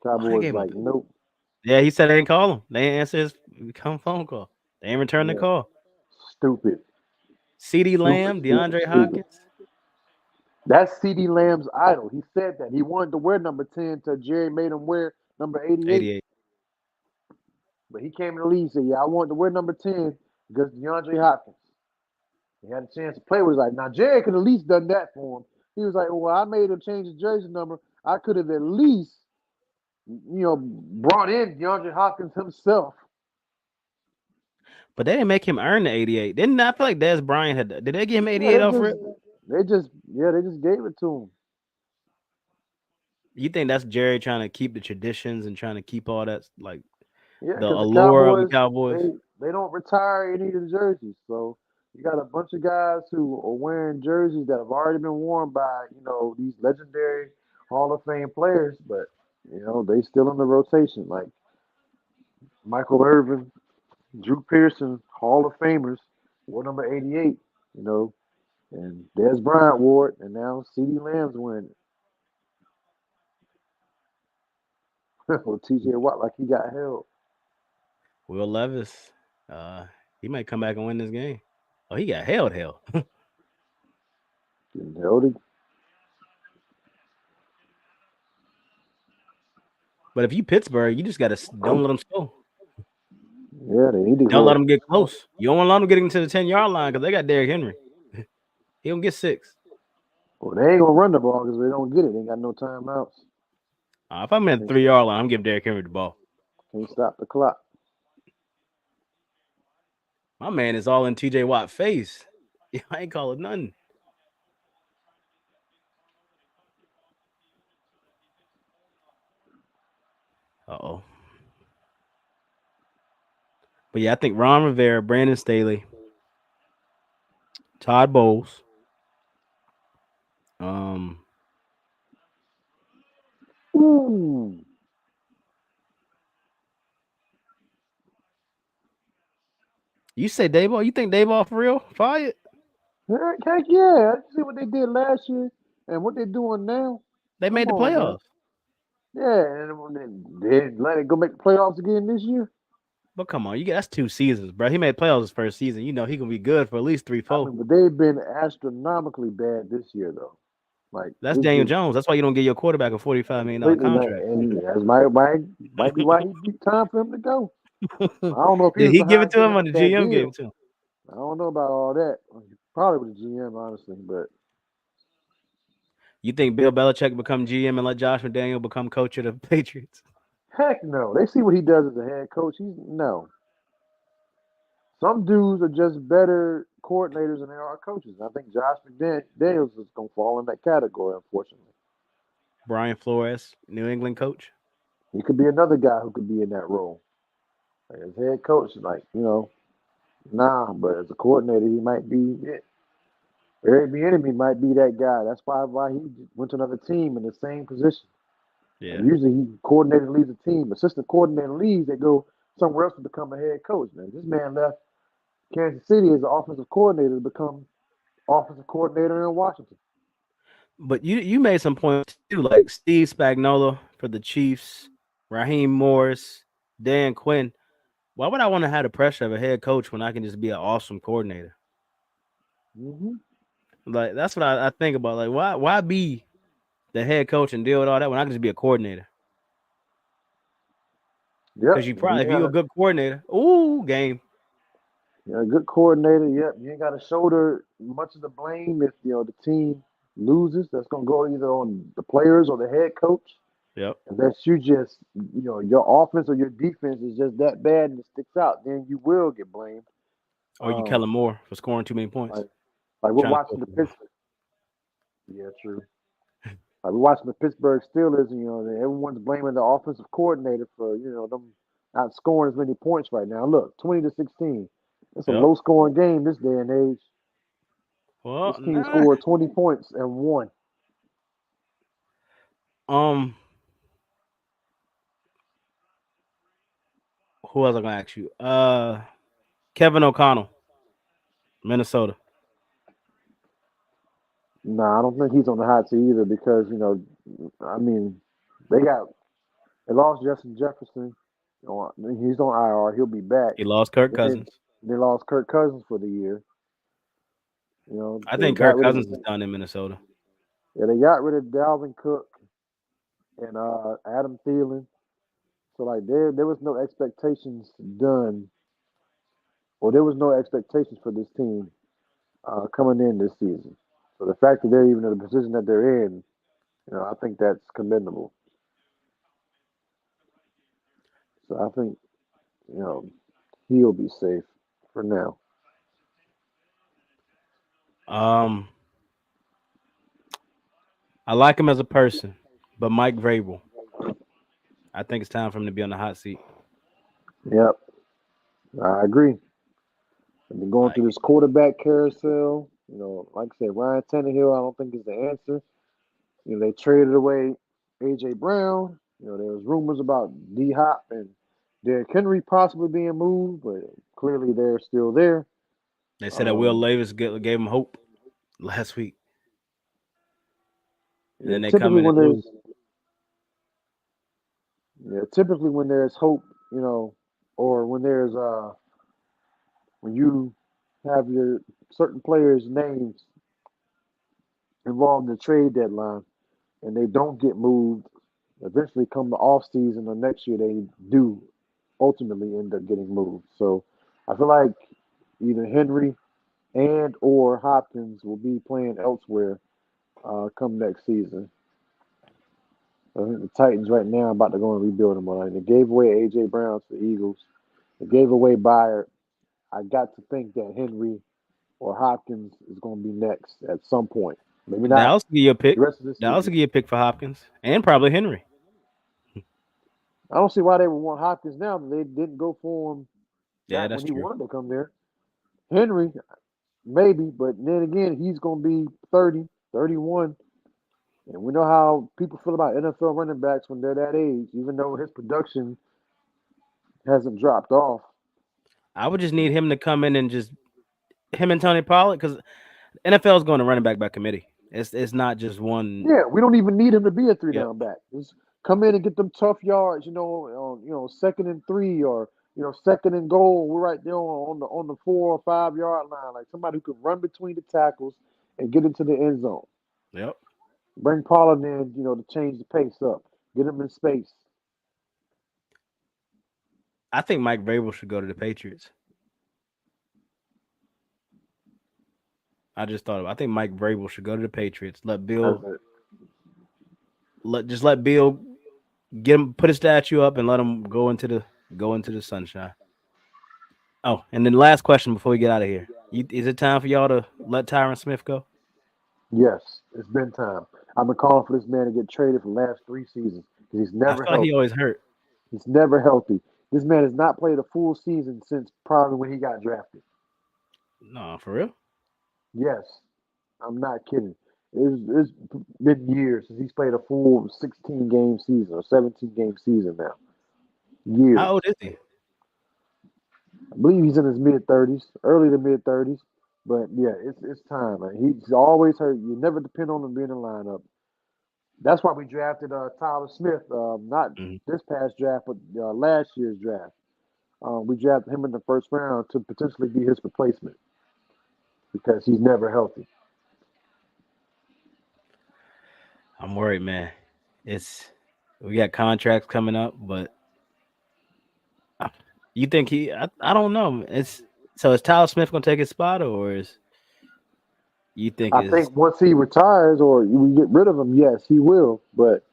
Oh, they Cowboys gave him. like, nope. Yeah, he said they didn't call him. They didn't answer his phone call. They didn't return the Yeah, call. stupid. CeeDee Stupid, Lamb, stupid, DeAndre stupid. Hopkins. That's CD Lamb's idol. He said that. He wanted to wear number 10 until Jerry made him wear number 88. 88. But he came in the league and said, yeah, I wanted to wear number 10 because DeAndre Hopkins. He had a chance to play with us. Like, now Jerry could at least done that for him. He was like, well, I made him change his jersey number. I could have at least, brought in DeAndre Hopkins himself. But they didn't make him earn the 88. Didn't I feel like Dez Bryant had? Did they give him Yeah, 88 off rip? they just gave it to him. You think that's Jerry trying to keep the traditions and trying to keep all that like Yeah, the because the allure of the Cowboys, Cowboys? they don't retire any of the jerseys. So you got a bunch of guys who are wearing jerseys that have already been worn by, these legendary Hall of Fame players, but they still in the rotation. Like Michael Irvin, Drew Pearson, Hall of Famers, wore number 88, you know, and Des Bryant wore it, and now CeeDee Lamb's wearing it. Well, TJ Watt, like he got held. Will Levis, uh, he might come back and win this game. Oh, he got held. Hell, Getting held. But if you Pittsburgh, you just gotta don't let them score. Yeah, they need to Don't let go. them get close. You don't want to let them get into the 10-yard line because they got Derrick Henry. He don't get 6. Well, they ain't gonna run the ball because they don't get it. They ain't got no timeouts. If I'm at the 3-yard line, I'm giving Derrick Henry the ball. Can't stop the clock. My man is all in TJ Watt face. I ain't calling nothing. Uh-oh. But yeah, I think Ron Rivera, Brandon Staley, Todd Bowles, Ooh. you say Dayball? You think Dayball for real? Fired? Heck yeah. See what they did last year and what they're doing now. They Come made the on, man. playoffs. Yeah, and when they let it go make the playoffs again this year. But come on, that's 2 seasons, bro. He made playoffs his first season. You know he gonna be good for at least 3, I 4. mean, but they've been astronomically bad this year, though. Like That's it's Daniel just Jones. That's why you don't get your quarterback a $45 million completely not, contract. and that's might be why he time for him to go. I don't know if he Did was he give it behind to giving him or up the that GM gave deal. it to him? I don't know about all that. Probably with the GM, honestly, but You think Bill Belichick become GM and let Josh McDaniel become coach of the Patriots? heck no. They see what he does as a head coach. He's no. Some dudes are just better coordinators than they are coaches. I think Josh McDaniels is going to fall in that category, unfortunately. Brian Flores, New England coach. He could be another guy who could be in that role. Like as head coach, like, nah, but as a coordinator, he might be it. Eric Bieniemy might be that guy. That's why he went to another team in the same position. Like Yeah. usually he coordinator leads a team, assistant coordinator leaves, they go somewhere else to become a head coach. Man, this man left Kansas City as an offensive coordinator to become offensive coordinator in Washington. But you made some points too, like Steve Spagnuolo for the Chiefs, Raheem Morris, Dan Quinn. Why would I want to have the pressure of a head coach when I can just be an awesome coordinator? Mm-hmm. Like that's what I think about. Like why be the head coach and deal with all that when I can just be a coordinator? Because Yep. you You probably if got you're a good coordinator, game. a good coordinator. Yep. You ain't got to shoulder much of the blame if the team loses. That's gonna go either on the players or the head coach. Yep. Unless you just your offense or your defense is just that bad and it sticks out, then you will get blamed. Or you Kellen Um, Moore for scoring too many points. like we're Trying to score watching the too much. Pittsburgh. Yeah, true. Like we're watching the Pittsburgh Steelers, and everyone's blaming the offensive coordinator for them not scoring as many points right now. Look, 20-16. It's a Yep. low scoring game this day and age. Well, This team nah. scored 20 points and won. Um, who else I gonna ask you? Kevin O'Connell, Minnesota. Nah, I don't think he's on the hot seat either because I mean, they got they lost Justin Jefferson. He's on IR. He'll be back. He lost Kirk Then Cousins. they lost Kirk Cousins for the year. I They think got Kirk rid of Cousins is done in Minnesota. they got rid of Dalvin Cook and Adam Thielen. So like there was no expectations done, or there was no expectations for this team coming in this season. So the fact that they're even in the position that they're in, I think that's commendable. So I think you know he'll be safe for now. Um, I like him as a person, but Mike Vrabel, I think it's time for him to be on the hot seat. Yep, I agree. And then going Like through this quarterback carousel, like I said, Ryan Tannehill, I don't think is the answer. They traded away AJ Brown. There was rumors about D Hop and Derrick Henry possibly being moved, but clearly they're still there. they said that Will Um, Levis gave him hope last week, and yeah, then they come typically in and when lose. there's typically when there's hope, or when you have your certain players' names involved in the trade deadline and they don't get moved, eventually come the off season or next year, they do ultimately end up getting moved. So I feel like either Henry and or Hopkins will be playing elsewhere come next season. I think the Titans right now are about to go and rebuild them. Right? They gave away AJ Brown to the Eagles. They gave away Byard. I got to think that Henry or Hopkins is going to be next at some point. Maybe not Dallas give you a pick. the rest of this Dallas season. give you a pick for Hopkins and probably Henry. I don't see why they would want Hopkins now. They didn't go for him Yeah, back that's when he true. wanted to come there. Henry, maybe, but then again, he's going to be 30, 31. And we know how people feel about NFL running backs when they're that age, even though his production hasn't dropped off. I would just need him to come in and just him and Tony Pollard because NFL is going to running back by committee. It's not just one. Yeah, we don't even need him to be a three Yep. down back. Just come in and get them tough yards, second and three or second and goal. We're right there on the 4 or 5 yard line, like somebody who can run between the tackles and get into the end zone. Yep. Bring Pollard in, to change the pace up, get him in space. I think Mike Vrabel should go to the Patriots. I just thought of. I think Mike Vrabel should go to the Patriots. Let That's Bill it. let Bill get him put a statue up and let him go into the sunshine. Oh, and then the last question before we get out of here. Is it time for y'all to let Tyron Smith go? Yes, it's been time. I've been calling for this man to get traded for the last 3 seasons because he's I never feel like he healthy. always hurt. He's never healthy. This man has not played a full season since probably when he got drafted. No, for real. Yes, I'm not kidding. It's been years since he's played a full 16 game season or 17 game season now. How Years. old is he? I believe he's in his mid 30s, early to mid 30s. But yeah, it's time. Man. He's always hurt. You never depend on him being in the lineup. That's why we drafted Tyler Smith, not Mhm. this past draft, but last year's draft. We drafted him in the first round to potentially be his replacement because he's never healthy. I'm worried, man. It's we got contracts coming up, but you think I don't know. It's so is Tyler Smith gonna take his spot, or is you think I is think once he retires or we get rid of him, yes, he will. But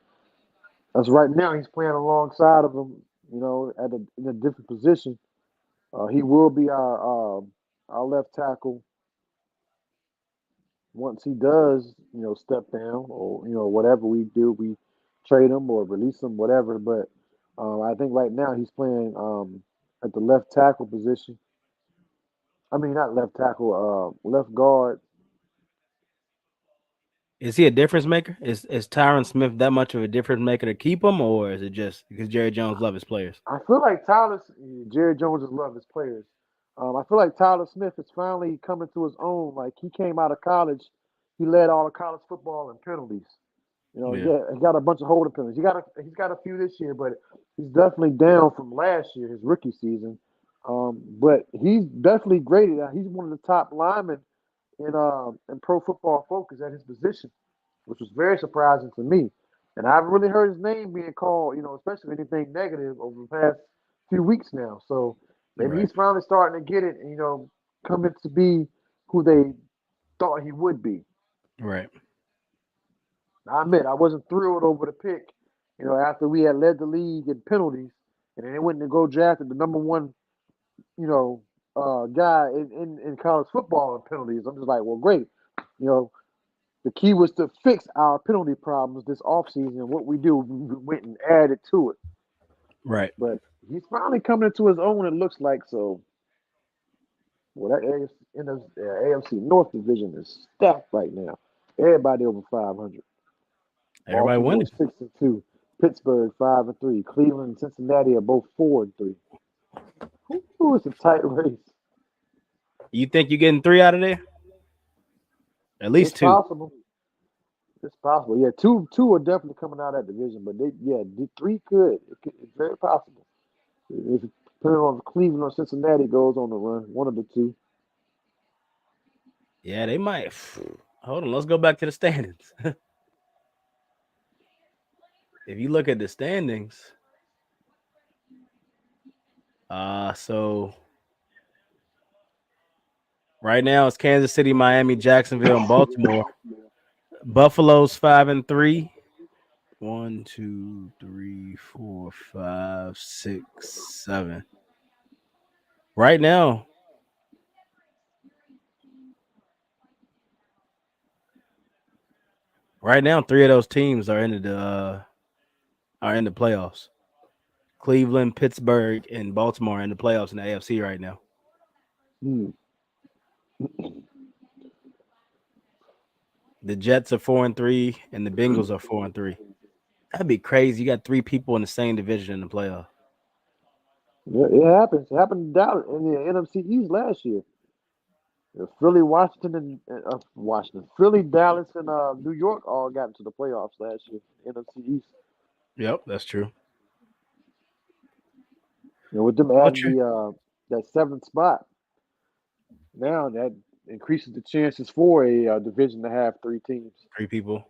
as right now, he's playing alongside of him, in a different position. He will be our left tackle once he does, step down or whatever we do, we trade him or release him, whatever. But I think right now he's playing at the left tackle position. I mean, not left tackle, left guard. is he a difference maker? Is Tyron Smith that much of a difference maker to keep him, or is it just because Jerry Jones love his players? I feel like Jerry Jones just love his players. I feel like Tyler Smith is finally coming to his own. Like he came out of college, he led all of college football in penalties. Yeah, He got a bunch of holding penalties. He's got a few this year, but he's definitely down from last year, his rookie season. But he's definitely graded. He's one of the top linemen in Pro Football Focus at his position, which was very surprising to me. And I haven't really heard his name being called, especially anything negative over the past few weeks now. So maybe right, he's finally starting to get it and, coming to be who they thought he would be. right. I admit I wasn't thrilled over the pick, after we had led the league in penalties, and then they went to go drafted the number one, guy in college football in penalties. I'm just like, well, great. You know, the key was to fix our penalty problems this offseason, and what we do, we went and added to it. Right. But he's finally coming into his own. It looks like so. Well, that AFC North division is stacked right now. Everybody over 500. Everybody Baltimore winning. 6-2, Pittsburgh 5-3, Cleveland and Cincinnati are both 4-3. Who is a tight race? You think you're getting 3 out of there? At It's least 2. possible. It's possible. Yeah, two are definitely coming out of that division, but three could. It's very possible. If depending on if Cleveland or Cincinnati goes on the run, one of the two. Yeah, they might. Hold on, let's go back to the standings. if you look at the standings, so right now it's Kansas City, Miami, Jacksonville, and Baltimore. Buffalo's 5-3. 1, 2, 3, 4, 5, 6, 7. Right now, three of those teams are in the playoffs. Cleveland, Pittsburgh, and Baltimore are in the playoffs in the AFC right now. Hmm. The Jets are 4-3, and the Bengals are 4-3. That'd be crazy. You got three people in the same division in the playoff. Yeah, it happens. It happened in Dallas in the NFC East last year. Philly, Washington, and Philly, Dallas, and New York all got into the playoffs last year. NFC East. Yep, that's true. With them Well, adding the that seventh spot, now that increases the chances for a division to have three teams. three people.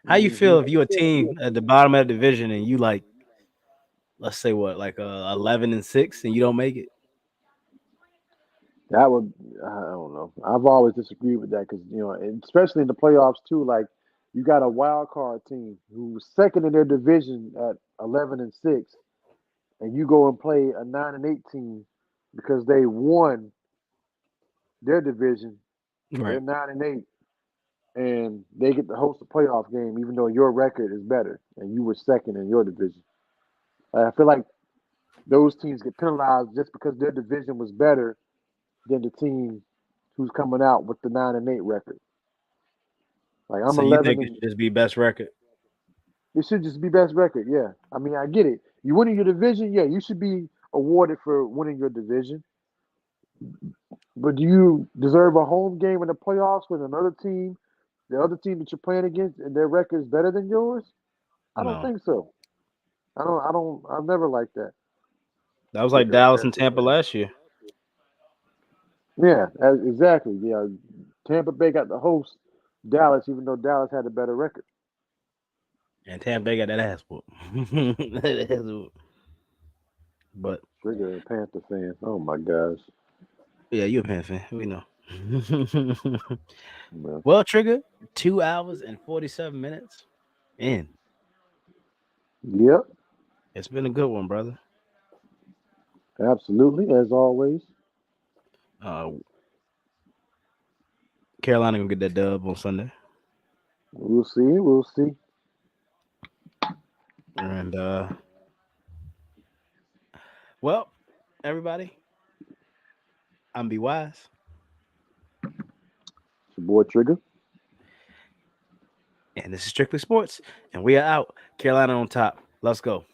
How you Hmm. feel if you a team at the bottom of the division and you like, let's say what, like 11-6, and you don't make it? That would, I don't know. I've always disagreed with that because and especially in the playoffs too. Like you got a wild card team who's second in their division at 11-6, and you go and play a 9-8 team because they won their division. They're Right. 9-8, and they get to host a playoff game, even though your record is better and you were second in your division. I feel like those teams get penalized just because their division was better than the team who's coming out with the 9-8 record. Like I'm So you 11 think it and should just be best record? it should just be best record. Yeah, I mean I get it. You winning your division, yeah, you should be awarded for winning your division. But do you deserve a home game in the playoffs with another team, the other team that you're playing against, and their record is better than yours? I don't No. think so. I've never liked that. That was like Dallas and Tampa last year. Yeah, exactly. Yeah, Tampa Bay got the host Dallas, even though Dallas had a better record. And Tampa Bay got that ass whoop. That ass whoop. But Trigger a Panther fan. Oh my gosh. yeah, you a Pan fan. We know. Well, Well, Trigger, 2 hours and 47 minutes in. yep, It's been a good one, brother. absolutely. As always, Uh, Carolina gonna get that dub on Sunday. we'll see. We'll see. And well, everybody, I'm Be Wise, It's your boy Trigger. and this is Strictly Sports, and we are out. Carolina on top. Let's go.